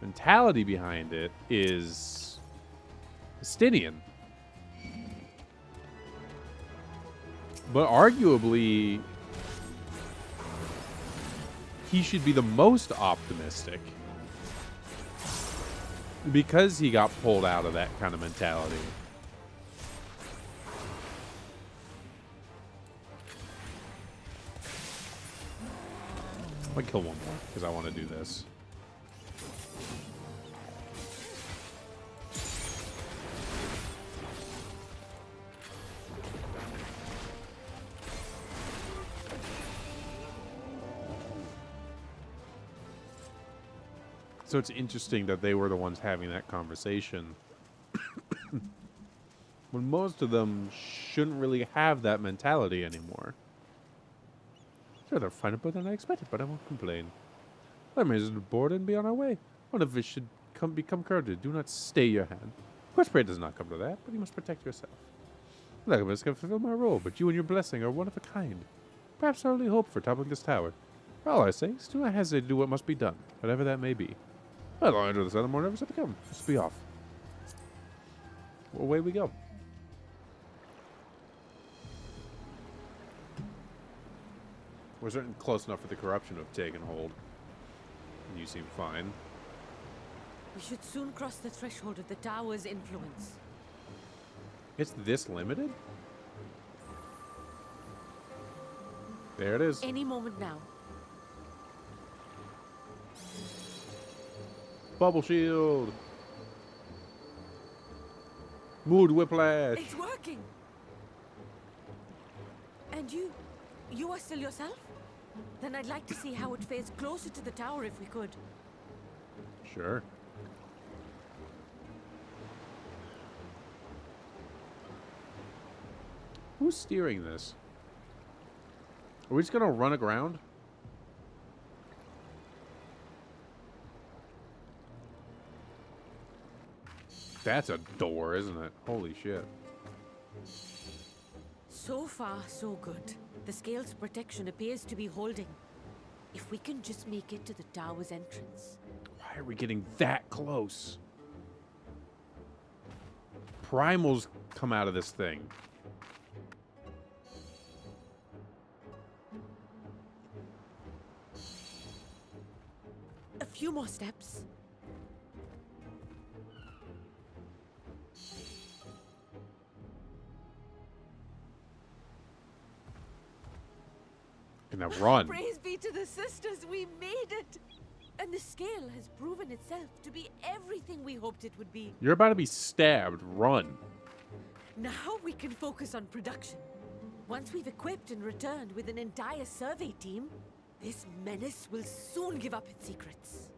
mentality behind it is Justinian. But arguably, he should be the most optimistic because he got pulled out of that kind of mentality. I'm gonna kill one more because I want to do this. So it's interesting that they were the ones having that conversation when most of them shouldn't really have that mentality anymore. Sure, they're finer than I expected, but I won't complain. I may just board and be on our way. One of us should become courteous. Do not stay your hand. Of course, prayer does not come to that, but you must protect yourself. Like I can fulfill my role, but you and your blessing are one of a kind. Perhaps our only hope for toppling this tower. For all I say is do not hesitate to do what must be done, whatever that may be. Well, I'll enter this other more nervous to become. Let's be off. Well, away we go. We're certainly close enough for the corruption to have taken hold. And you seem fine. We should soon cross the threshold of the tower's influence. It's this limited? There it is. Any moment now. Bubble shield. Mood whiplash. It's working. And you are still yourself? Then I'd like to see how it fares closer to the tower if we could. Sure. Who's steering this? Are we just gonna run aground? That's a door, isn't it? Holy shit. So far, so good. The scale's protection appears to be holding. If we can just make it to the tower's entrance. Why are we getting that close? Primals come out of this thing. A few more steps. And now run. Praise be to the sisters, we made it! And the scale has proven itself to be everything we hoped it would be. You're about to be stabbed. Run. Now we can focus on production. Once we've equipped and returned with an entire survey team, this menace will soon give up its secrets.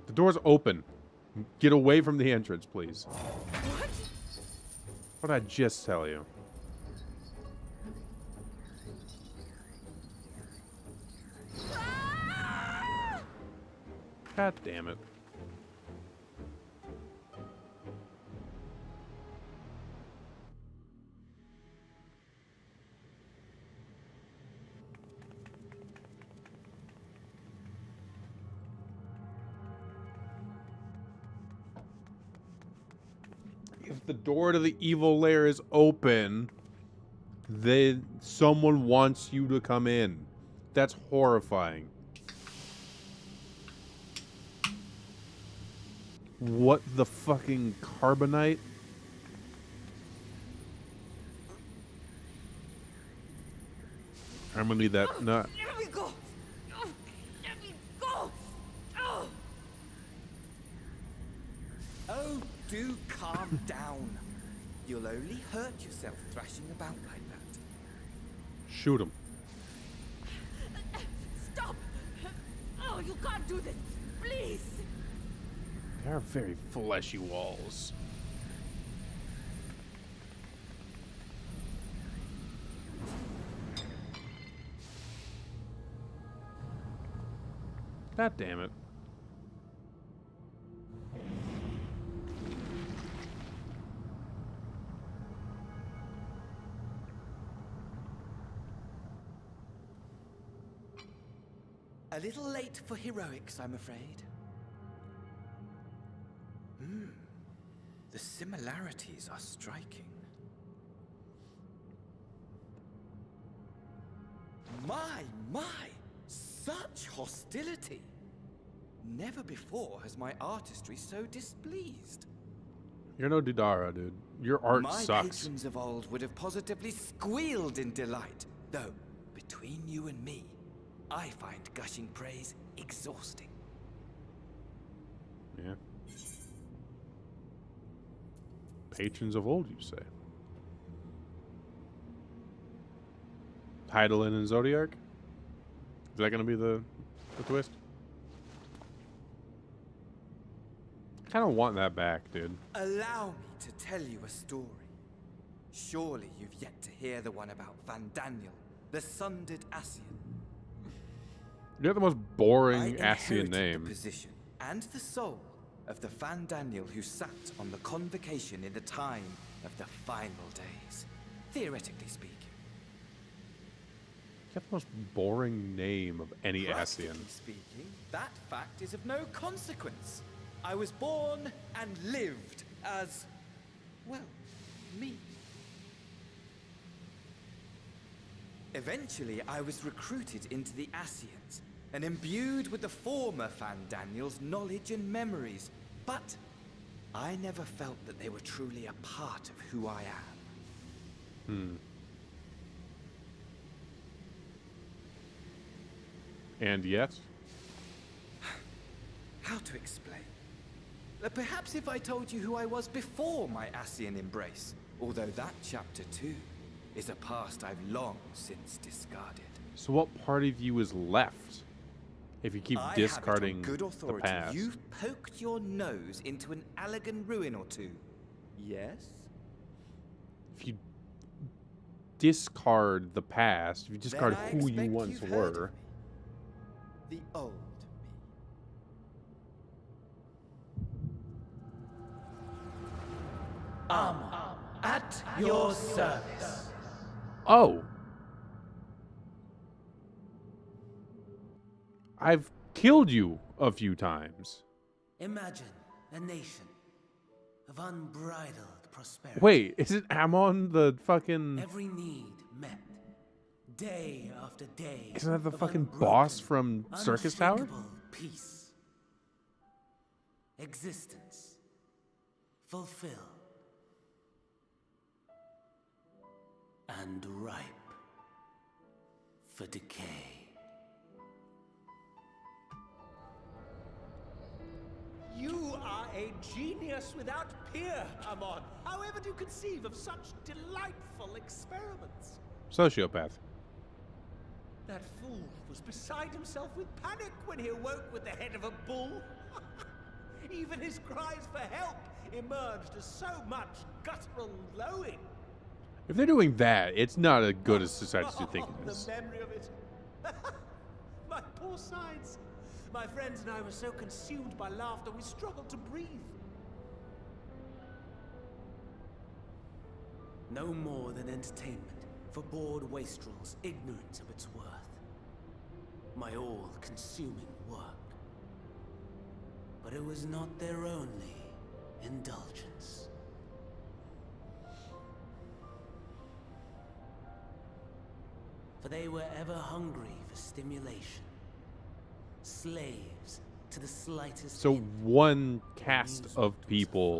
The door's open. Get away from the entrance, please. What? What did I just tell you? God damn it. If the door to the evil lair is open, then someone wants you to come in. That's horrifying. What the fucking carbonite? I'm gonna need that nut. Let me go! Let me go! Oh, do calm down. You'll only hurt yourself thrashing about like that. Shoot him. Stop! Oh, you can't do this! Please! They are very fleshy walls. God damn it. A little late for heroics, I'm afraid. The similarities are striking. My! Such hostility! Never before has my artistry so displeased. You're no Dudara, dude. Your art My sucks. patrons of old would have positively squealed in delight. Though, between you and me, I find gushing praise exhausting. Yeah. Patrons of old, you say? Hydaelyn and Zodiark? Is that gonna be the twist? I kinda want that back, dude. Allow me to tell you a story. Surely you've yet to hear the one about Van Daniel, the sundered Ascian. You have the most boring I Ascian inherited name. the position and the soul of the Van Daniel who sat on the convocation in the time of the final days, theoretically speaking. You have the most boring name of any Practically Ascian. speaking, that fact is of no consequence. I was born and lived as, well, me. Eventually, I was recruited into the Ascians and imbued with the former Van Daniel's knowledge and memories, but I never felt that they were truly a part of who I am. And yet? How to explain? Perhaps if I told you who I was before my Ascian embrace, although that chapter too is a past I've long since discarded. So what part of you is left? If you keep I discarding have it on good the authority. past. You've poked your nose into an Allegan ruin or two. Yes? If you discard the past, if you discard Then I who you expect once you've heard were, of me. The old me. At your service. oh, I've killed you a few times. Imagine a nation of unbridled prosperity. Wait, is it Amon the fucking? Every need met, day after day. Isn't that the of fucking unbroken, boss from Circus Tower? unshakable Peace. Existence. Fulfilled. And ripe for decay. You are a genius without peer, Amon. However do you conceive of such delightful experiments? Sociopath. That fool was beside himself with panic when he awoke with the head of a bull. Even his cries for help emerged as so much guttural lowing. If they're doing that, it's not as good a society as you think it The is. memory of it. My poor sides. My friends and I were so consumed by laughter we struggled to breathe. No more than entertainment for bored wastrels ignorant of its worth. My all-consuming work. But it was not their only indulgence. for they were ever hungry for stimulation. Slaves to the slightest So hint one of caste amusement of was people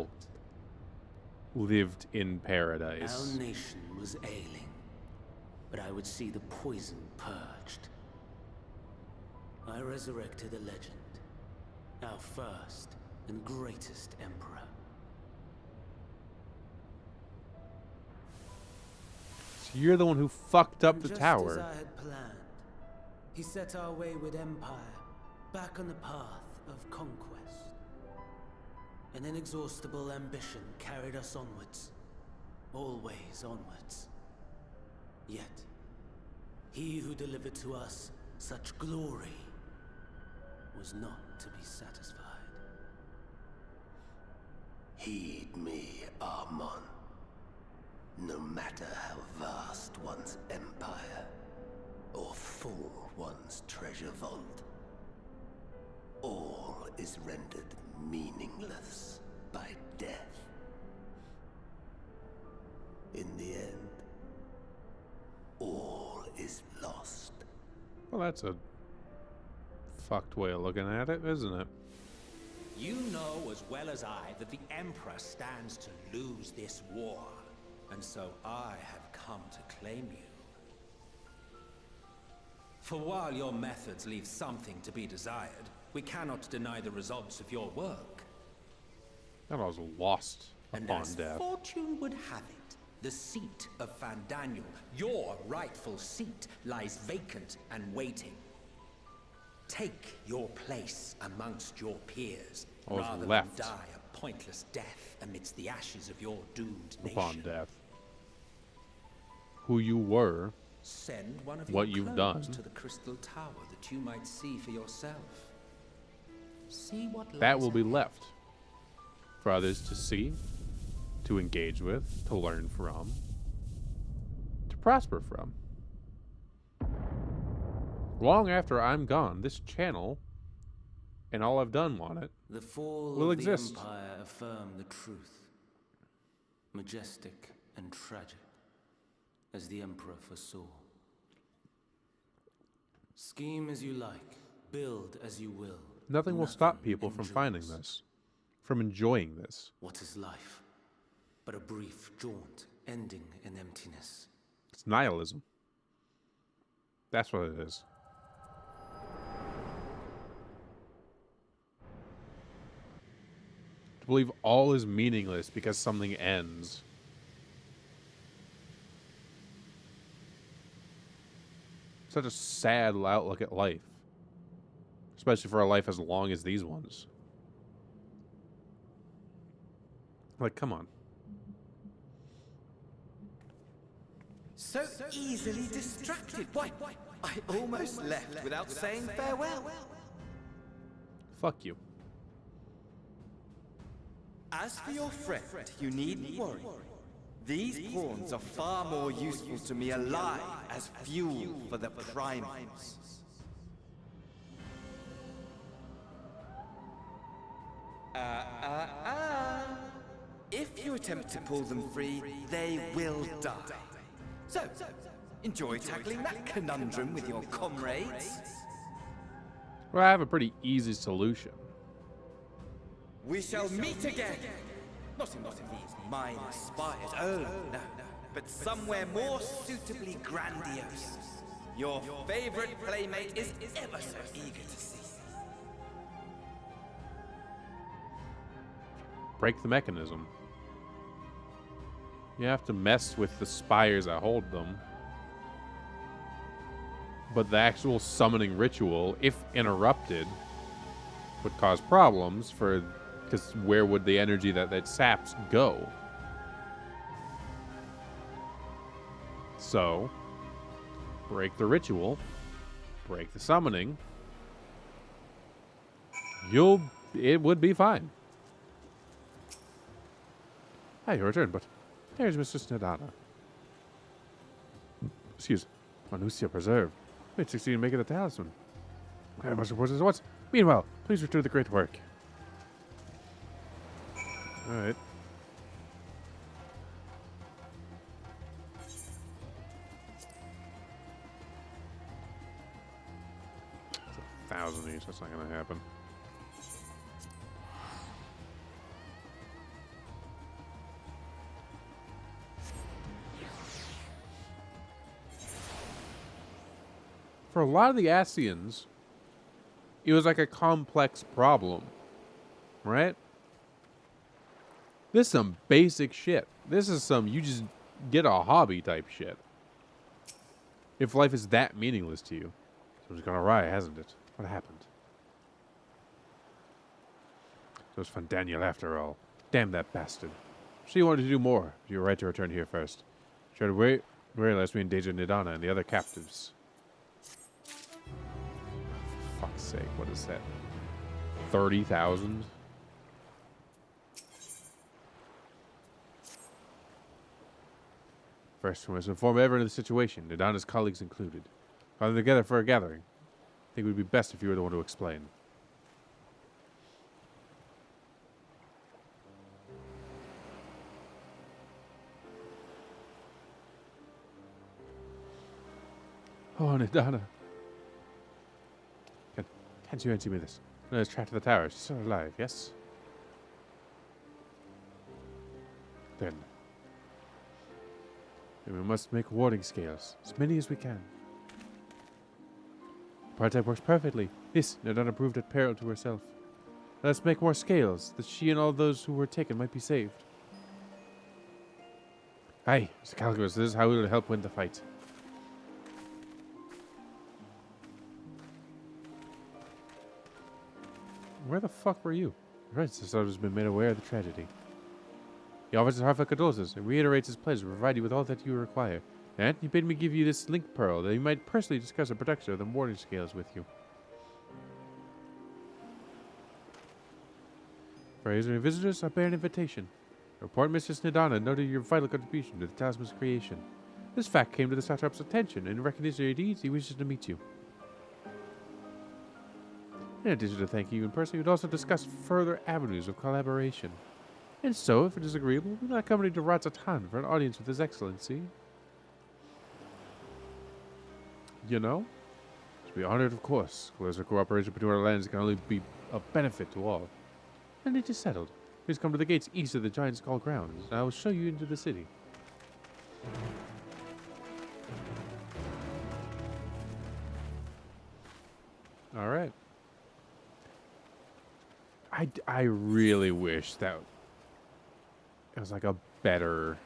afoot. lived in Our paradise. nation was ailing, but I would see the poison purged. I resurrected a legend, our first and greatest emperor. So you're the one who fucked up And the just tower. as I had planned, he set our wayward empire back on the path of conquest. An inexhaustible ambition carried us onwards, always onwards. Yet, he who delivered to us such glory was not to be satisfied. Heed me, Armon. No matter how vast one's empire, or full one's treasure vault, all is rendered meaningless by death. In the end, all is lost. Well, that's a fucked way of looking at it, isn't it? You know as well as I that the Emperor stands to lose this war. And so I have come to claim you. For while your methods leave something to be desired, we cannot deny the results of your work. That was lost And upon as death. fortune would have it, the seat of Van Daniel, your rightful seat, lies vacant and waiting. Take your place amongst your peers, I was rather left. than die a pointless death amidst the ashes of your doomed nation. Upon death. Who you were, Send one of what your you've clones done. to the crystal tower that you might see for yourself. See what that lies will be ahead. left for others to see, to engage with, to learn from, to prosper from. Long after I'm gone, this channel and all I've done on it The fall will of exist. the Empire affirmed the truth. Majestic and tragic, as the Emperor foresaw. Scheme as you like, build as you will. Nothing will stop nothing people from finding endures. this, from enjoying this. What is life? But a brief jaunt, ending in emptiness. It's nihilism. That's what it is. To believe all is meaningless because something ends. Such a sad outlook at life. Especially for a life as long as these ones. Like, come on. So easily distracted. Why, I almost left without saying farewell. Fuck you. As for your friend, you needn't worry. These pawns are far more useful to me alive as fuel for the primals. If you attempt to pull them free, they will die. So, enjoy tackling that conundrum with your comrades. Well, I have a pretty easy solution. We shall meet again! Not in one of these minor spires, oh no, but somewhere more suitably grandiose. Your favorite playmate is ever so eager to see. Break the mechanism. You have to mess with the spires that hold them. But the actual summoning ritual, if interrupted, would cause problems for... Because where would the energy that saps go? So, break the ritual, break the summoning. It would be fine. Hi, your return, but there's Mr. Snedana. Excuse, Manusia preserved. We'd succeed in making a talisman. I must report this at once. Meanwhile, please return to the great work. Alright. 1,000 each. That's not going to happen. For a lot of the Asians, it was like a complex problem, right? This is some basic shit. This is some you just get a hobby type shit. If life is that meaningless to you. Something's gone awry, hasn't it? What happened? So it's from Daniel after all. Damn that bastard. So you wanted to do more. You were right to return here first. Try to wait lest we endanger Nidana and the other captives. For fuck's sake, what is that? 30,000? First, we must inform everyone of the situation, Nidana's colleagues included. Gather together for a gathering. I think it would be best if you were the one to explain. Oh, Nidana. Can't you answer me this? Let's track to the tower. She's still alive, yes? Then. We must make warding scales. As many as we can. Part-type works perfectly. This, Nidana proved at peril to herself. Let us make more scales, that she and all those who were taken might be saved. Aye, Mr. Calculus, this is how we will help win the fight. Where the fuck were you? Right, Cesar has been made aware of the tragedy. He offers his heartfelt condolences and reiterates his pledge to provide you with all that you require. And he bade me give you this link pearl that he might personally discuss the production of the warding scales with you. For his visitors, I bear an invitation. Report Mistress Nidana noted your vital contribution to the talisman's creation. This fact came to the satrap's attention, and in recognition of your deeds, he wishes to meet you. In addition to thanking you in person, he would also discuss further avenues of collaboration. And so, if it is agreeable, we will accompany to Ratzatan for an audience with His Excellency. You know? To be honored, of course. Closer cooperation between our lands can only be of benefit to all. And it is settled. Please come to the gates east of the Giant Skull grounds, and I will show you into the city. All right. I really wish that it was like a better...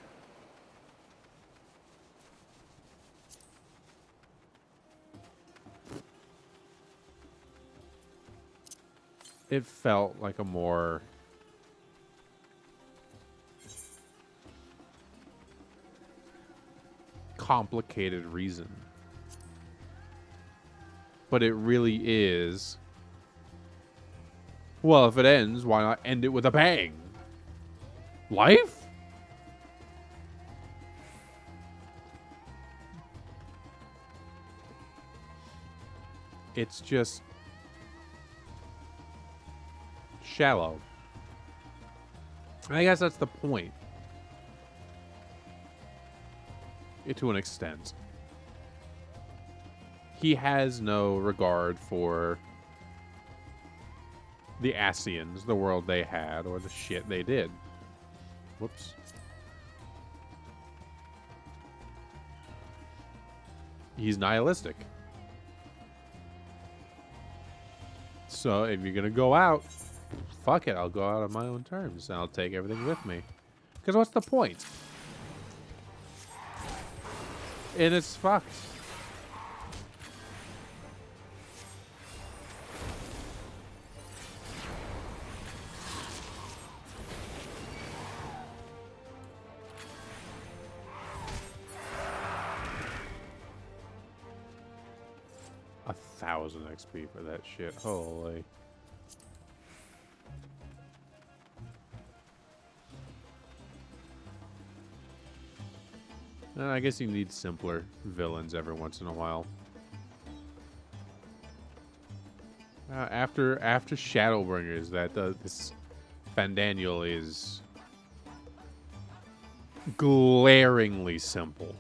It felt like a more... complicated reason. But it really is... Well, if it ends, why not end it with a bang? Life? It's just shallow. I guess that's the point. To an extent. He has no regard for the Asians, the world they had, or the shit they did. Whoops. He's nihilistic. So if you're gonna go out, fuck it, I'll go out on my own terms, and I'll take everything with me. Because what's the point? And it's fucked. A 1,000 XP for that shit. Holy. I guess you need simpler villains every once in a while. After Shadowbringers, this Fandaniel is glaringly simple.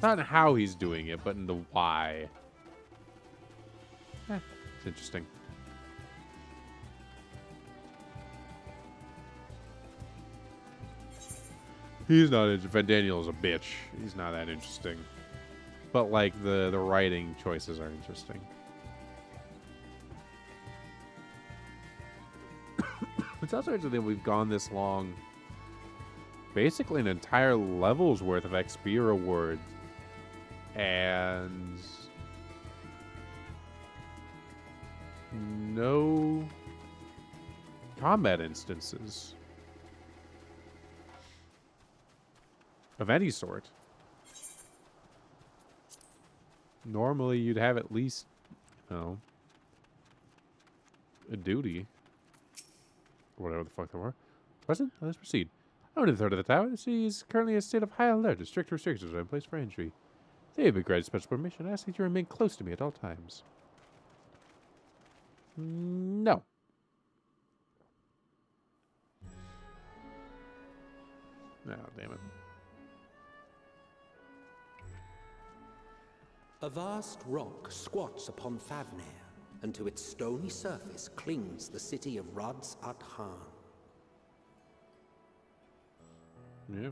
Not in how he's doing it, but in the why. It's interesting. He's not interesting. Daniel's a bitch. He's not that interesting. But like the writing choices are interesting. It's also interesting that we've gone this long. Basically an entire level's worth of XP rewards. And no combat instances of any sort. Normally you'd have at least, you know, a duty. Whatever the fuck they were. Present? Let's proceed. Only the third of the tower. The city is currently in a state of high alert. Strict restrictions are in place for entry. They have been granted special permission. I ask that you remain close to me at all times. No. Oh, damn it. A vast rock squats upon Favner, and to its stony surface clings the city of Rads at Han. Yeah.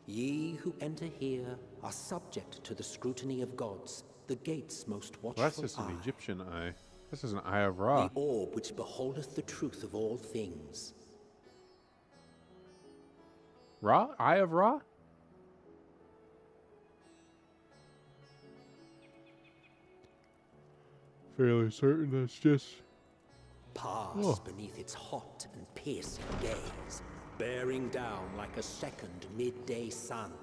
Ye who enter here are subject to the scrutiny of gods, the gate's most watchful Well, that's just an eye. Egyptian eye. This is an eye of Ra. The orb which beholdeth the truth of all things. Ra? Eye of Ra? Fairly certain that's just... Pass beneath its hot and piercing gaze, bearing down like a second midday sun.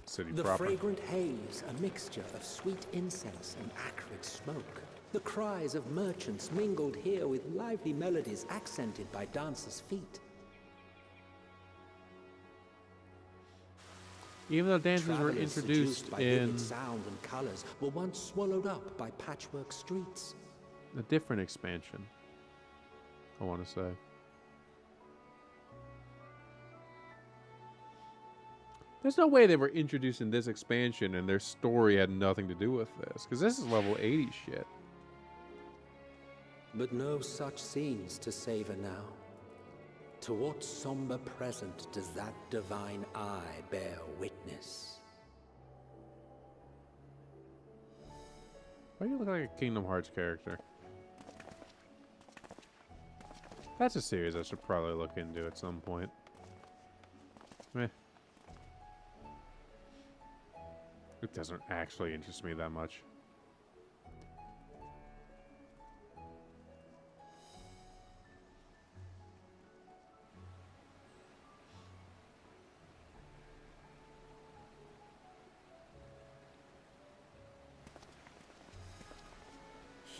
City The proper. fragrant haze, a mixture of sweet incense and acrid smoke. The cries of merchants mingled here with lively melodies accented by dancers' feet. Even though dances were Travelers introduced seduced by in vivid sound and colors were once swallowed up by patchwork streets. a different expansion, I want to say. There's no way they were introduced in this expansion and their story had nothing to do with this, because this is level 80 shit. But no such scenes to savor now. To what somber present does that divine eye bear witness? Why do you look like a Kingdom Hearts character? That's a series I should probably look into at some point. Meh. It doesn't actually interest me that much.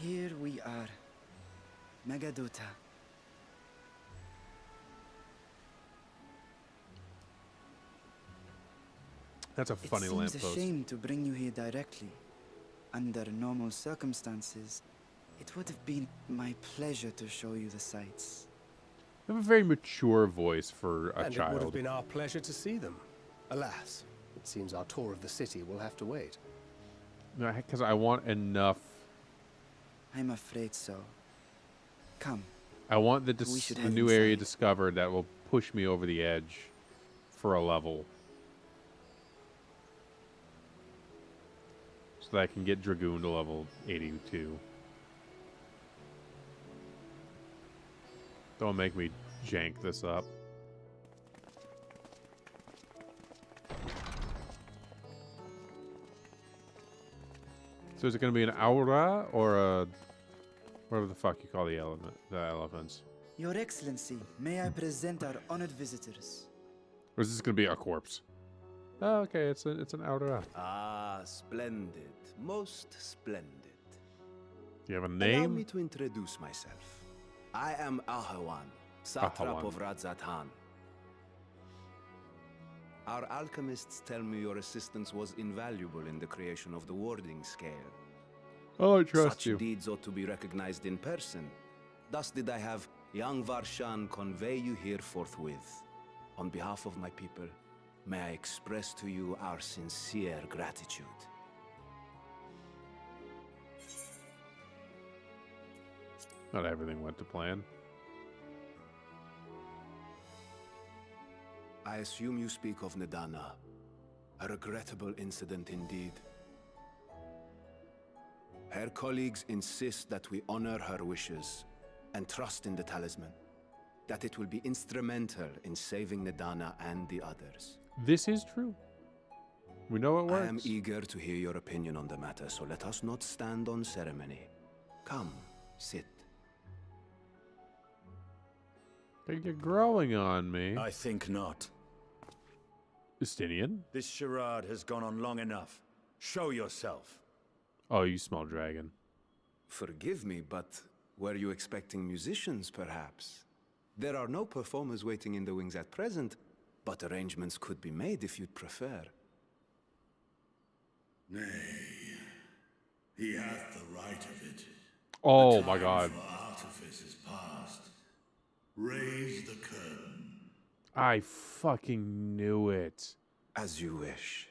Here we are. Megadota. That's a funny It seems a lamppost. shame to bring you here directly. Under normal circumstances, it would have been my pleasure to show you the sights. You have a very mature voice for a And it would have child. been our pleasure to see them. Alas, it seems our tour of the city will have to wait. Because I want enough. I'm afraid so. Come. I want the, We should the head new area inside. discovered that will push me over the edge for a level. So that I can get Dragoon to level 82. Don't make me jank this up. So is it going to be an aura or a... whatever the fuck you call the elephants? Your Excellency, may I present our honored visitors? Or is this going to be a corpse? Oh, okay, it's an aura. Ah, splendid. Most splendid. Do you have a Allow me name? to introduce myself. I am Ahawan, satrap Ahawan. of Radzatan. Our alchemists tell me your assistance was invaluable in the creation of the warding scale. Oh, I trust Such you. deeds ought to be recognized in person. Thus did I have young Varshan convey you here forthwith. On behalf of my people, may I express to you our sincere gratitude. Not everything went to plan. I assume you speak of Nidana. A regrettable incident indeed. Her colleagues insist that we honor her wishes and trust in the talisman, that it will be instrumental in saving Nidana and the others. This is true. We know it works. I am eager to hear your opinion on the matter, so let us not stand on ceremony. Come, sit. You're growing on me. I think not. Justinian? This charade has gone on long enough. Show yourself. Oh, you smell dragon. Forgive me, but were you expecting musicians, perhaps? There are no performers waiting in the wings at present, but arrangements could be made if you'd prefer. Nay, he hath the right of it. Oh The my time god. for artifice is past. Raise the curtain. I fucking knew it. As you wish.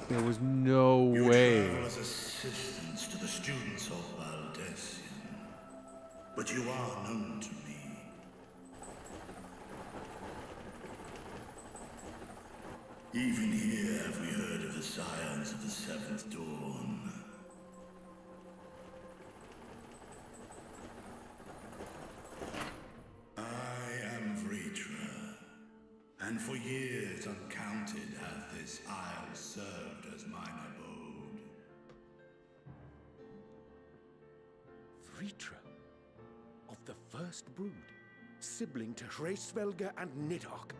There was no You way. travel as assistants to the students of Valdesian, but you are known to me. Even here have we heard of the scions of the Seventh Dawn. I am Vritra, and for years uncounted hath this isle served as mine abode. Vritra, of the first brood, sibling to Hraesvelga and Nidhogg.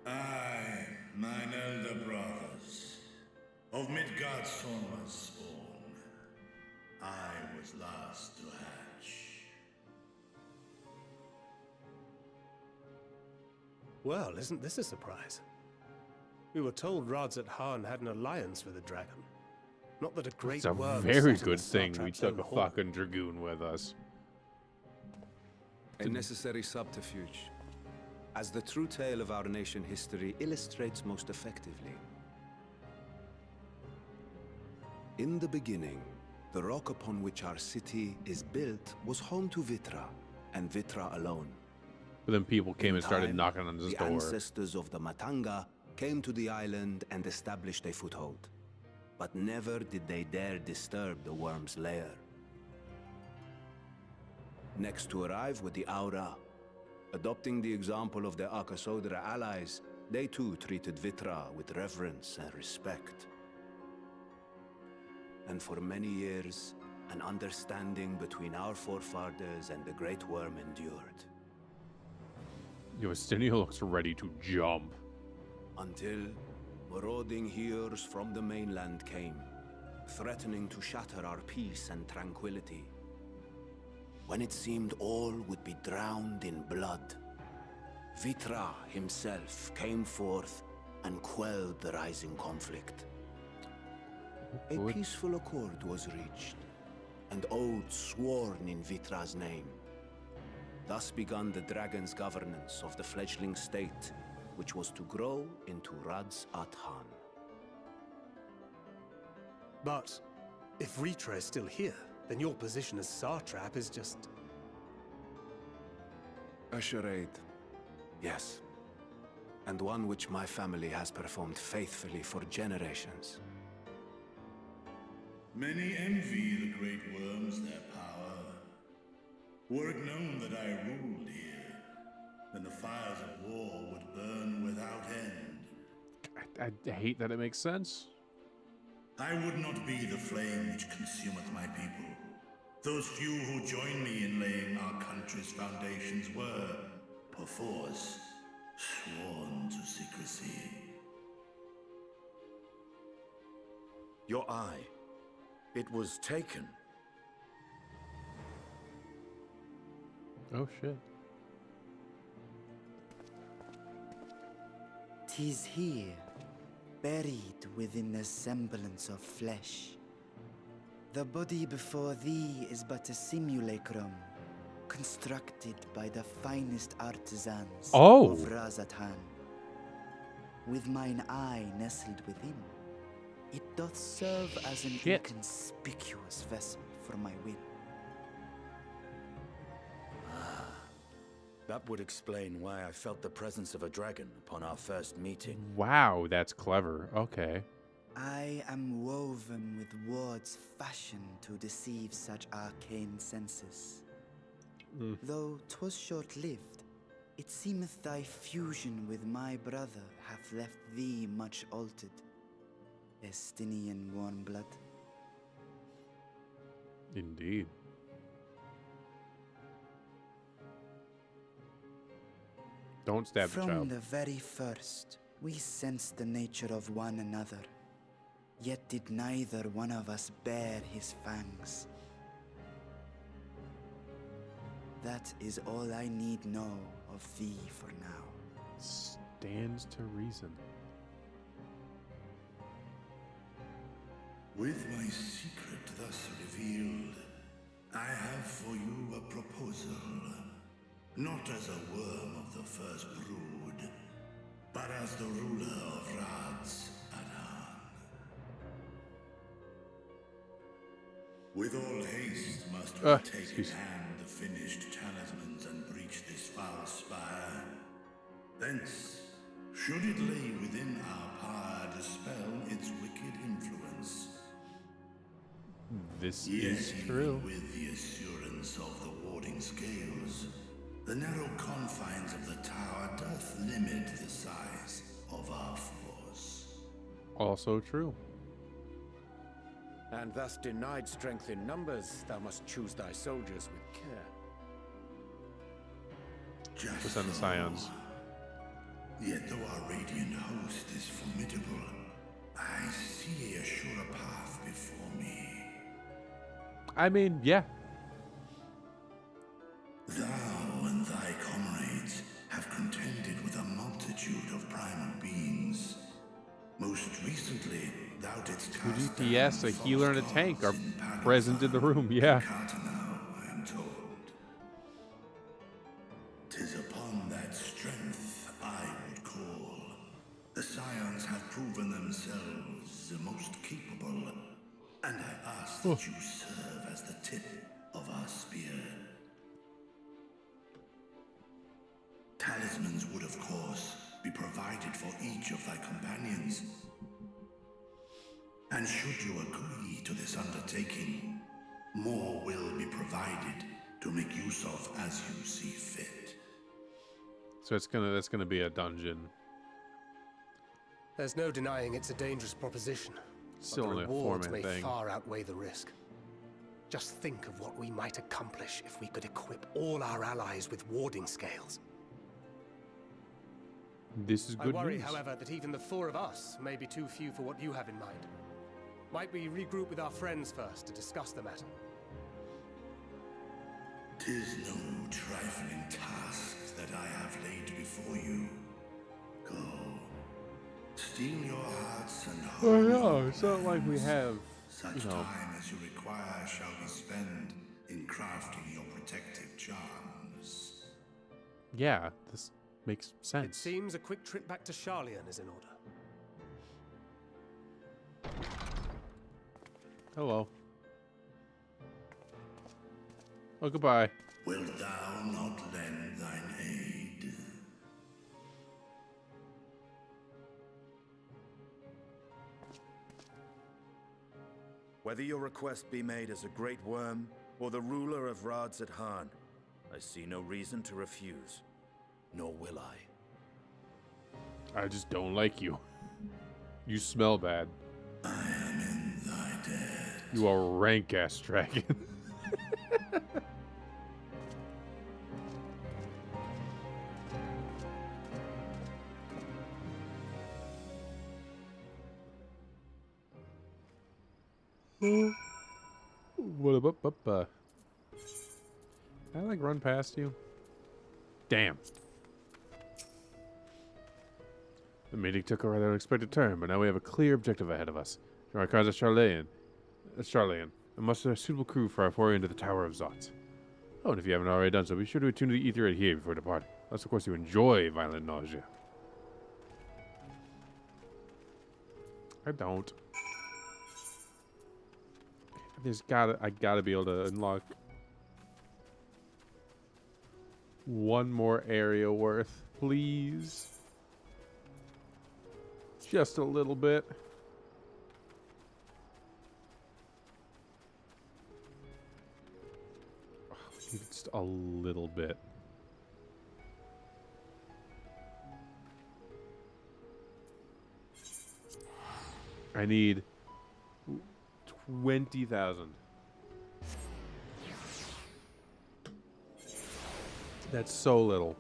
I, mine elder brothers, of Midgard's spawn, I was last to hatch. Well, isn't this a surprise? We were told Rads at Han had an alliance with a dragon. Not that a great It's a worm very sat in good the thing we satrap's took own a hall. fucking dragoon with us. A necessary subterfuge, as the true tale of our nation history illustrates most effectively. In the beginning, the rock upon which our city is built was home to Vitra, and Vitra alone. But then people came In and started time, knocking on his the door. ancestors of the Matanga came to the island and established a foothold. But never did they dare disturb the worm's lair. Next to arrive were the Aura. Adopting the example of their Arkasodra allies, they too treated Vitra with reverence and respect. And for many years, an understanding between our forefathers and the Great Worm endured. Justinian looks ready to jump. Until marauding heroes from the mainland came, threatening to shatter our peace and tranquility. When it seemed all would be drowned in blood, Vitra himself came forth and quelled the rising conflict. A peaceful accord was reached, and oaths sworn in Vitra's name. Thus began the dragon's governance of the fledgling state, which was to grow into Rads at Han. But if Vritra is still here, then your position as satrap is just... A charade, yes. And one which my family has performed faithfully for generations. Many envy the great worms their power. Were it known that I ruled here, then the fires of war would burn without end. I hate that it makes sense. I would not be the flame which consumeth my people. Those few who join me in laying our country's foundations were, perforce, sworn to secrecy. Your eye. It was taken. Oh shit. 'Tis here, buried within the semblance of flesh. The body before thee is but a simulacrum, constructed by the finest artisans of Razathan. With mine eye nestled within, it doth serve as an inconspicuous vessel for my will. That would explain why I felt the presence of a dragon upon our first meeting. Wow, that's clever. Okay. I am woven with words fashioned to deceive such arcane senses. Though 'twas short-lived, it seemeth thy fusion with my brother hath left thee much altered. Estinian warm blood. Indeed. Don't stab the child. From the very first, we sensed the nature of one another. Yet did neither one of us bear his fangs. That is all I need know of thee for now. Stands to reason. With my secret thus revealed, I have for you a proposal. Not as a worm of the first brood, but as the ruler of Radz Adan. With all haste must we take in hand the finished talismans and breach this foul spire. Thence, should it lay within our power, dispel its wicked influence. This Yet is true. even with the assurance of the warding scales, the narrow confines of the tower doth limit the size of our force. Also true. And thus denied strength in numbers, thou must choose thy soldiers with care. Just Send the scions. Yet though our radiant host is formidable, I see a surer path before me. I mean, yeah. Thou and thy comrades have contended with a multitude of primal beings. Most recently, thou didst Two cast DPS, down a healer, and a false tank are gods in present in the room, yeah. Cartanau, I am told. 'Tis upon that strength I would call. The scions have proven themselves the most capable, and I ask that you serve as the tip of our spear. Talismans would, of course, be provided for each of thy companions. And should you agree to this undertaking, more will be provided to make use of as you see fit. So that's gonna be a dungeon. There's no denying it's a dangerous proposition. Still but only the a rewards 4-man may thing. far outweigh the risk. Just think of what we might accomplish if we could equip all our allies with warding scales. This is good I worry, news. however, that even the 4 of us may be too few for what you have in mind. Might we regroup with our friends first to discuss the matter? 'Tis no trifling task that I have laid before you. Go, steel your hearts and Oh hone no, your it's not like we plans. have, Such time as you require shall be spent in crafting your protective charms. Yeah, this makes It sense. seems a quick trip back to Sharlayan is in order. Hello. Oh, goodbye. Wilt thou not lend thine aid? Whether your request be made as a great worm or the ruler of Radz Adan, I see no reason to refuse, nor will I. I just don't like you. You smell bad. I am in thy debt. You are a rank-ass dragon. What about Can I, like, run past you? Damn. The meeting took a rather unexpected turn, but now we have a clear objective ahead of us. Our cars are Charlean, and muster a suitable crew for our foray into the Tower of Zot. Oh, and if you haven't already done so, be sure to attune to the ether right here before departing. Unless, of course, you enjoy violent nausea. I don't. I gotta be able to unlock one more area worth, please. Just a little bit. Oh, just a little bit. I need 20,000. That's so little.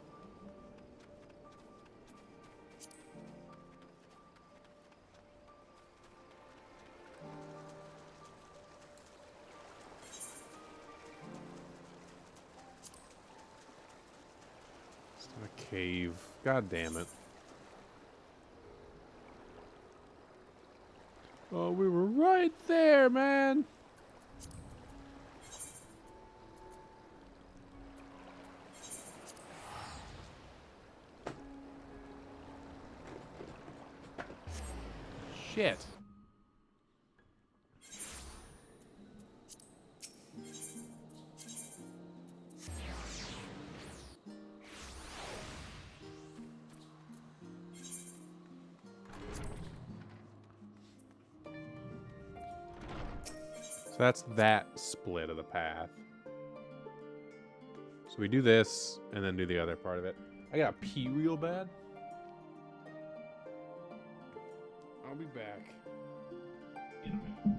It's not a cave. God damn it. Oh, we were right there, man. Shit. So that's that split of the path. So we do this and then do the other part of it. I gotta pee real bad. I'll be back in a minute.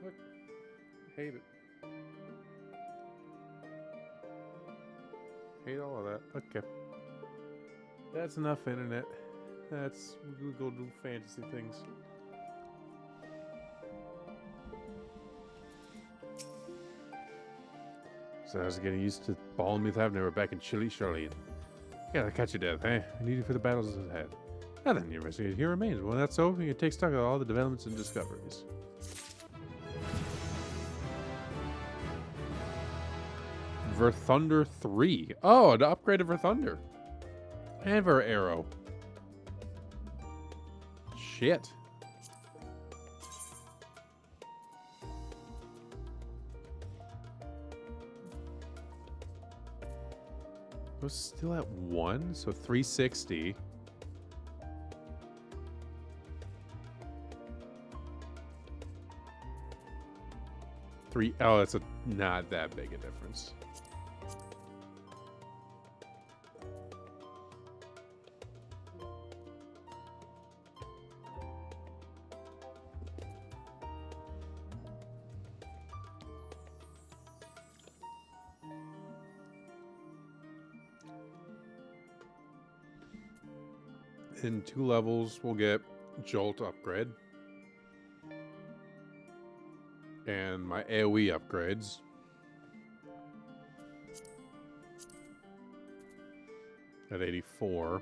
fuck? Hate it. Hate all of that. Okay. That's enough internet. We'll go do fantasy things. So I was getting used to balling me Thavne. We're back in Chile, Charlene. Gotta catch your death, eh? I need you for the battles ahead. Now then, your investigation here remains. When that's over, you can take stock of all the developments and discoveries. Verthunder 3. Oh, an upgrade of Verthunder. And Ver Arrow. Shit. We're still at 1, so 360. Oh, that's not that big a difference. In 2 levels, we'll get Jolt upgrade. And my AoE upgrades. At 84.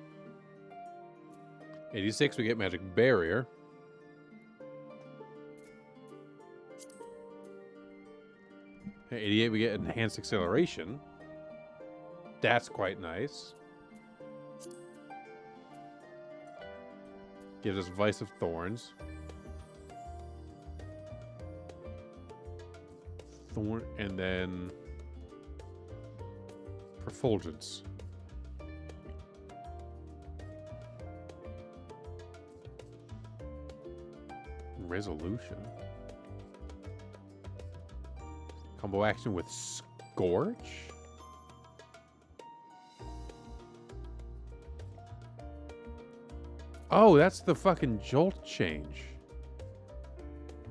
86, we get Magic Barrier. At 88, we get Enhanced Acceleration. That's quite nice. Gives us Vice of Thorns. And then Perfulgence. Resolution. Combo action with Scorch? Oh, that's the fucking Jolt change.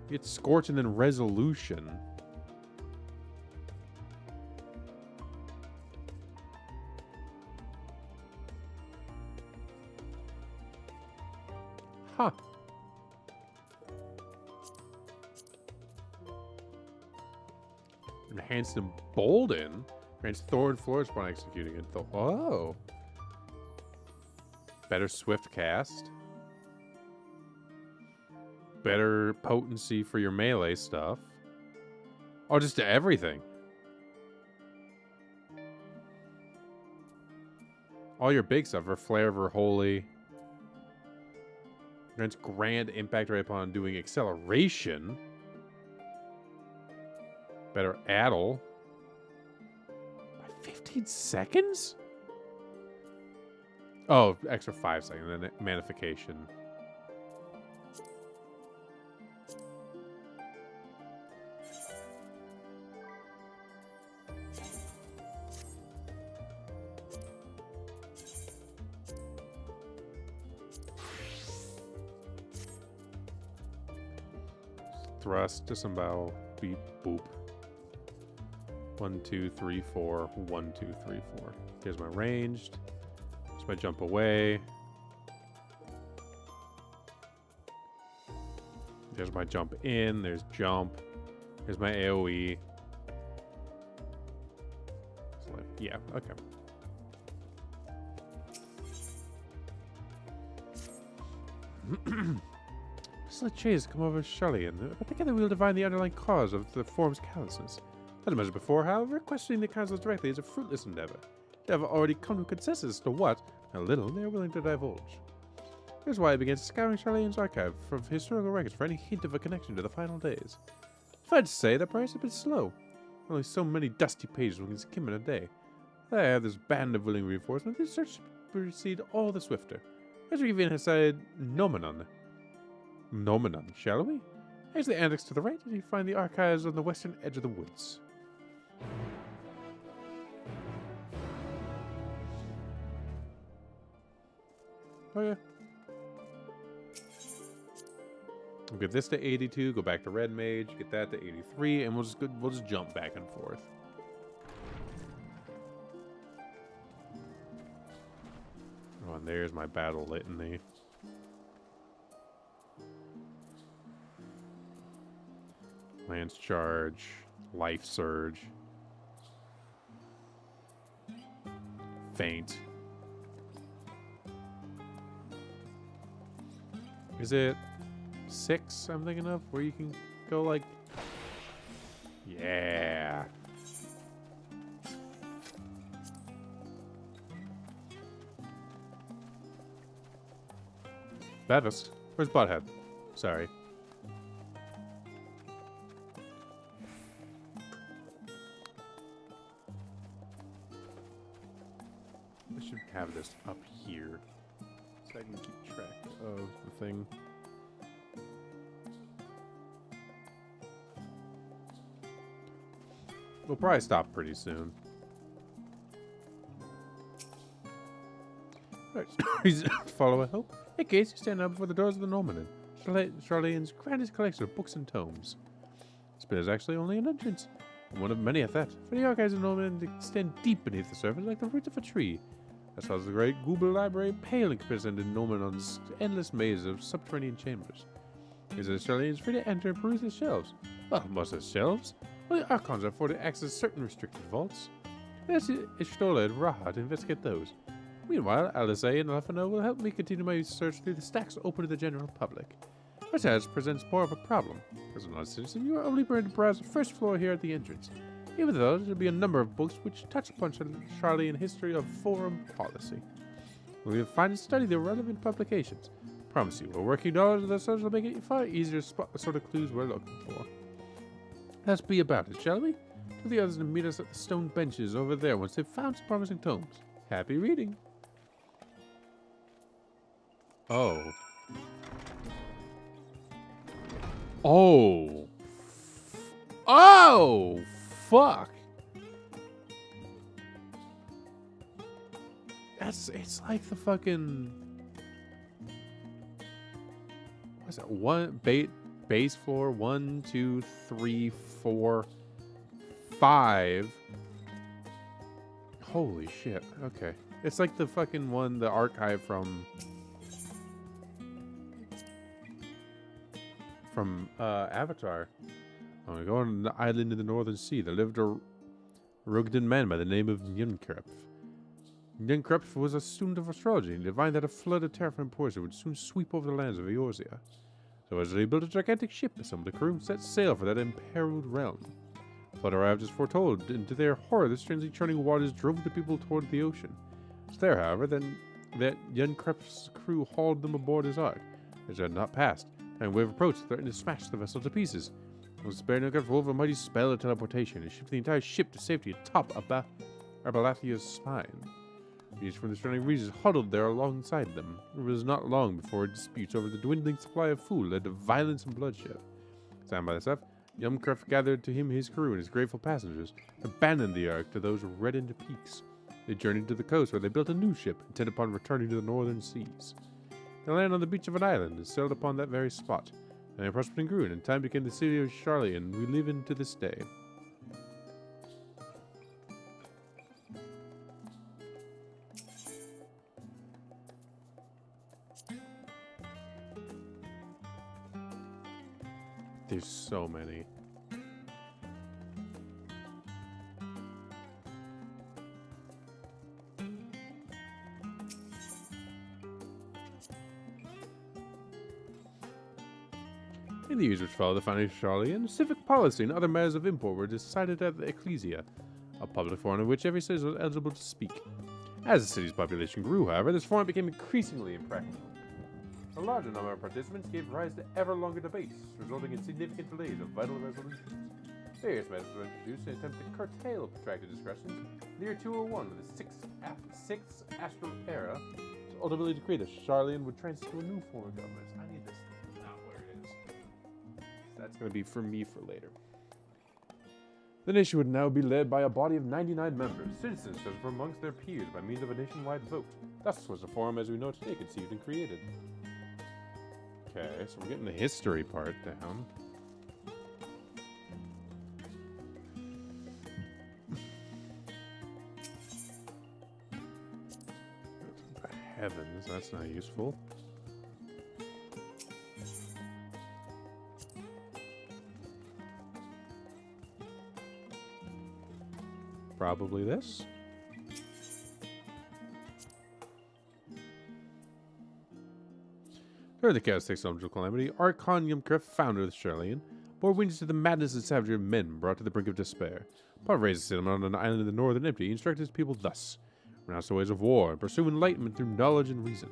You get Scorch and then Resolution. Huh. Enhanced Embolden. Grants Thor and Flourish upon executing it. Oh. Better Swift Cast. Better potency for your melee stuff. Oh, just to everything. All your big stuff. Flare, Holy. Grants grand impact rate upon doing acceleration. Better Addle. By 15 seconds? Oh, extra 5 seconds. Then Manification. Thrust, disembowel, beep, boop. 1, 2, 3, 4. 1, 2, 3, 4. Here's my ranged. Here's my jump away. There's my jump in. There's jump. Here's my AoE. Yeah, okay. Just let Chase come over Shelley, and together we'll divine the underlying cause of the form's callousness. As mentioned before, however, questioning the council directly is a fruitless endeavor. They have already come to a consensus as to what, a little, they are willing to divulge. Here's why I began scouring Charlene's archive for historical records for any hint of a connection to the final days. If I'd say that perhaps a bit slow. Only so many dusty pages we can skim in a day. I have this band of willing reinforcement. This search should proceed all the swifter. As we even decided Nomenon. Nomenon, shall we? Here's the annex to the right, and you find the archives on the western edge of the woods. Oh yeah. We'll get this to 82, go back to Red Mage, get that to 83, and we'll just jump back and forth. Oh, and there's my battle litany. Lance Charge, Life Surge, Faint. Is it 6 I'm thinking of, where you can go like... Yeah. Bevis. Where's Butthead? Sorry. I should have this up here so I can keep track of the thing. We'll probably stop pretty soon. Alright, follow a hope. Hey, Case, you're standing up before the doors of the Normandy. Charlene's grandest collection of books and tomes. This bit is actually only an entrance, and one of many at that. For the archives of Normandy extend deep beneath the surface like the roots of a tree. As well as the great Google Library, pale in comparison to Normanon's endless maze of subterranean chambers. Visitors Charlene's free to enter and peruse the shelves. Well, most of the shelves. Well, the Archons are afforded access to certain restricted vaults. There's Ishtola and Raha to investigate those. Meanwhile, Alice and Alphino will help me continue my search through the stacks open to the general public. Which presents more of a problem. As a non-citizen, you are only permitted to browse the first floor here at the entrance, even though there will be a number of books which touch upon Charlenean history of foreign policy. We will find and study the relevant publications. Promise you, a working knowledge of the subject will make it far easier to spot the sort of clues we're looking for. Let's be about it, shall we? Tell the others to meet us at the stone benches over there once they've found some promising tomes. Happy reading! Oh. Oh. Oh! Fuck! It's like the fucking... What's that? Base floor, 1, 2, 3, 4, 5. Holy shit. Okay. It's like the fucking one, the archive from Avatar. On going to the island in the northern sea, there lived a Rugden man by the name of Nyenkrep. Nyenkrep was a student of astrology and divined that a flood of terrifying poison would soon sweep over the lands of Eorzea. So as they built a gigantic ship, some of the crew set sail for that imperiled realm. The flood arrived as foretold, and to their horror, the strangely churning waters drove the people toward the ocean. It's there, however, then that Yenkrep's crew hauled them aboard his ark. As it had not passed, and wave approached, threatened to smash the vessel to pieces. It was spared Yenkrep wove a mighty spell of teleportation and shifted the entire ship to safety atop Arbalathia's spine. These from the surrounding regions huddled there alongside them. It was not long before disputes over the dwindling supply of food led to violence and bloodshed. Stand by the stuff, Yumkref gathered to him his crew and his grateful passengers, abandoned the ark to those reddened peaks. They journeyed to the coast where they built a new ship, intent upon returning to the northern seas. They landed on the beach of an island and sailed upon that very spot. And they prospered and grew, and in time became the city of Charlie, and we live in to this day. There's so many. In the years which followed the founding of Charlie, and civic policy and other matters of import were decided at the Ecclesia, a public forum in which every citizen was eligible to speak. As the city's population grew, however, this forum became increasingly impractical. A larger number of participants gave rise to ever longer debates, resulting in significant delays of vital resolutions. Various methods were introduced in an attempt to curtail protracted discussions. In the year 201, with the sixth astral era, was ultimately decreed that Charlian would transition to a new form of government. I need this thing, not where it is. That's going to be for me for later. The nation would now be led by a body of 99 members, citizens chosen from amongst their peers by means of a nationwide vote. Thus was the forum as we know it today conceived and created. Okay, so we're getting the history part down. Heavens, that's not useful. Probably this. During the chaos takes social calamity, Archon Yumkrif, founder of the Charlene, bore witness to the madness and savagery of men brought to the brink of despair. Pot raised a settlement on an island in the northern empty, he instructed his people thus: renounce the ways of war and pursue enlightenment through knowledge and reason.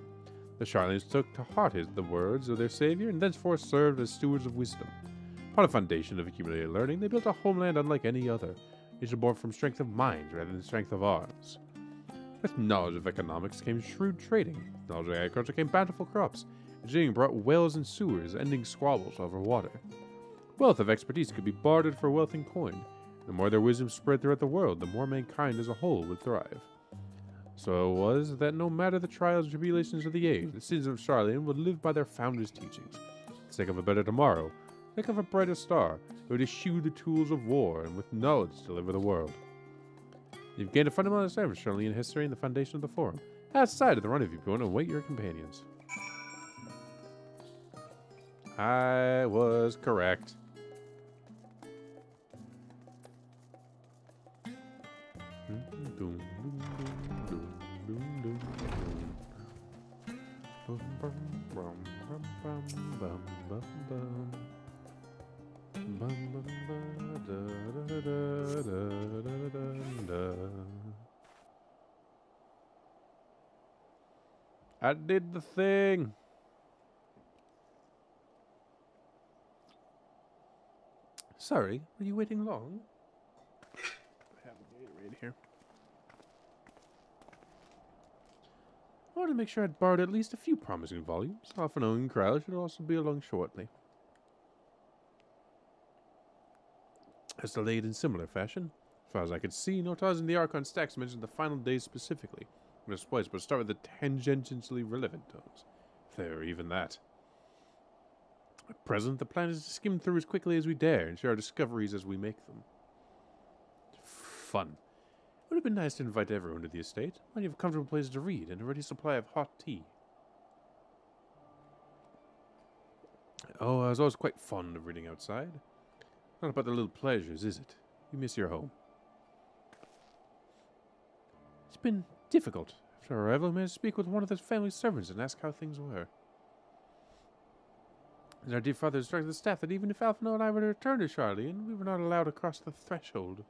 The Charlenes took to heart the words of their savior and thenceforth served as stewards of wisdom. Upon a foundation of accumulated learning, they built a homeland unlike any other, each born from strength of mind rather than strength of arms. With knowledge of economics came shrewd trading. With knowledge of agriculture came bountiful crops. Engineering brought wells and sewers, ending squabbles over water. Wealth of expertise could be bartered for wealth in coin. The more their wisdom spread throughout the world, the more mankind as a whole would thrive. So it was that no matter the trials and tribulations of the age, the citizens of Charlene would live by their founders' teachings. For the sake of a better tomorrow, for the sake of a brighter star, they would eschew the tools of war and with knowledge deliver the world. You've gained a fundamental understanding of Charlene history and the foundation of the forum. Outside of the rendezvous point and await your companions. I was correct. I did the thing. Sorry, were you waiting long? I have a Gatorade here. I wanted to make sure I'd borrowed at least a few promising volumes. Often knowing Crowley should also be along shortly. As delayed in similar fashion, as far as I could see, no tiles in the Archon stacks mentioned the final days specifically. This place would start with the tangentially relevant tones, if there were even that. At present, the plan is to skim through as quickly as we dare and share our discoveries as we make them. Fun. It would have been nice to invite everyone to the estate. Plenty of comfortable places to read and a ready supply of hot tea. Oh, I was always quite fond of reading outside. Not about the little pleasures, is it? You miss your home. It's been difficult. After our arrival, I managed to speak with one of the family servants and ask how things were. And our dear father instructed the staff that even if Alphino and I were to return to Charlene, we were not allowed to cross the threshold.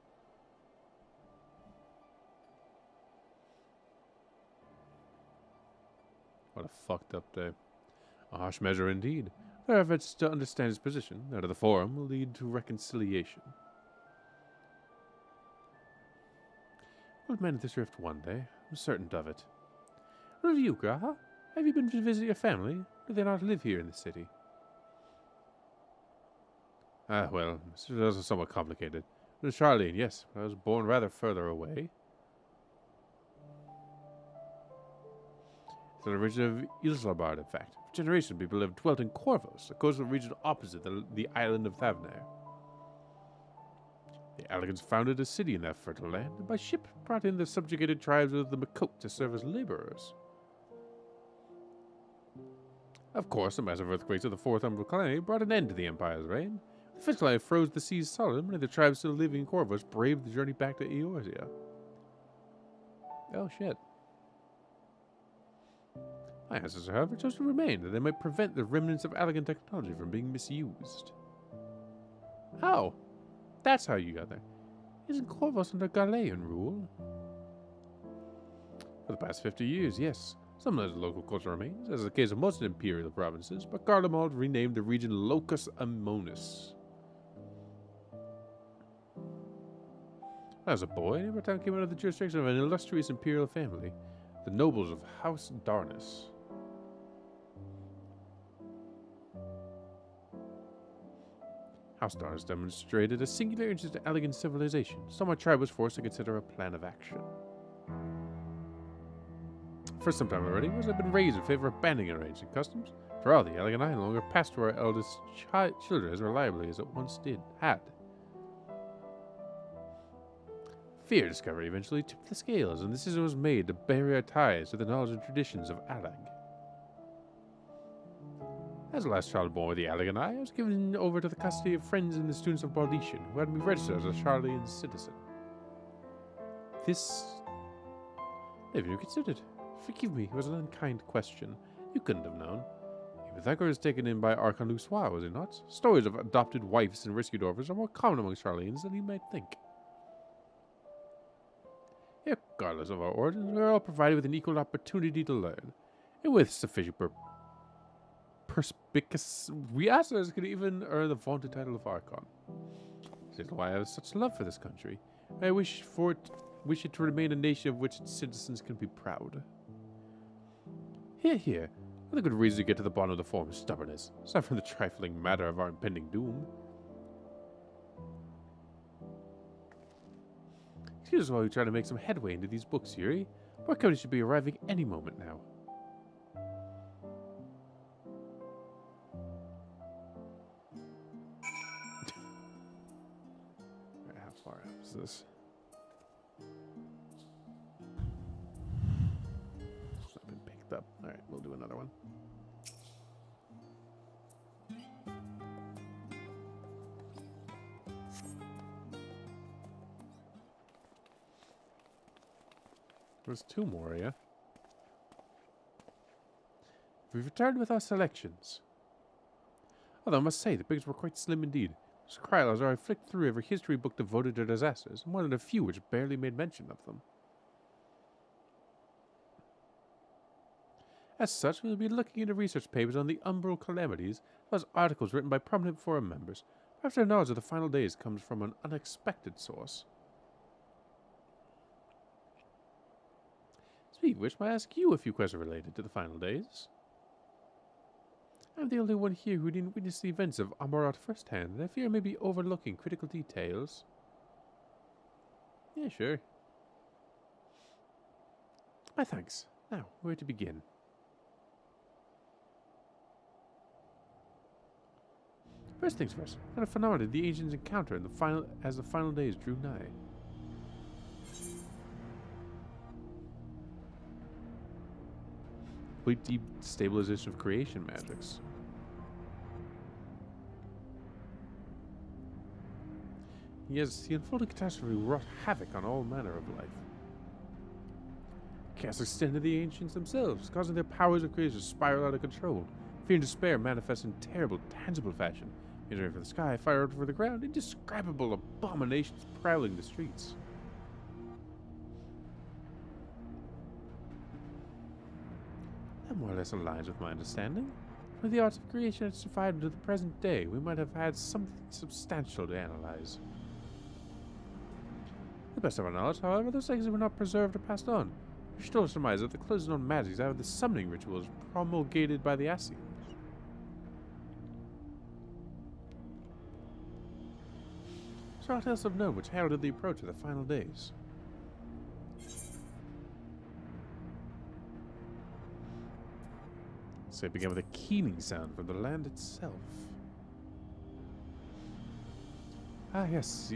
What a fucked up day. A harsh measure indeed. Their efforts to understand his position, out of the forum, will lead to reconciliation. We'll mend this rift one day. I'm certain of it. What of you, Graha? Have you been to visit your family? Do they not live here in the city? Ah, well, this is also somewhat complicated. But Charlene, yes, but I was born rather further away. It's an origin of Ilslabard, in fact. For generations, people have dwelt in Corvos, a coastal region opposite the island of Thavnair. The Elegants founded a city in that fertile land, and by ship brought in the subjugated tribes of the Makot to serve as laborers. Of course, the massive earthquakes of the Fourth Umbral Calamity brought an end to the Empire's reign. The Fifth Calamity froze the seas solid, and many of the tribes still living in Corvus braved the journey back to Eorzea. Oh, shit. My ancestors, however, chose to remain, that they might prevent the remnants of elegant technology from being misused. How? That's how you got there. Isn't Corvus under Galean rule? For the past 50 years, yes. Some of the local culture remains, as is the case of most imperial provinces, but Garlemald renamed the region Locus Amonis. As a boy, Nevertown came under the jurisdiction of an illustrious imperial family, the nobles of House Darnus. House Darnus demonstrated a singular interest in elegant civilization, so my tribe was forced to consider a plan of action. For some time already, as I've been raised in favor of abandoning our ancient customs, For all, the Elegant Eye no longer passed to our eldest children as reliably as it once had. Fear discovery eventually tipped the scales, and the decision was made to bury our ties to the knowledge and traditions of Alag. As the last child born with the Elegant Eye, I was given over to the custody of friends and the students of Baldician, who had me registered as a Charlian citizen. This... Never even considered. Forgive me, it was an unkind question. You couldn't have known. Pythagoras was taken in by Archon Lusois, was he not? Stories of adopted wives and rescued orphans are more common among Charlians than you might think. Regardless of our origins, we are all provided with an equal opportunity to learn, and with sufficient perspicacious, we ourselves could even earn the vaunted title of Archon. This is why I have such love for this country. I wish it to remain a nation of which its citizens can be proud. Here. What a good reason to get to the bottom of the form of stubbornness, aside from the trifling matter of our impending doom. Excuse us while we try to make some headway into these books, Yuri. Our company should be arriving any moment now. Alright, how far out is this? It's not been picked up. Alright, we'll do another one. There's 2 more, yeah? We've returned with our selections. Although I must say, the pictures were quite slim indeed. Just cry as I flicked through every history book devoted to disasters, and one of the few which barely made mention of them. As such, we will be looking into research papers on the umbral calamities, as well as articles written by prominent forum members. Perhaps their knowledge of the final days comes from an unexpected source. Speaking of which, may I ask you a few questions related to the final days? I'm the only one here who didn't witness the events of Amarat firsthand, and I fear I may be overlooking critical details. Yeah, sure. My thanks. Now, where to begin? First things first, what a phenomenon the ancients encounter as the final days drew nigh. Complete destabilization of creation magics. Yes, the unfolding catastrophe wrought havoc on all manner of life. Chaos extended to the ancients themselves, causing their powers of creation to spiral out of control. Fear and despair manifest in terrible, tangible fashion. Entering from the sky, fire over the ground, indescribable abominations prowling the streets. That more or less aligns with my understanding. If the arts of creation had survived to the present day, we might have had something substantial to analyze. To the best of our knowledge, however, those things were not preserved or passed on. We should also surmise that the closing on magic out of the summoning rituals promulgated by the Ascians. So what else of note which heralded the approach of the final days? So it began with a keening sound from the land itself. Ah yes,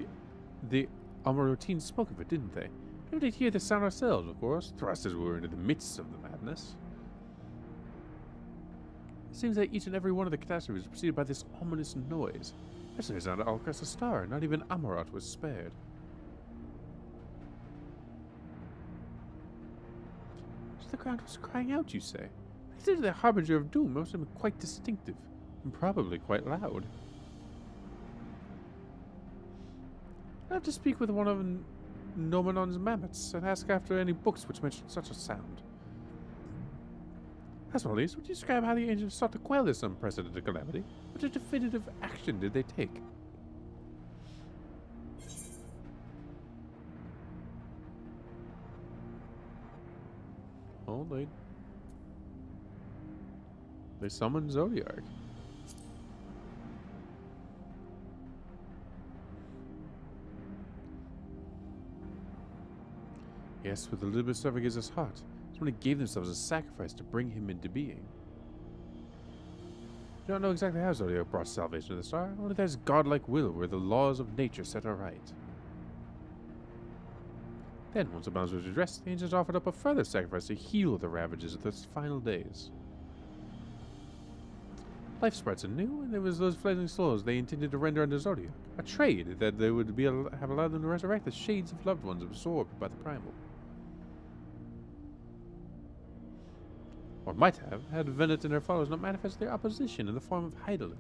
the Amarotines spoke of it, didn't they? We did hear the sound ourselves, of course, thrust as we were into the midst of the madness. It seems that each and every one of the catastrophes was preceded by this ominous noise. Especially the sound of Alcrest a star, not even Amarat was spared. So the ground was crying out, you say? I consider the harbinger of doom must have been quite distinctive, and probably quite loud. I'll have to speak with one of Nomenon's mammoths and ask after any books which mention such a sound. As for least, would you describe how the ancients sought to quell this unprecedented calamity? What definitive action did they take? Well, they summoned Zodiark. Yes, with Olympus serving as his heart, someone gave themselves a sacrifice to bring him into being. We don't know exactly how Zodiac brought salvation to the star, only there's godlike will where the laws of nature set her right. Then, once the bonds was addressed, the ancients offered up a further sacrifice to heal the ravages of those final days. Life spreads anew, and there was those fledgling souls they intended to render unto Zodiac, a trade that they would have allowed them to resurrect the shades of loved ones absorbed by the primal. Or might have, had Venet and her followers not manifest their opposition in the form of Heidelin.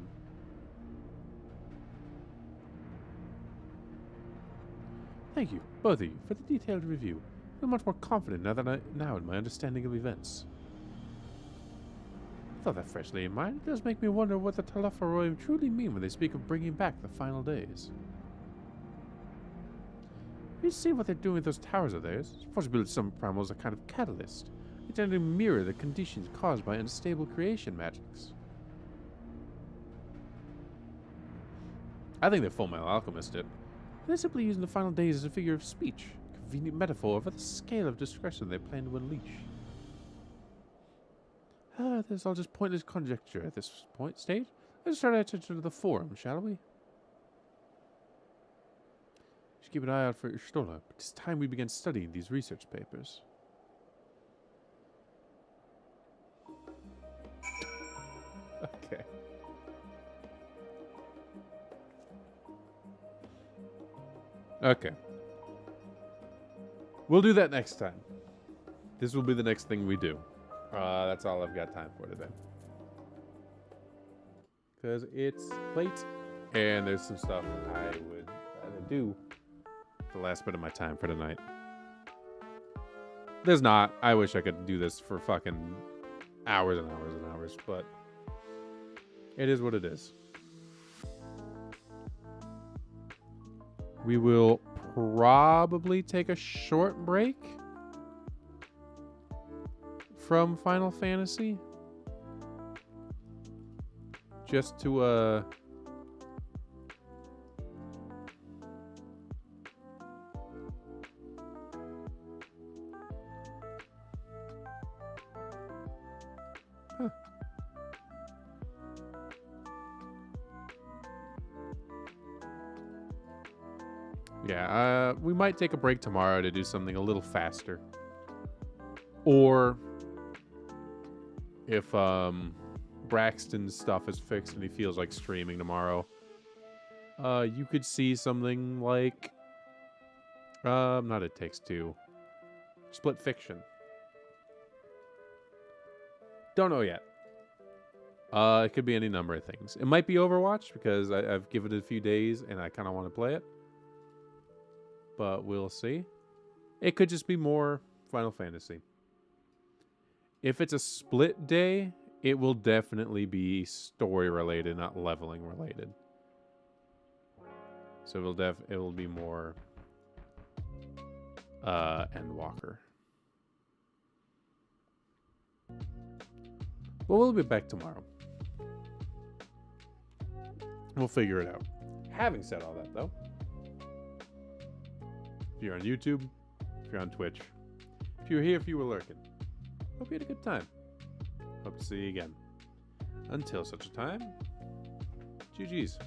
Thank you, both of you, for the detailed review. I'm much more confident now in my understanding of events. With all that freshly in mind, it does make me wonder what the Talafaroi truly mean when they speak of bringing back the final days. You see what they're doing with those towers of theirs? Supposed to build some primals a kind of catalyst. They tend to mirror the conditions caused by unstable creation magics. I think they're Full Metal Alchemist it. They're simply using the final days as a figure of speech, a convenient metaphor for the scale of discretion they plan to unleash. This is all just pointless conjecture at this stage. Let's turn our attention to the forum, shall we? Just keep an eye out for Stola. It's time we began studying these research papers. Okay. Okay. We'll do that next time. This will be the next thing we do. That's all I've got time for today. Because it's late, and there's some stuff I would rather do the last bit of my time for tonight. There's not. I wish I could do this for fucking hours and hours and hours, but it is what it is. We will probably take a short break from Final Fantasy. Just to, Huh. Yeah, we might take a break tomorrow to do something a little faster. Or if Braxton's stuff is fixed and he feels like streaming tomorrow, you could see something like not It Takes Two, Split Fiction. Don't know yet. It could be any number of things. It might be Overwatch because I've given it a few days and I kind of want to play it, but we'll see. It could just be more Final Fantasy. If it's a split day, it will definitely be story related, not leveling related. So it will be more Endwalker. But we'll be back tomorrow. We'll figure it out. Having said all that, though, if you're on YouTube, if you're on Twitch, if you're here, if you were lurking, hope you had a good time. Hope to see you again. Until such a time, GG's.